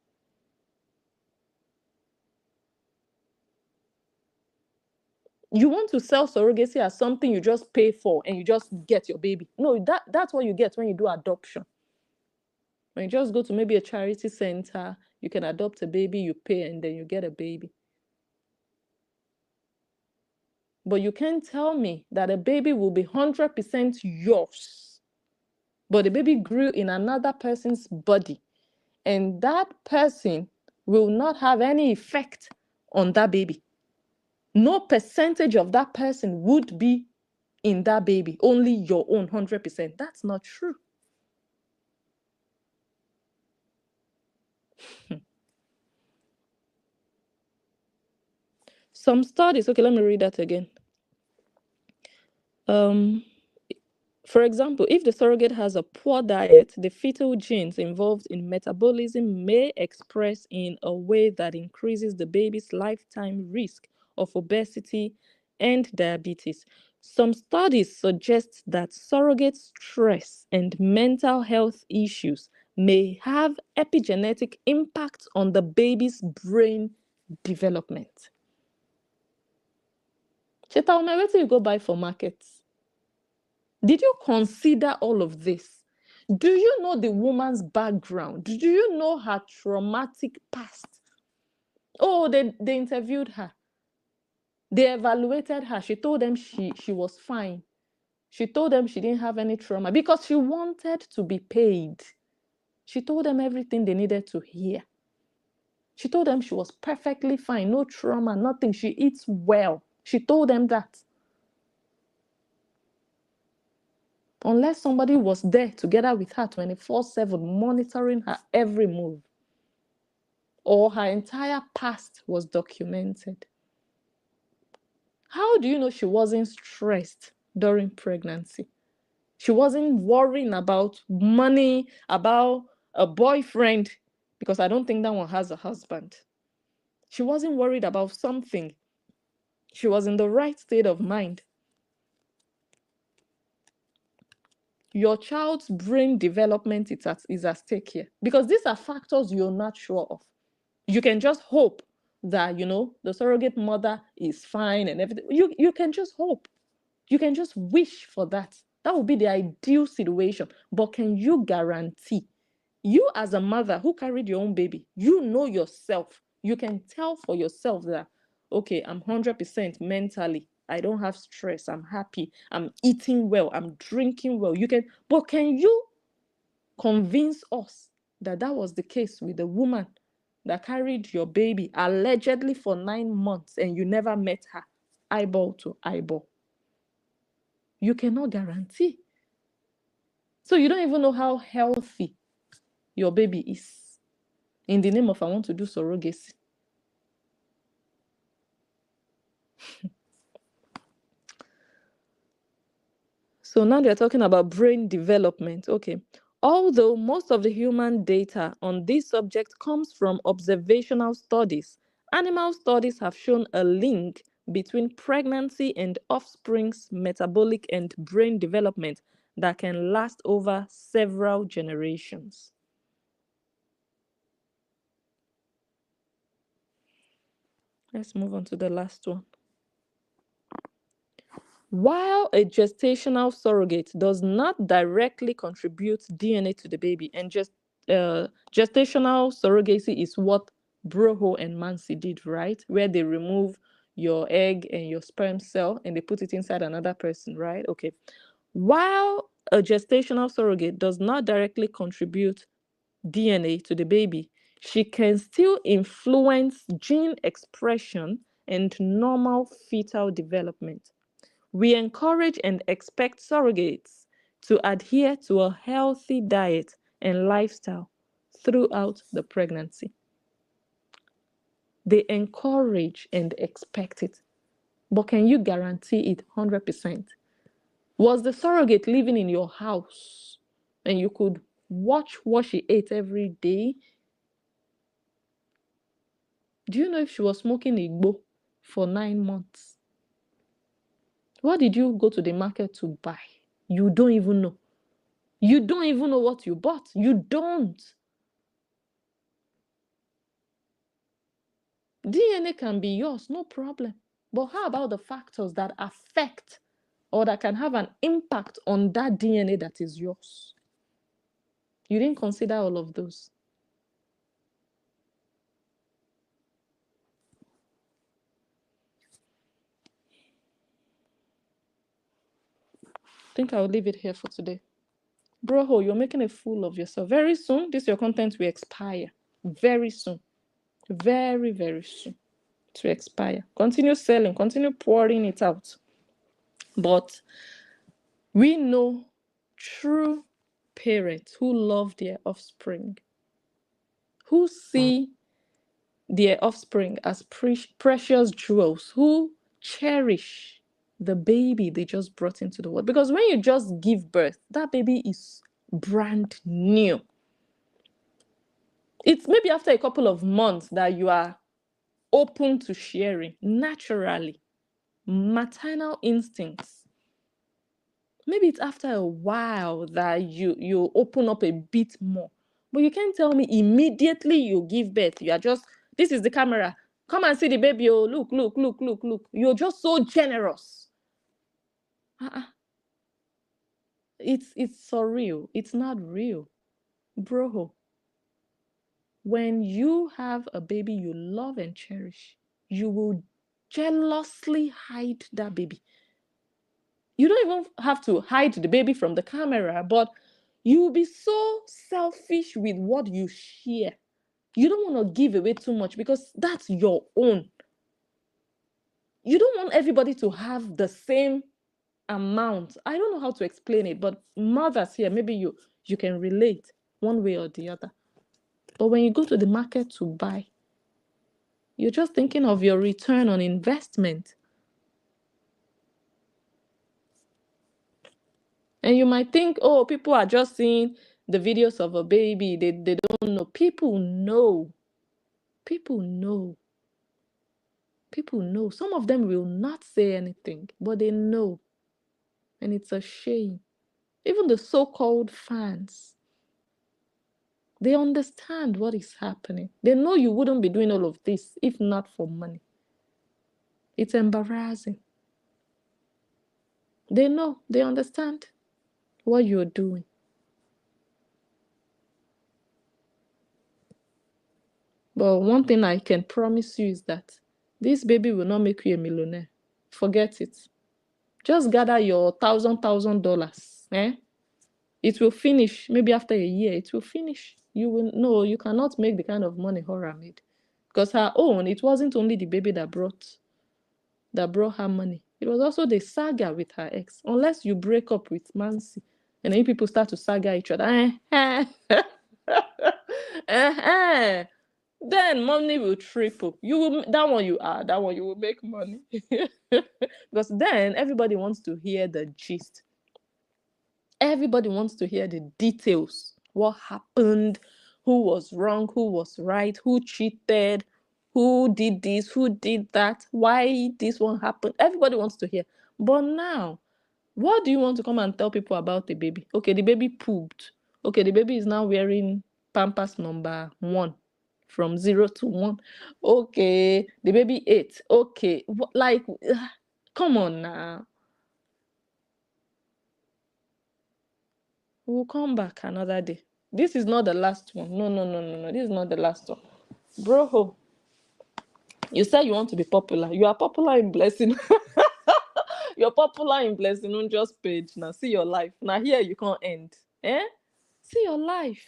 You want to sell surrogacy as something you just pay for and you just get your baby. No, that's what you get when you do adoption. When you just go to maybe a charity center, you can adopt a baby, you pay, and then you get a baby. But you can't tell me that a baby will be 100% yours, but the baby grew in another person's body, and that person will not have any effect on that baby. No percentage of that person would be in that baby, only your own 100%. That's not true. Some studies, okay, let me read that again. For example, if the surrogate has a poor diet, the fetal genes involved in metabolism may express in a way that increases the baby's lifetime risk of obesity and diabetes. Some studies suggest that surrogate stress and mental health issues may have epigenetic impacts on the baby's brain development. Cheta, where do you go buy for markets? Did you consider all of this? Do you know the woman's background? Do you know her traumatic past? Oh, they interviewed her. They evaluated her. She told them she was fine. She told them she didn't have any trauma because she wanted to be paid. She told them everything they needed to hear. She told them she was perfectly fine, no trauma, nothing. She eats well. She told them that. Unless somebody was there together with her 24/7, monitoring her every move, or her entire past was documented. How do you know she wasn't stressed during pregnancy? She wasn't worrying about money, about a boyfriend, because I don't think that one has a husband. She wasn't worried about something. She was in the right state of mind. Your child's brain development is at stake here, because these are factors you're not sure of. You can just hope that, the surrogate mother is fine and everything. You can just hope. You can just wish for that. That would be the ideal situation. But can you guarantee? You as a mother who carried your own baby, you know yourself. You can tell for yourself that, okay, I'm 100% mentally. I don't have stress. I'm happy. I'm eating well. I'm drinking well. But can you convince us that that was the case with the woman that carried your baby allegedly for 9 months and you never met her eyeball to eyeball? You cannot guarantee. So you don't even know how healthy your baby is in the name of I want to do surrogacy. So now they're talking about brain development. Okay. Although most of the human data on this subject comes from observational studies, animal studies have shown a link between pregnancy and offspring's metabolic and brain development that can last over several generations. Let's move on to the last one. While a gestational surrogate does not directly contribute DNA to the baby, and gestational surrogacy is what Broho and Mansi did, right? Where they remove your egg and your sperm cell and they put it inside another person, right? Okay. While a gestational surrogate does not directly contribute DNA to the baby, she can still influence gene expression and normal fetal development. We encourage and expect surrogates to adhere to a healthy diet and lifestyle throughout the pregnancy. They encourage and expect it. But can you guarantee it 100%? Was the surrogate living in your house and you could watch what she ate every day? Do you know if she was smoking igbo for 9 months? What did you go to the market to buy? You don't even know. You don't even know what you bought. You don't. DNA can be yours, no problem. But how about the factors that affect or that can have an impact on that DNA that is yours? You didn't consider all of those. I think I'll leave it here for today. Broho, you're making a fool of yourself. Very soon, your content will expire. Very soon. Very, very soon to expire. Continue selling, continue pouring it out. But we know true parents who love their offspring, who see their offspring as precious jewels, who cherish the baby they just brought into the world. Because when you just give birth, that baby is brand new. It's maybe after a couple of months that you are open to sharing naturally. Maternal instincts. Maybe it's after a while that you open up a bit more. But you can't tell me immediately you give birth. You are just, this is the camera. Come and see the baby. Oh, look, look, look, look, look. You're just so generous. It's surreal. It's not real. Bro, when you have a baby you love and cherish, you will jealously hide that baby. You don't even have to hide the baby from the camera, but you'll be so selfish with what you share. You don't want to give away too much because that's your own. You don't want everybody to have the same amount. I don't know how to explain it, but mothers here, maybe you can relate one way or the other. But when you go to the market to buy, you're just thinking of your return on investment. And you might think, oh, people are just seeing the videos of a baby. They don't know. People know. People know. People know. Some of them will not say anything, but they know. And it's a shame. Even the so-called fans, they understand what is happening. They know you wouldn't be doing all of this if not for money. It's embarrassing. They know. They understand what you're doing. But one thing I can promise you is that this baby will not make you a millionaire. Forget it. Just gather your $1,000. It will finish. Maybe after a year, it will finish. You will know you cannot make the kind of money Hora made. Because her own, it wasn't only the baby that brought her money. It was also the saga with her ex. Unless you break up with Mansi, and then people start to saga each other. Then money will triple. You will that one you will make money. Because then everybody wants to hear the gist. Everybody wants to hear the details. What happened? Who was wrong? Who was right? Who cheated? Who did this? Who did that? Why this one happened? Everybody wants to hear. But now, what do you want to come and tell people about the baby? Okay, the baby pooped. Okay, the baby is now wearing Pampers number 1 from 0 to 1. Okay, the baby ate. Okay, like, come on now. We'll come back another day. This is not the last one. No. This is not the last one. Broho, you said you want to be popular. You are popular in Blessing. You're popular in Blessing on just page. Now see your life. Now here you can't end. See your life.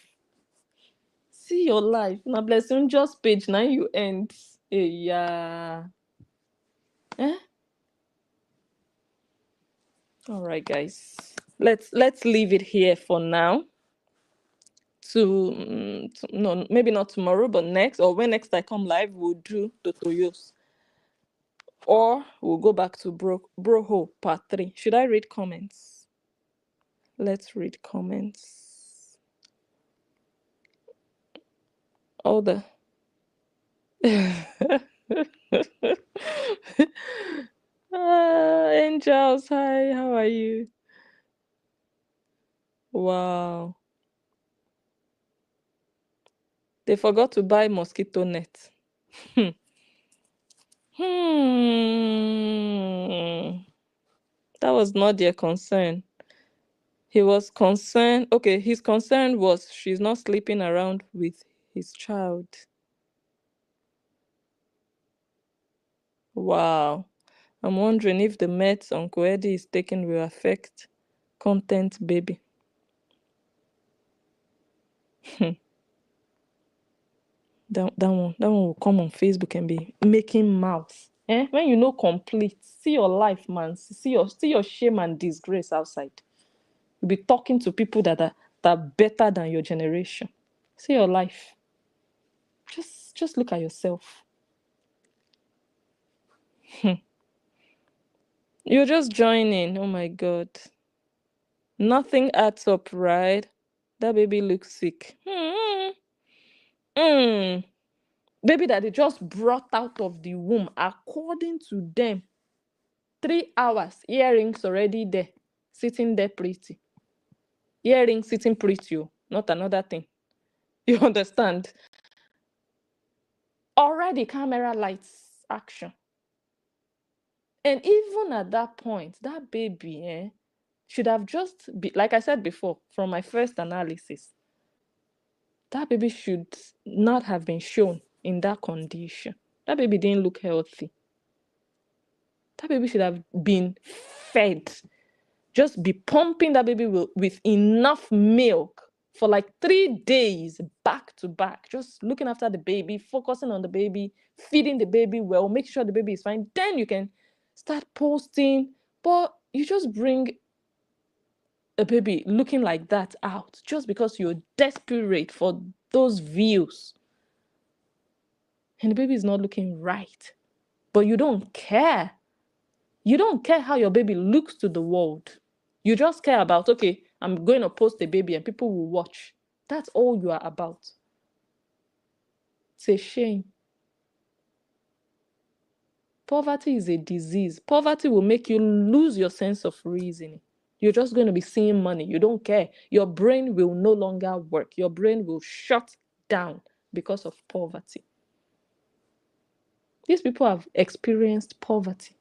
See your life. Now Blessing just page. Now you end. Yeah. All right, guys. Let's leave it here for now. No, maybe not tomorrow, but next, or when next I come live, we'll do the Toyos. Or we'll go back to Broho part 3. Should I read comments? Let's read comments. All the Angels, hi, how are you? Wow. They forgot to buy mosquito net. That was not their concern. He was concerned. Okay, his concern was she's not sleeping around with his child. Wow. I'm wondering if the meds Uncle Eddie is taking will affect content baby. That one will come on Facebook and be making mouth. When you know complete, see your life, man. See your shame and disgrace outside. You'll be talking to people that are better than your generation. See your life. Just look at yourself. You're just joining. Oh my God. Nothing adds up, right? That baby looks sick. Baby that they just brought out of the womb, according to them. 3 hours, earrings already there, sitting there pretty. Earrings sitting pretty, not another thing. You understand? Already camera lights, action. And even at that point, that baby should have just be, like I said before, from my first analysis, that baby should not have been shown in that condition. That baby didn't look healthy. That baby should have been fed. Just be pumping that baby with enough milk for like 3 days back to back, just looking after the baby, focusing on the baby, feeding the baby well, make sure the baby is fine. Then you can start posting. But you just bring a baby looking like that out just because you're desperate for those views. And the baby is not looking right. But you don't care. You don't care how your baby looks to the world. You just care about, okay, I'm going to post a baby and people will watch. That's all you are about. It's a shame. Poverty is a disease. Poverty will make you lose your sense of reasoning. You're just going to be seeing money. You don't care. Your brain will no longer work. Your brain will shut down because of poverty. These people have experienced poverty.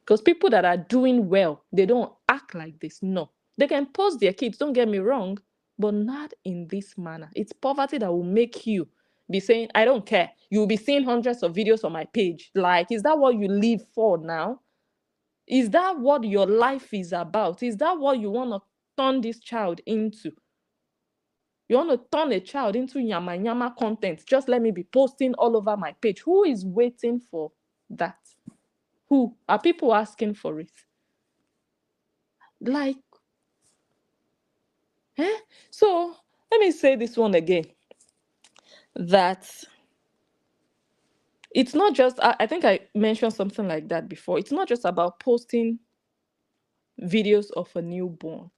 Because people that are doing well, they don't act like this. No. They can post their kids, don't get me wrong, but not in this manner. It's poverty that will make you be saying, I don't care. You'll be seeing hundreds of videos on my page. Like, is that what you live for now? Is that what your life is about? Is that what you want to turn this child into? You want to turn a child into yama yama content? Just let me be posting all over my page. Who is waiting for that? Who? Are people asking for it? Like, So let me say this one again. That it's not just, I think I mentioned something like that before. It's not just about posting videos of a newborn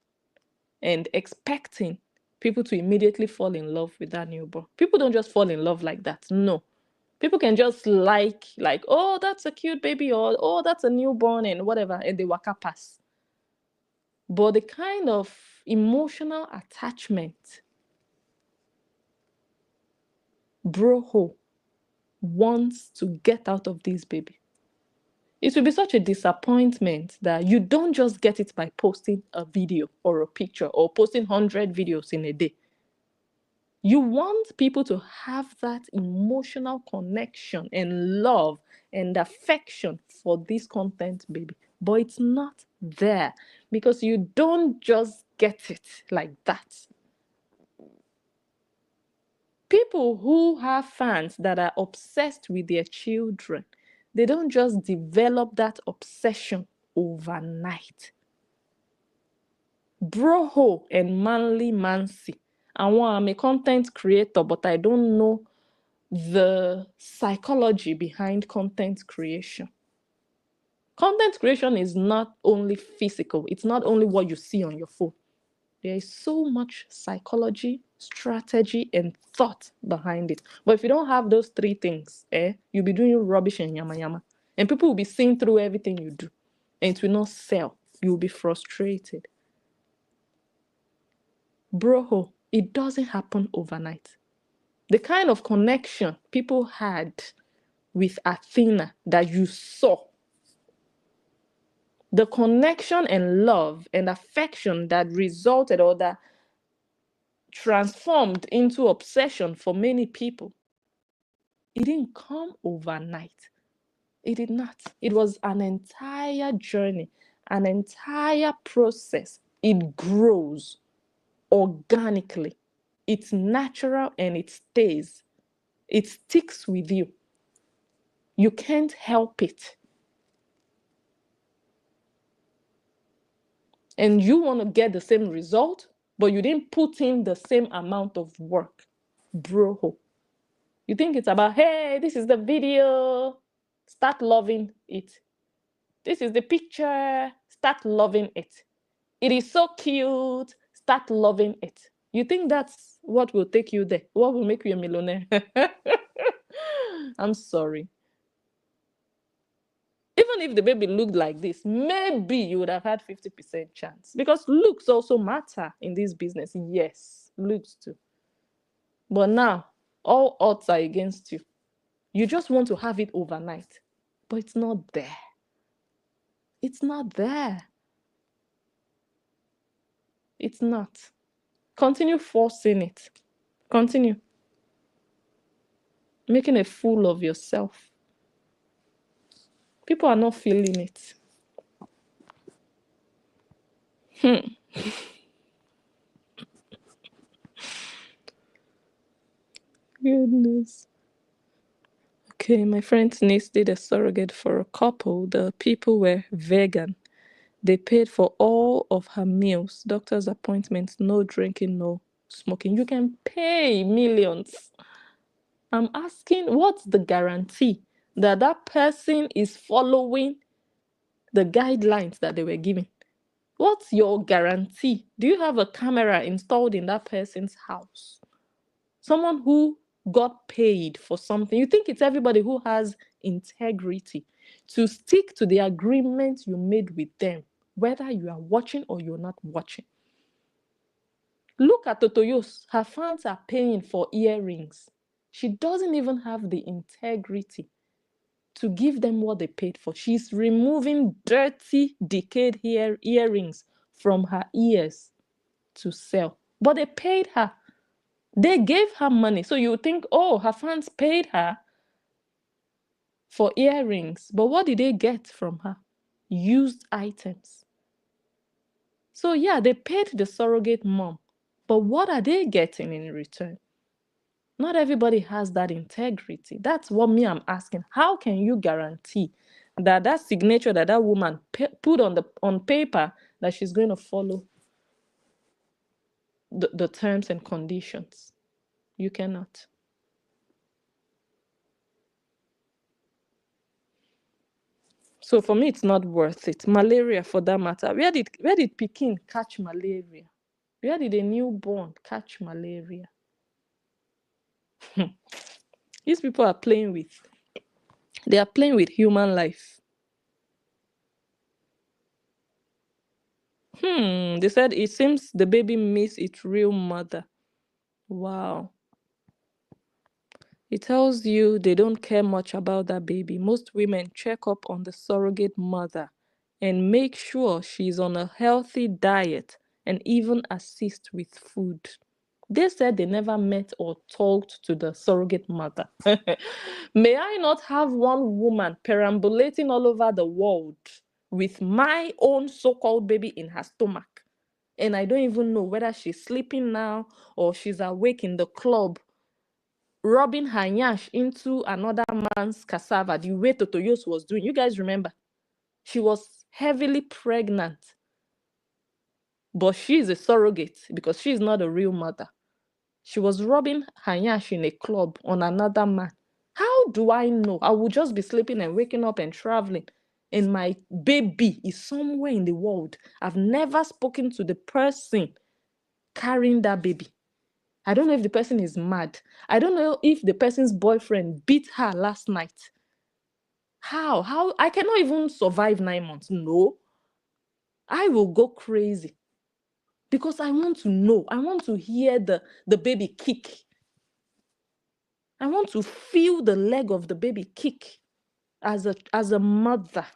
and expecting people to immediately fall in love with that newborn. People don't just fall in love like that. No. People can just like, oh, that's a cute baby, or oh, that's a newborn, and whatever, and they waka pass. But the kind of emotional attachment Broho wants to get out of this baby, it will be such a disappointment that you don't just get it by posting a video or a picture or posting 100 videos in a day. You want people to have that emotional connection and love and affection for this content, baby. But it's not there because you don't just get it like that. People who have fans that are obsessed with their children, they don't just develop that obsession overnight. Broho and Manly Mancy. I'm a content creator, but I don't know the psychology behind content creation. Content creation is not only physical. It's not only what you see on your phone. There is so much psychology, strategy, and thought behind it. But if you don't have those three things, you'll be doing rubbish and yama yama. And people will be seeing through everything you do. And it will not sell. You'll be frustrated. Broho, it doesn't happen overnight. The kind of connection people had with Athena that you saw, the connection and love and affection that resulted or that transformed into obsession for many people, it didn't come overnight. It did not. It was an entire journey, an entire process. It grows organically. It's natural and it stays. It sticks with you. You can't help it. And you want to get the same result, but you didn't put in the same amount of work. Broho. You think it's about, hey, this is the video, start loving it. This is the picture, start loving it. It is so cute, start loving it. You think that's what will take you there? What will make you a millionaire? I'm sorry. Even if the baby looked like this, maybe you would have had 50% chance. Because looks also matter in this business. Yes, looks too. But now, all odds are against you. You just want to have it overnight. But it's not there. It's not there. It's not. Continue forcing it. Continue. Making a fool of yourself. People are not feeling it. Goodness. Okay, my friend's niece did a surrogate for a couple. The people were vegan. They paid for all of her meals, doctor's appointments, no drinking, no smoking. You can pay millions. I'm asking, what's the guarantee that that person is following the guidelines that they were given? What's your guarantee? Do you have a camera installed in that person's house? Someone who got paid for something. You think it's everybody who has integrity to stick to the agreement you made with them, whether you are watching or you're not watching. Look at Totoyos. Her fans are paying for earrings. She doesn't even have the integrity to give them what they paid for. She's removing dirty, decayed earrings from her ears to sell. But they paid her. They gave her money. So you think, oh, her fans paid her for earrings. But what did they get from her? Used items. So yeah, they paid the surrogate mom. But what are they getting in return? Not everybody has that integrity. That's what me I'm asking. How can you guarantee that that signature that that woman put on paper that she's going to follow the terms and conditions? You cannot. So for me, it's not worth it. Malaria, for that matter. Where did Pekin catch malaria? Where did a newborn catch malaria? These people are playing with. They are playing with human life. They said it seems the baby missed its real mother. Wow. It tells you they don't care much about that baby. Most women check up on the surrogate mother and make sure she's on a healthy diet and even assist with food. They said they never met or talked to the surrogate mother. May I not have one woman perambulating all over the world with my own so-called baby in her stomach, and I don't even know whether she's sleeping now or she's awake in the club, rubbing her yash into another man's cassava the way Totoyos was doing. You guys remember? She was heavily pregnant, but she's a surrogate because she's not a real mother. She was rubbing her yash in a club on another man. How do I know? I will just be sleeping and waking up and traveling, and my baby is somewhere in the world. I've never spoken to the person carrying that baby. I don't know if the person is mad. I don't know if the person's boyfriend beat her last night. How? I cannot even survive 9 months. No. I will go crazy because I want to know. I want to hear the baby kick. I want to feel the leg of the baby kick as a mother.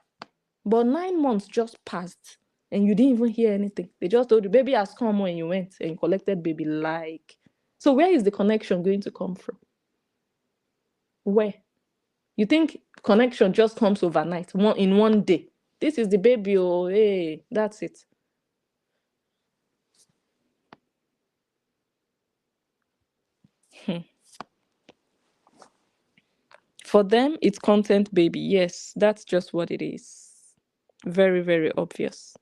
But 9 months just passed and you didn't even hear anything. They just told you baby has come when you went and you collected baby. Like, so where is the connection going to come from? Where? You think connection just comes overnight, in one day? This is the baby, oh, hey, that's it. For them, it's content baby. Yes, that's just what it is. Very, very obvious.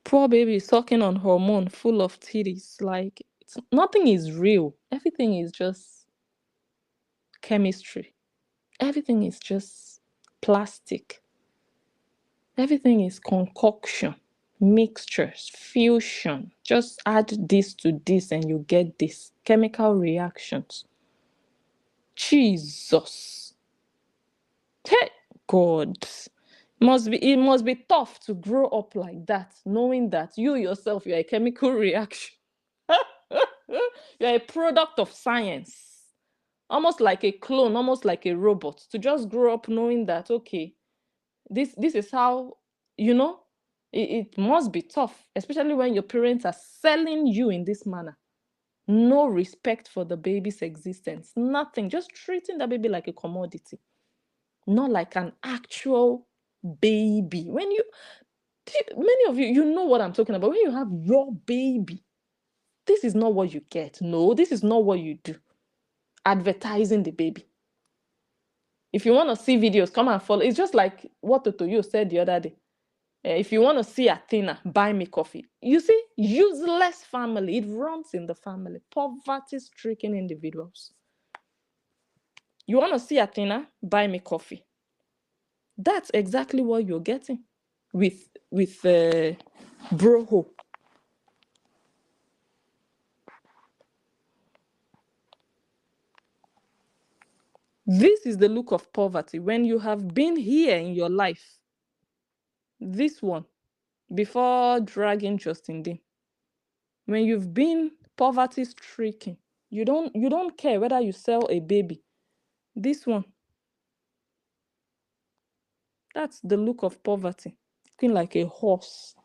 Poor baby sucking on hormone full of titties. Like, nothing is real. Everything is just chemistry. Everything is just plastic. Everything is concoction, mixtures, fusion. Just add this to this and you get this. Chemical reactions. Jesus. Hey, God. It must be tough to grow up like that, knowing that you yourself, you're a chemical reaction. You're a product of science. Almost like a clone, almost like a robot. To just grow up knowing that, okay, this is how, it must be tough, especially when your parents are selling you in this manner. No respect for the baby's existence, nothing, just treating the baby like a commodity. not like an actual baby. Many of you know what I'm talking about. When you have your baby, this is not what you get. No, this is not what you do. Advertising the baby. If you want to see videos, come and follow. It's just like what Totoyo said the other day. If you want to see Athena, buy me coffee. You see, useless family. It runs in the family. Poverty-stricken individuals. You want to see Athena, buy me coffee. That's exactly what you're getting with Broho. This is the look of poverty when you have been here in your life. This one, before dragging Justin Dean. When you've been poverty-stricken, you don't care whether you sell a baby. This one, that's the look of poverty. Looking like a horse.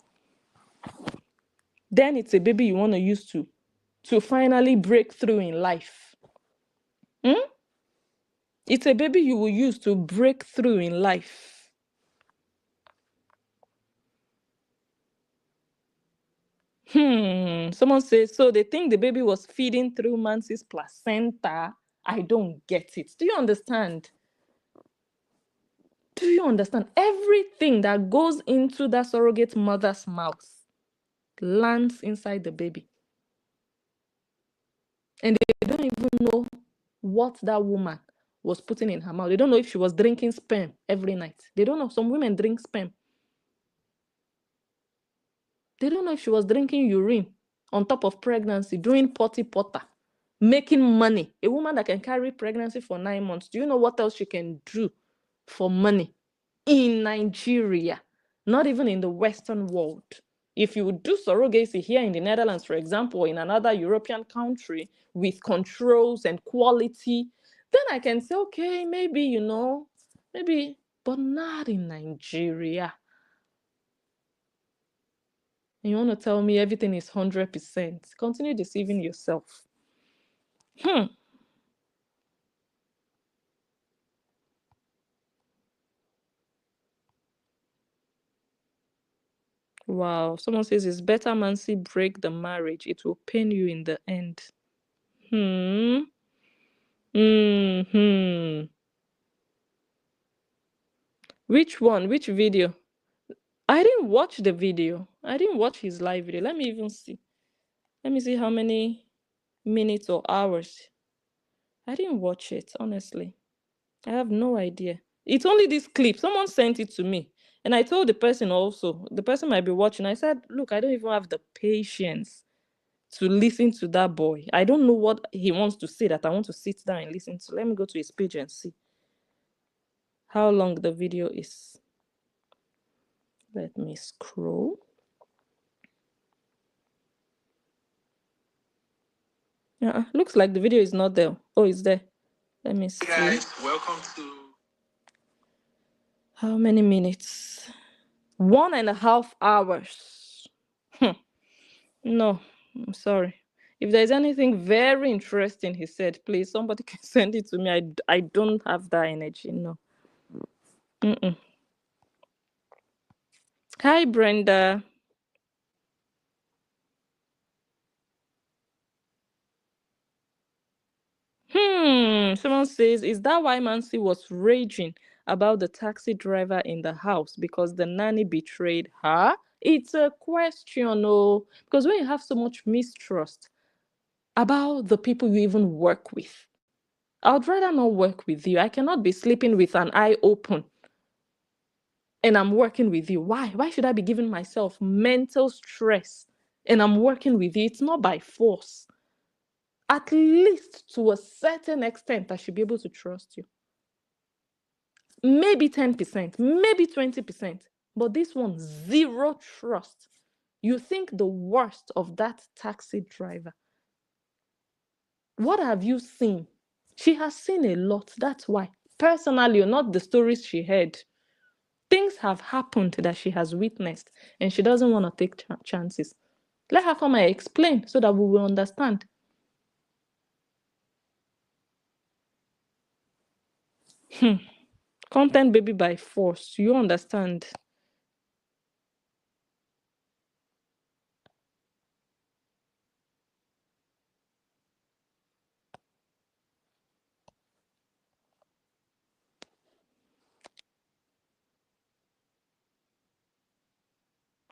Then it's a baby you want to use to finally break through in life. It's a baby you will use to break through in life. Someone says, so they think the baby was feeding through Mancy's placenta. I don't get it. Do you understand? Do you understand? Everything that goes into that surrogate mother's mouth lands inside the baby. And they don't even know what that woman was putting in her mouth. They don't know if she was drinking sperm every night. They don't know. Some women drink sperm. They don't know if she was drinking urine on top of pregnancy, doing potty potter, making money. A woman that can carry pregnancy for 9 months, do you know what else she can do for money in Nigeria? Not even in the Western world. If you would do surrogacy here in the Netherlands, for example, or in another European country with controls and quality, then I can say, okay, maybe, maybe, but not in Nigeria. And you want to tell me everything is 100%. Continue deceiving yourself. Wow. Someone says it's better Mancy break the marriage. It will pain you in the end. Which one? Which video? I didn't watch the video. I didn't watch his live video. Let me even see. Let me see how many minutes or hours. I didn't watch it, honestly. I have no idea. It's only this clip. Someone sent it to me. And I told the person also, the person might be watching. I said, look, I don't even have the patience to listen to that boy. I don't know what he wants to say that I want to sit down and listen to. Let me go to his page and see how long the video is. Let me scroll. Looks like the video is not there. Oh, it's there. Let me see. Hey guys, welcome to... How many minutes? 1.5 hours. No, I'm sorry. If there's anything very interesting he said, please, somebody can send it to me. I don't have that energy, no. Hi, Brenda. Someone says, is that why Mancy was raging about the taxi driver in the house because the nanny betrayed her? It's a question, because when you have so much mistrust about the people you even work with, I would rather not work with you. I cannot be sleeping with an eye open and I'm working with you. Why? Why should I be giving myself mental stress and I'm working with you? It's not by force. At least to a certain extent, I should be able to trust you. Maybe 10%, maybe 20%, but this one, zero trust. You think the worst of that taxi driver. What have you seen? She has seen a lot, that's why. Personally, or not the stories she heard. Things have happened that she has witnessed, and she doesn't want to take chances. Let her come and explain so that we will understand. Content baby by force. You understand?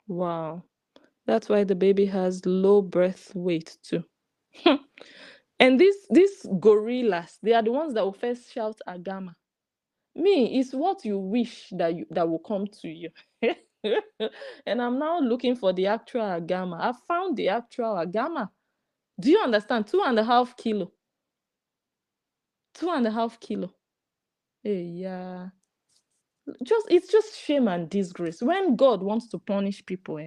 Wow. That's why the baby has low birth weight too. And these gorillas, they are the ones that will first shout agama. Me, it's what you wish that will come to you. And I'm now looking for the actual agama. I found the actual agama. Do you understand? 2.5 kilo. 2.5 kilo. Hey, yeah. It's just shame and disgrace. When God wants to punish people,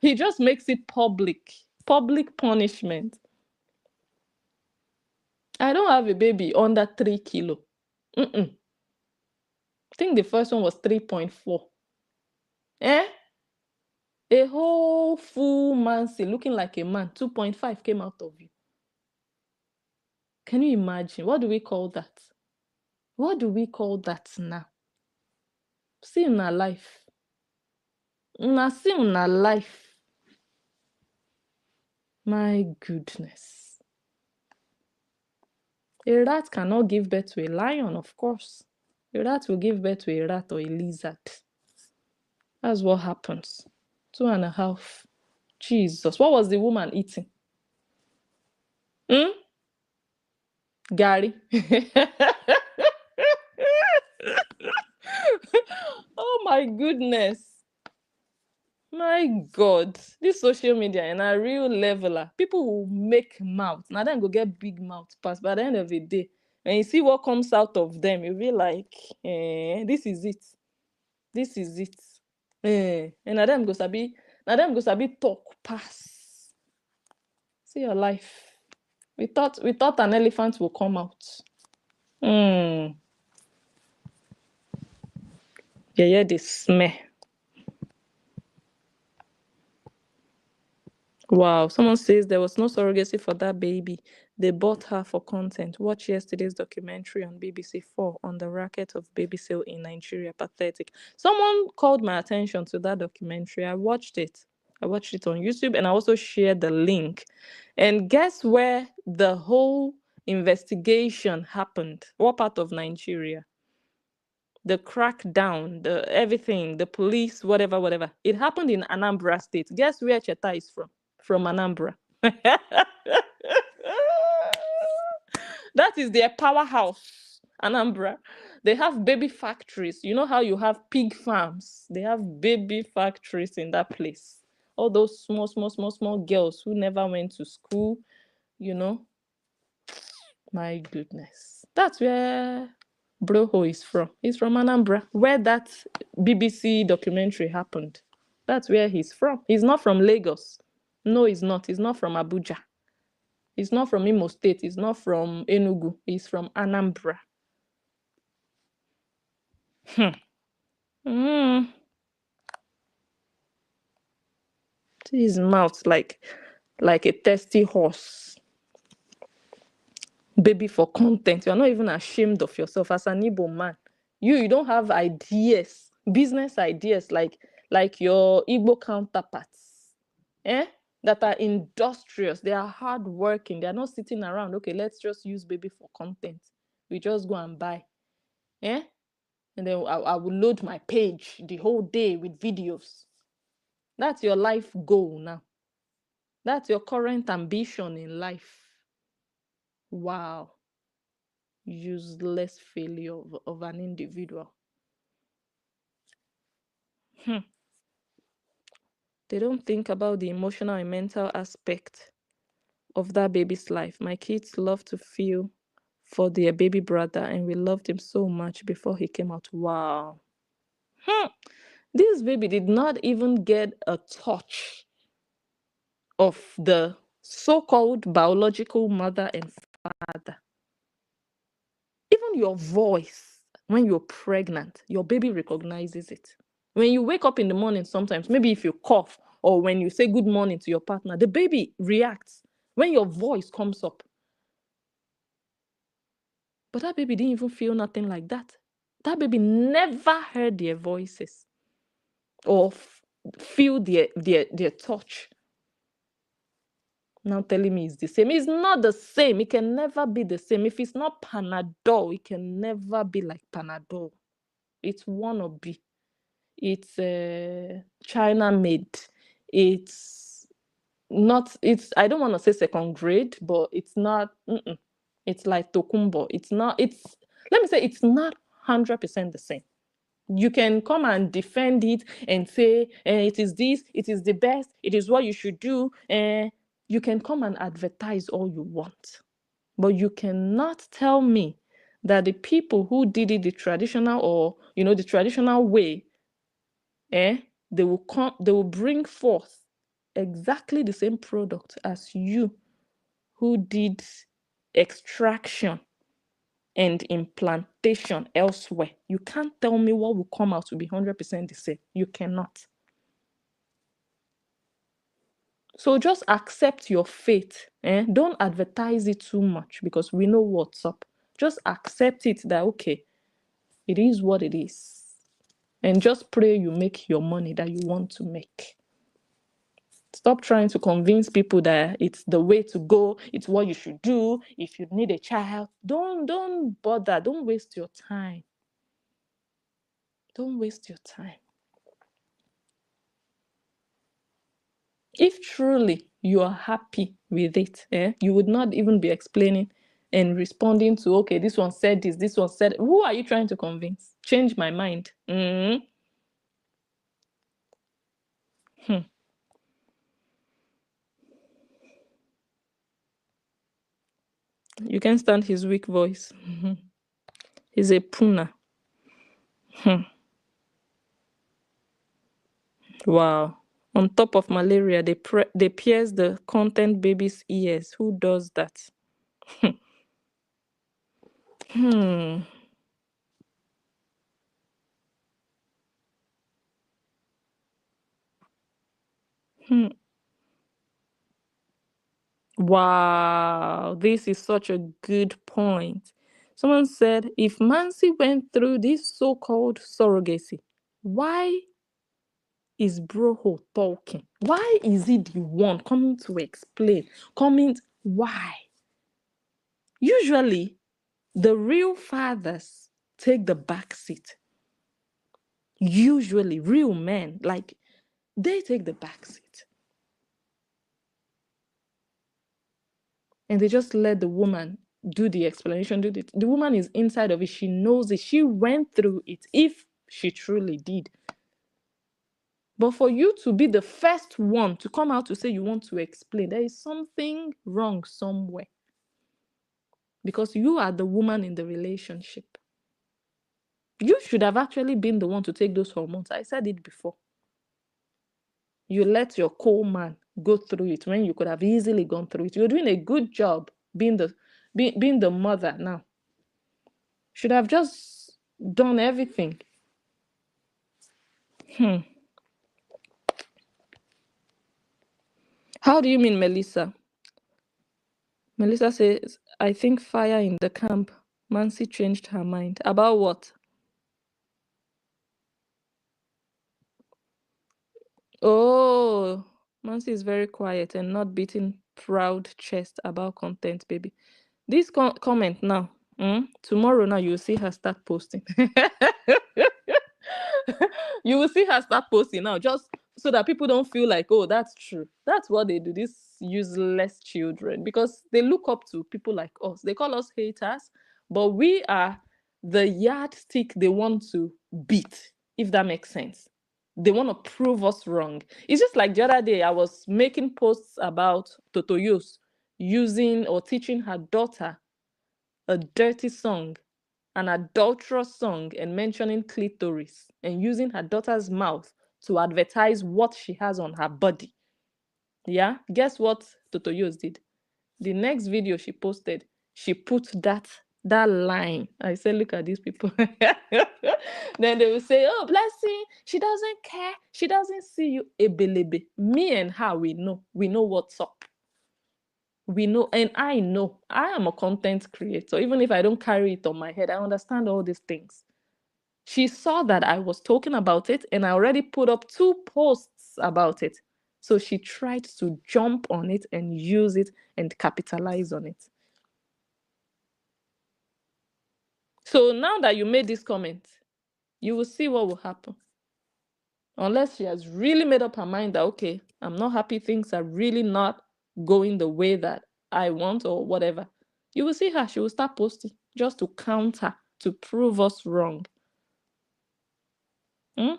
he just makes it public punishment. I don't have a baby under 3 kilo. I think the first one was 3.4. A whole full man looking like a man, 2.5 came out of you. Can you imagine? What do we call that? What do we call that now? See in our life. See in our life. My goodness. A rat cannot give birth to a lion, of course. A rat will give birth to a rat or a lizard. That's what happens. 2.5. Jesus. What was the woman eating? Gary. Oh my goodness. My God. This social media and a real leveler. People will make mouth. Now then go get big mouth pass. By the end of the day, when you see what comes out of them, you'll be like, this is it. This is it. And now them go sabi talk pass. See your life. We thought an elephant will come out. Yeah, the smell. Wow, someone says there was no surrogacy for that baby. They bought her for content. Watch yesterday's documentary on BBC 4 on the racket of baby sale in Nigeria. Pathetic. Someone called my attention to that documentary. I watched it. I watched it on YouTube and I also shared the link. And guess where the whole investigation happened? What part of Nigeria? The crackdown, the everything, the police, whatever. It happened in Anambra State. Guess where Cheta is from? From Anambra. That is their powerhouse, Anambra. They have baby factories. You know how you have pig farms? They have baby factories in that place. All those small girls who never went to school, you know. My goodness. That's where Broho is from. He's from Anambra, where that BBC documentary happened. That's where he's from. He's not from Lagos. No, he's not. He's not from Abuja. He's not from Imo State. He's not from Enugu. He's from Anambra. See his mouth like a thirsty horse. Baby for content. You're not even ashamed of yourself as an Igbo man. You don't have ideas, business ideas like your Igbo counterparts. That are industrious. They are hardworking. They are not sitting around. Okay, let's just use baby for content. We just go and buy. And then I will load my page the whole day with videos. That's your life goal now. That's your current ambition in life. Wow. Useless failure of an individual. They don't think about the emotional and mental aspect of that baby's life. My kids love to feel for their baby brother, and we loved him so much before he came out. Wow. This baby did not even get a touch of the so-called biological mother and father. Even your voice, when you're pregnant, your baby recognizes it. When you wake up in the morning, sometimes, maybe if you cough or when you say good morning to your partner, the baby reacts. When your voice comes up, But that baby didn't even feel nothing like that. That baby never heard their voices or feel their touch. Now telling me it's the same. It's not the same. It can never be the same. If it's not Panadol, it can never be like Panadol. It's wannabe. It's China made. It's not. It's. I don't want to say second grade, but it's not. It's like Tokumbo. It's not. It's. Let me say it's not 100% the same. You can come and defend it and say it is this. It is the best. It is what you should do. You can come and advertise all you want, but you cannot tell me that the people who did it the traditional or the traditional way, they will bring forth exactly the same product as you who did extraction and implantation elsewhere. You can't tell me what will come out to be 100% the same. You cannot. So just accept your fate. Don't advertise it too much because we know what's up. Just accept it that, okay, it is what it is. And just pray you make your money that you want to make. Stop trying to convince people that it's the way to go. It's what you should do. If you need a child, don't bother. Don't waste your time. Don't waste your time. If truly you are happy with it, you would not even be explaining and responding to, okay, this one said this one said. Who are you trying to convince? Change my mind. You can't stand his weak voice. He's a puna. Wow. On top of malaria, they pierce the content baby's ears. Who does that? Wow, this is such a good point. Someone said, if Mansi went through this so-called surrogacy, why is Broho talking? Why is he the one coming to explain? Why? Usually, the real fathers take the back seat. Usually, real men, they take the back seat. And they just let the woman do the explanation. The woman is inside of it. She knows it. She went through it, if she truly did. But for you to be the first one to come out to say you want to explain, there is something wrong somewhere. Because you are the woman in the relationship. You should have actually been the one to take those hormones. I said it before. You let your co-man go through it when you could have easily gone through it. You're doing a good job being the mother now. Should have just done everything. How do you mean, Melissa? Melissa says, I think fire in the camp. Mansi changed her mind. About what? Oh, Mansi is very quiet and not beating proud chest about content, baby. This comment now, tomorrow now you will see her start posting. You will see her start posting now, just so that people don't feel like, oh, that's true. That's what they do, these useless children, because they look up to people like us. They call us haters, but we are the yardstick they want to beat, if that makes sense. They want to prove us wrong. It's just like the other day, I was making posts about Totoyos using or teaching her daughter a dirty song, an adulterous song, and mentioning clitoris and using her daughter's mouth to advertise what she has on her body. Yeah, guess what Totoyos did? The next video she posted, she put that line. I said, look at these people. Then they will say, oh, Blessing, she doesn't care. She doesn't see you. Ebelebe. Me and her, we know what's up. We know, and I know I am a content creator. Even if I don't carry it on my head, I understand all these things. She saw that I was talking about it, and I already put up 2 posts about it. So she tried to jump on it and use it and capitalize on it. So now that you made this comment, you will see what will happen. Unless she has really made up her mind that, okay, I'm not happy, things are really not going the way that I want or whatever. You will see her, she will start posting just to counter, to prove us wrong. It's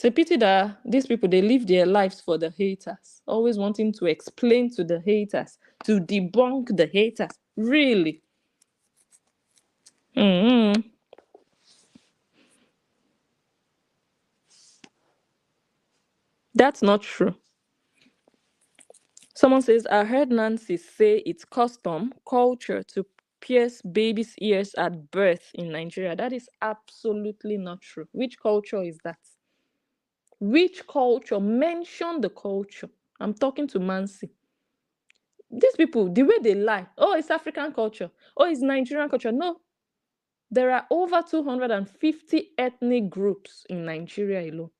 a pity that these people, they live their lives for the haters, always wanting to explain to the haters, to debunk the haters. Really? That's not true. Someone says, I heard Nancy say it's custom, culture to pierce babies' ears at birth in Nigeria. That is absolutely not true. Which culture is that? Which culture? Mention the culture. I'm talking to Nancy. These people, the way they lie, oh, it's African culture, oh, it's Nigerian culture. No, there are over 250 ethnic groups in Nigeria alone.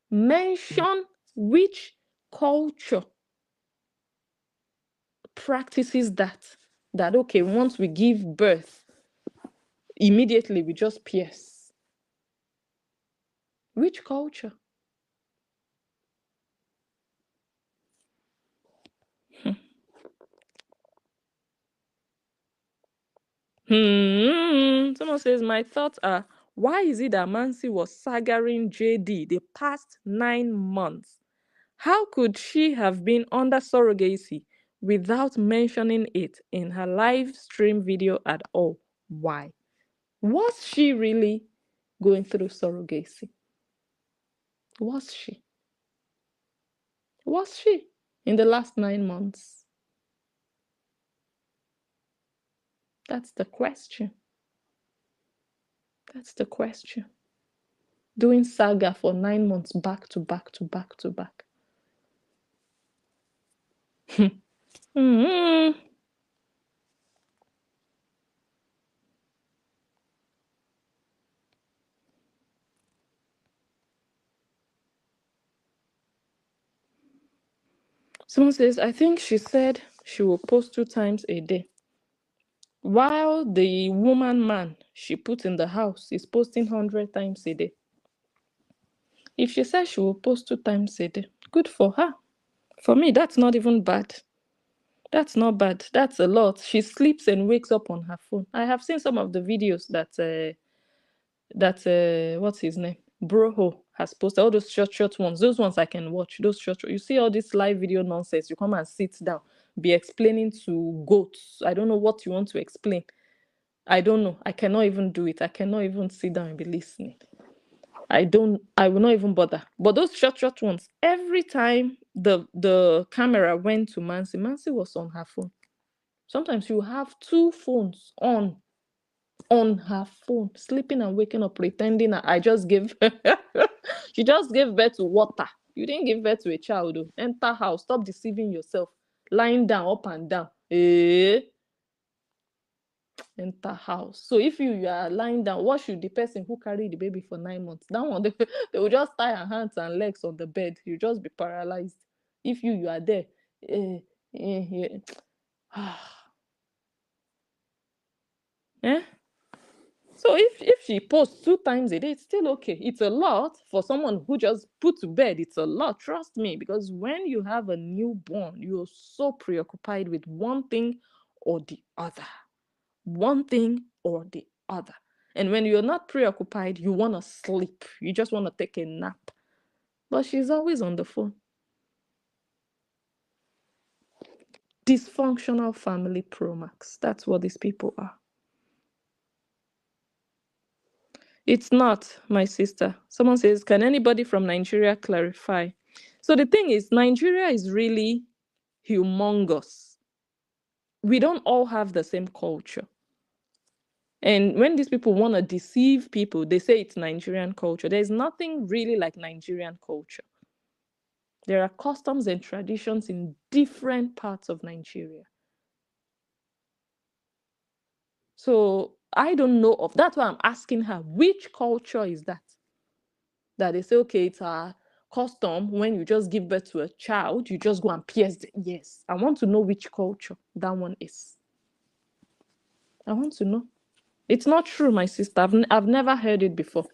Mention which culture practices that okay, once we give birth, immediately we just pierce. Which culture? Someone says, my thoughts are, why is it that Mansi was saggering JD the past 9 months? How could she have been under surrogacy without mentioning it in her live stream video at all? Why? Was she really going through surrogacy? Was she? Was she in the last 9 months? That's the question. That's the question. Doing saga for 9 months back to back to back to back. Someone says, I think she said she will post 2 times a day, while the man she put in the house is posting 100 times a day. If she says she will post 2 times a day, good for her. For me, that's not even bad. That's not bad. That's a lot. She sleeps and wakes up on her phone. I have seen some of the videos that what's his name? Broho has posted, all those short ones. Those ones I can watch. Those short. You see all this live video nonsense. You come and sit down, be explaining to goats. I don't know what you want to explain. I don't know. I cannot even do it. I cannot even sit down and be listening. I will not even bother. But those short ones, every time the camera went to Mansi was on her phone. Sometimes you have 2 phones on her phone, sleeping and waking up, pretending I just gave she just gave birth to water. You didn't give birth to a child. Enter house, stop deceiving yourself. Lying down, up and down. Enter house. So if you are lying down, what should the person who carried the baby for 9 months? That one, they will just tie her hands and legs on the bed. You just be paralyzed. If you are there, So if she posts 2 times a day, it's still okay. It's a lot for someone who just put to bed. It's a lot, trust me, because when you have a newborn, you're so preoccupied with one thing or the other. One thing or the other. And when you're not preoccupied, you want to sleep. You just want to take a nap. But she's always on the phone. Dysfunctional family pro max. That's what these people are. It's not, my sister. Someone says, can anybody from Nigeria clarify? So the thing is, Nigeria is really humongous. We don't all have the same culture. And when these people want to deceive people, they say it's Nigerian culture. There's nothing really like Nigerian culture. There are customs and traditions in different parts of Nigeria. So I don't know of. That's why I'm asking her, which culture is that? That they say, okay, it's a custom when you just give birth to a child, you just go and pierce the ears. I want to know which culture that one is. I want to know. It's not true, my sister. I've never heard it before.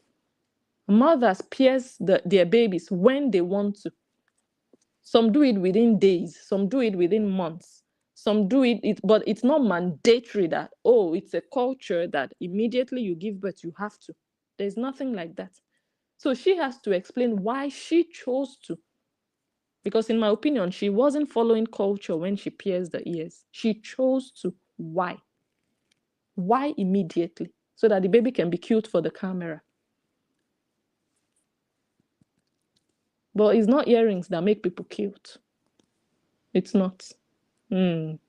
Mothers pierce their babies when they want to. Some do it within days, some do it within months, some do it, but it's not mandatory that, oh, it's a culture that immediately you give birth, you have to. There's nothing like that. So she has to explain why she chose to. Because in my opinion, she wasn't following culture when she pierced the ears. She chose to. Why? Why immediately? So that the baby can be cute for the camera. But it's not earrings that make people cute. It's not. Someone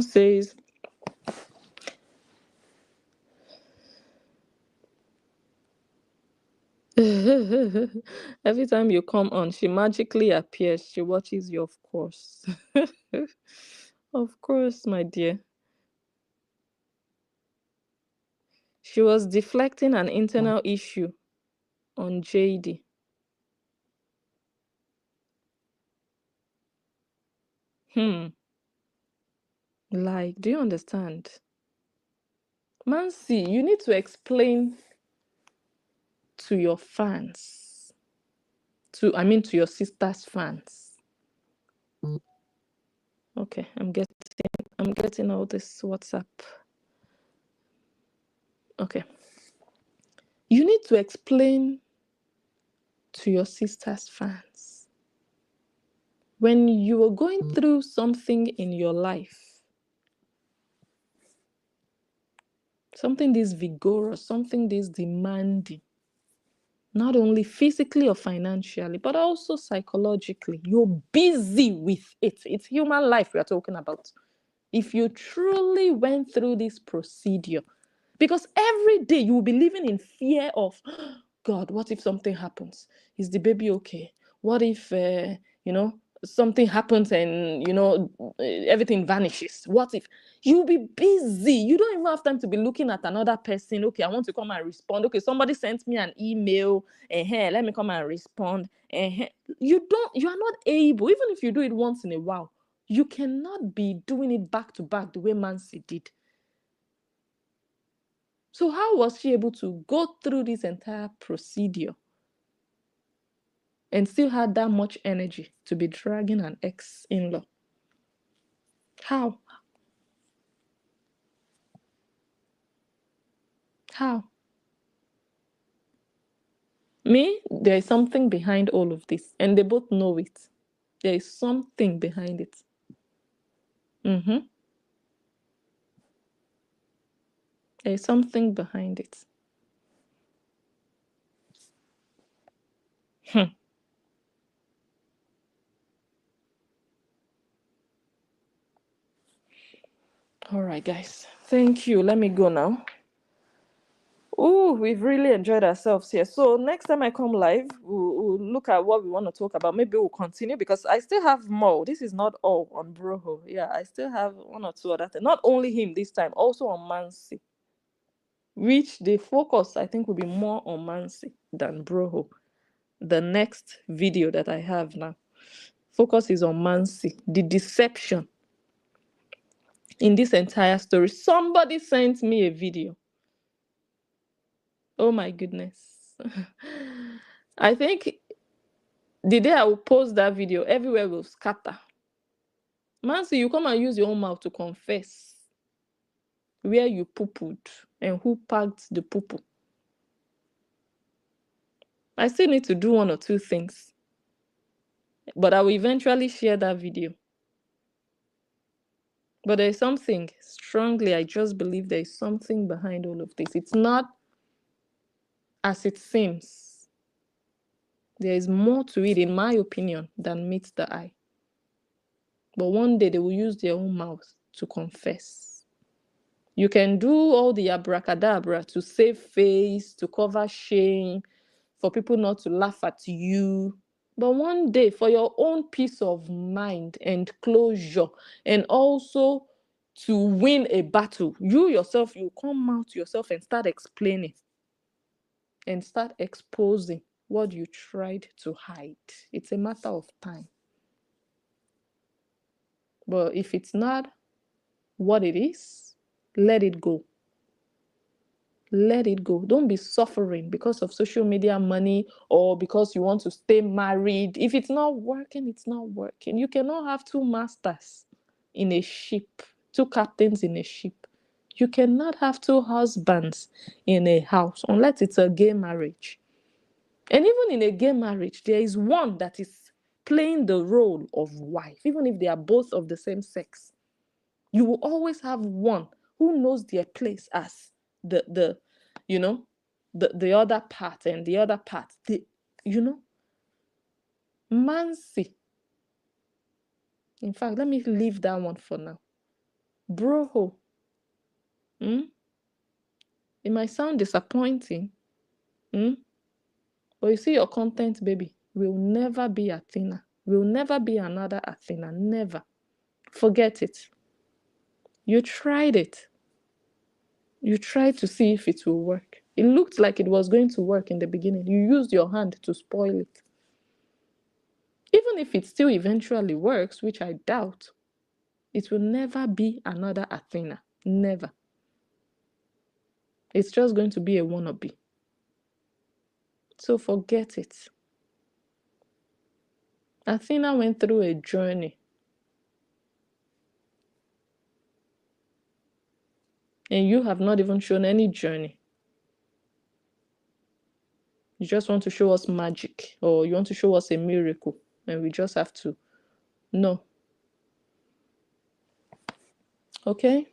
says, every time you come on, she magically appears. She watches you, of course. Of course, my dear. She was deflecting an internal issue on JD. Like, do you understand? Mansi, you need to explain to your fans, to your sister's fans. Okay, I'm getting all this WhatsApp. Okay. You need to explain to your sister's fans. When you are going through something in your life, something this vigorous, something this demanding, not only physically or financially, but also psychologically, you're busy with it. It's human life we are talking about. If you truly went through this procedure, because every day you will be living in fear of, God, what if something happens? Is the baby okay? What if, something happens and, everything vanishes? What if? You'll be busy. You don't even have time to be looking at another person. Okay, I want to come and respond. Okay, somebody sent me an email. Let me come and respond. You are not able, even if you do it once in a while, you cannot be doing it back to back the way Mansi did. So how was she able to go through this entire procedure and still had that much energy to be dragging an ex-in-law? How? How? Me, there is something behind all of this, and they both know it. There is something behind it. There is something behind it. All right, guys. Thank you. Let me go now. Oh, we've really enjoyed ourselves here. So next time I come live, we'll look at what we want to talk about. Maybe we'll continue because I still have more. This is not all on Broho. Yeah, I still have one or two other things. Not only him this time, also on Mansi. Which the focus, I think, will be more on Mansi than Broho. The next video that I have now. Focus is on Mansi. The deception in this entire story. Somebody sent me a video. Oh my goodness. I think the day I will post that video, everywhere will scatter. Mansi, you come and use your own mouth to confess where you poo-pooed and who packed the poo-poo. I still need to do one or two things, but I will eventually share that video. But there's something strongly, I just believe there is something behind all of this. It's not as it seems. There is more to it, in my opinion, than meets the eye. But one day they will use their own mouth to confess. You can do all the abracadabra to save face, to cover shame, for people not to laugh at you. But one day, for your own peace of mind and closure, and also to win a battle, you yourself, you come out to yourself and start explaining and start exposing what you tried to hide. It's a matter of time. But if it's not what it is, let it go. Let it go. Don't be suffering because of social media money or because you want to stay married. If it's not working, it's not working. You cannot have two masters in a ship, two captains in a ship. You cannot have two husbands in a house unless it's a gay marriage. And even in a gay marriage, there is one that is playing the role of wife, even if they are both of the same sex. You will always have one who knows their place as the other part, and the other part, Mansi. In fact, let me leave that one for now. Broho. It might sound disappointing, but you see, your content, baby, will never be Athena. Will never be another Athena. Never. Forget it. You tried it. You tried to see if it will work. It looked like it was going to work in the beginning. You used your hand to spoil it. Even if it still eventually works, which I doubt, it will never be another Athena. Never. It's just going to be a wannabe. So forget it. Athena went through a journey. And you have not even shown any journey. You just want to show us magic, or you want to show us a miracle, and we just have to know. Okay?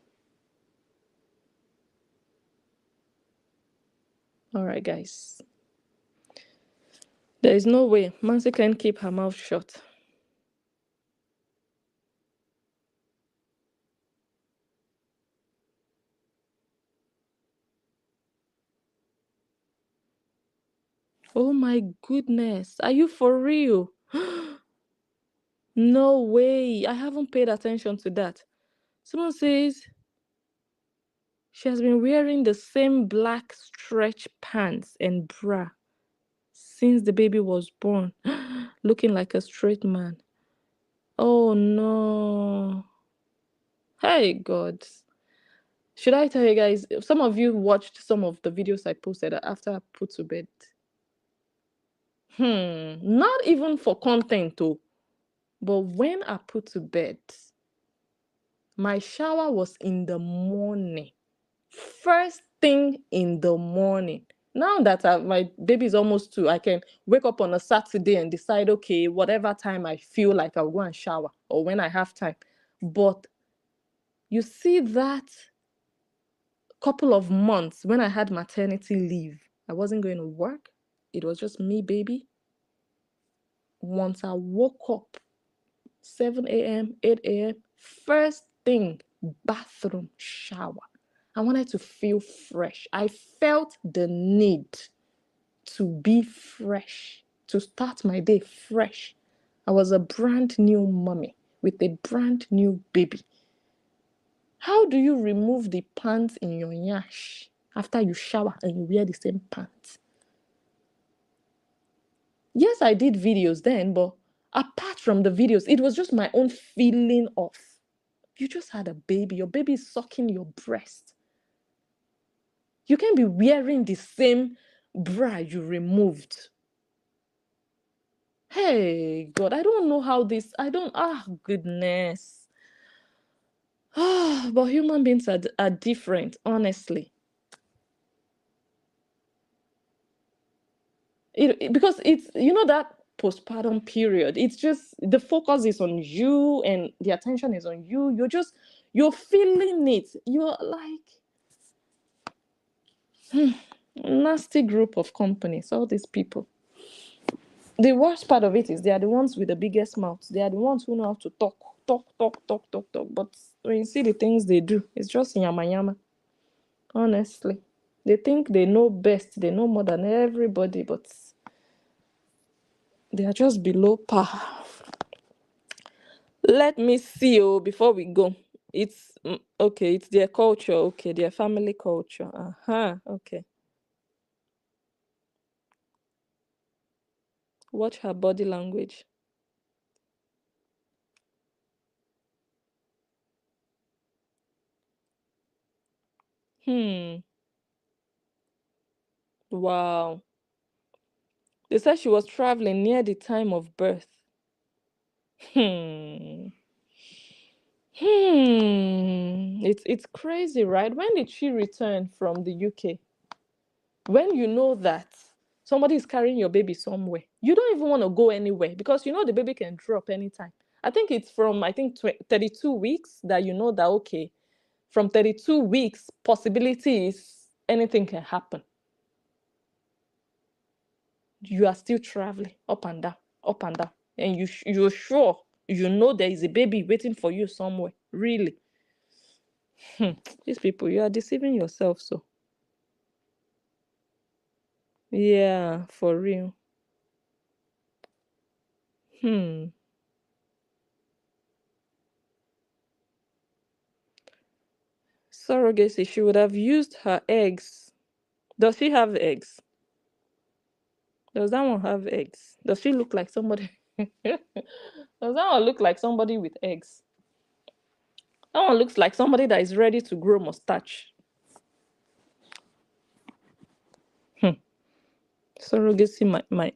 All right, guys. There is no way Mansi can keep her mouth shut. Oh my goodness. Are you for real? No way. I haven't paid attention to that. Someone says she has been wearing the same black stretch pants and bra since the baby was born, looking like a straight man. Oh no. Hey God. Should I tell you guys, some of you watched some of the videos I posted after I put to bed. Not even for content though. But when I put to bed, my shower was in the morning. First thing in the morning. Now that my baby is almost 2, I can wake up on a Saturday and decide, okay, whatever time I feel like I'll go and shower, or when I have time. But you see, that couple of months when I had maternity leave, I wasn't going to work. It was just me, baby. Once I woke up, 7 a.m., 8 a.m., first thing, bathroom, shower. I wanted to feel fresh. I felt the need to be fresh, to start my day fresh. I was a brand new mommy with a brand new baby. How do you remove the pants in your nyash after you shower and you wear the same pants? Yes, I did videos then, but apart from the videos, it was just my own feeling of, you just had a baby. Your baby is sucking your breast. You can't be wearing the same bra you removed. Hey, God, I don't know how this, goodness. But human beings are different, honestly. Because it's, that postpartum period, it's just, the focus is on you and the attention is on you. You're feeling it. You're like, nasty group of companies, all these people. The worst part of it is they are the ones with the biggest mouths. They are the ones who know how to talk. But when you see the things they do, it's just yama yama. Honestly. They think they know best. They know more than everybody, but They are just below par. Let me see, before we go. It's okay, it's their culture, okay, their family culture. Okay. Watch her body language. Wow. They said she was traveling near the time of birth. It's crazy, right? When did she return from the UK? When you know that somebody is carrying your baby somewhere, you don't even want to go anywhere because you know the baby can drop anytime. I think it's from 32 weeks that you know that, okay, from 32 weeks, possibilities, anything can happen. You are still traveling up and down, and you're sure you know there is a baby waiting for you somewhere. Really? These people, you are deceiving yourself. So yeah, for real. Surrogacy, she would have used her eggs. Does she have eggs? Does that one have eggs? Does she look like somebody? Does that one look like somebody with eggs? That one looks like somebody that is ready to grow mustache. Surrogacy,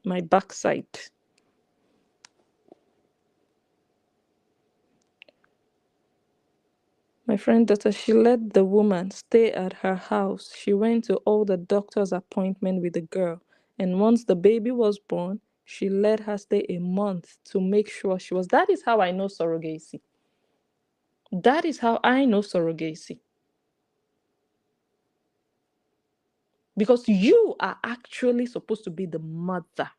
my backside. My friend daughter, she let the woman stay at her house. She went to all the doctor's appointment with the girl. And once the baby was born, she let her stay a month to make sure she was. That is how I know surrogacy. That is how I know surrogacy. Because you are actually supposed to be the mother.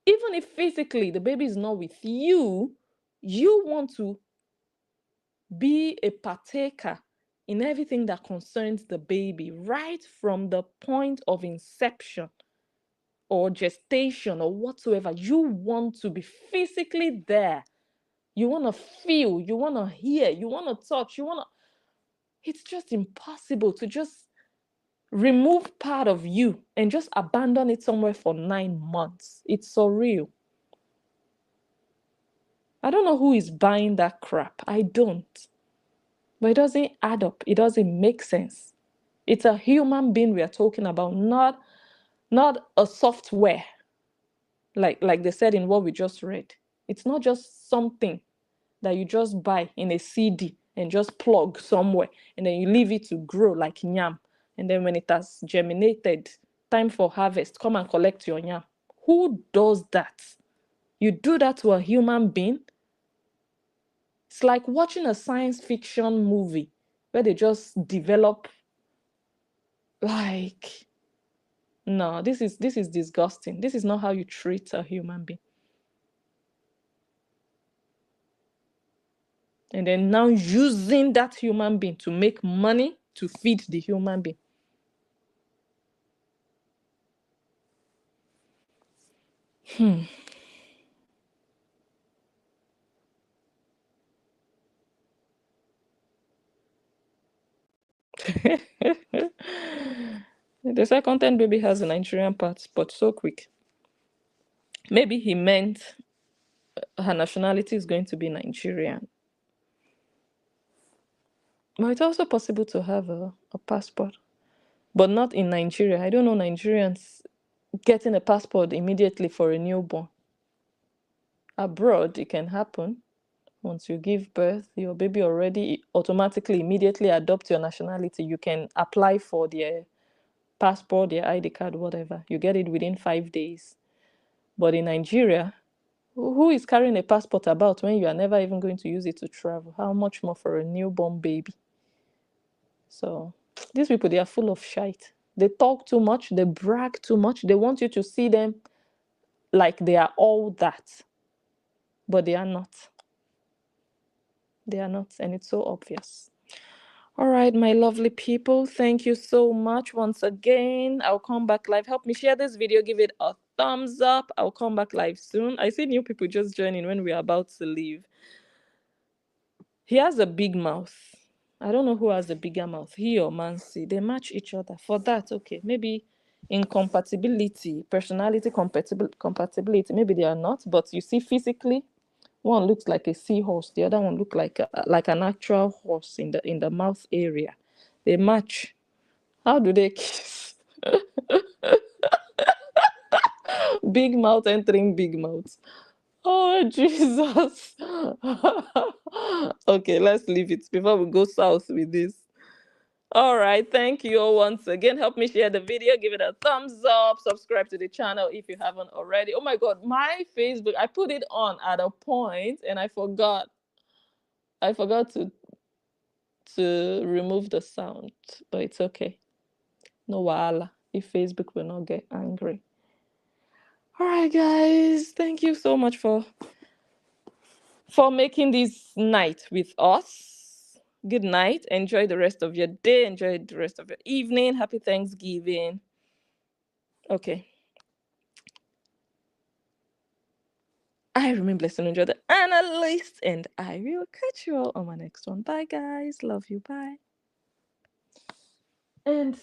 Even if physically the baby is not with you, you want to be a partaker in everything that concerns the baby, right from the point of inception or gestation or whatsoever. You want to be physically there. You want to feel, you want to hear, you want to touch, it's just impossible to just remove part of you and just abandon it somewhere for 9 months. It's surreal. I don't know who is buying that crap. I don't. But it doesn't add up. It doesn't make sense. It's a human being we are talking about, not a software. Like they said in what we just read. It's not just something that you just buy in a CD and just plug somewhere and then you leave it to grow like yam. And then when it has germinated, time for harvest, come and collect your yam. Who does that? You do that to a human being? It's like watching a science fiction movie where they just develop like, no, this is disgusting. This is not how you treat a human being. And then now using that human being to make money to feed the human being. The second ten baby has a Nigerian passport, so quick. Maybe he meant her nationality is going to be Nigerian. But it's also possible to have a passport, but not in Nigeria. I don't know Nigerians getting a passport immediately for a newborn. Abroad, it can happen. Once you give birth, your baby already automatically, immediately adopts your nationality. You can apply for their passport, their ID card, whatever. You get it within 5 days. But in Nigeria, who is carrying a passport about when you are never even going to use it to travel? How much more for a newborn baby? So these people, they are full of shite. They talk too much. They brag too much. They want you to see them like they are all that. But they are not. They are not. And it's so obvious. All right, my lovely people, thank you so much once again. I'll come back live. Help me share this video, give it a thumbs up. I'll come back live soon. I see new people just joining when we're about to leave. He has a big mouth. I don't know who has a bigger mouth, he or Mansi. They match each other. For that, okay, maybe incompatibility, personality compatibility, maybe they are not. But you see, physically, one looks like a seahorse, the other one looks like an actual horse in the mouth area. They match. How do they kiss? Big mouth entering big mouth. Oh, Jesus. Okay, let's leave it before we go south with this. All right, thank you all once again. Help me share the video, give it a thumbs up, subscribe to the channel if you haven't already. Oh my God, my Facebook, I put it on at a point and I forgot to remove the sound, but it's okay. No wahala if Facebook will not get angry. All right, guys, thank you so much for making this night with us. Good night. Enjoy the rest of your day. Enjoy the rest of your evening. Happy Thanksgiving. Okay. I remain blessed and enjoy the analyst, and I will catch you all on my next one. Bye, guys. Love you. Bye. And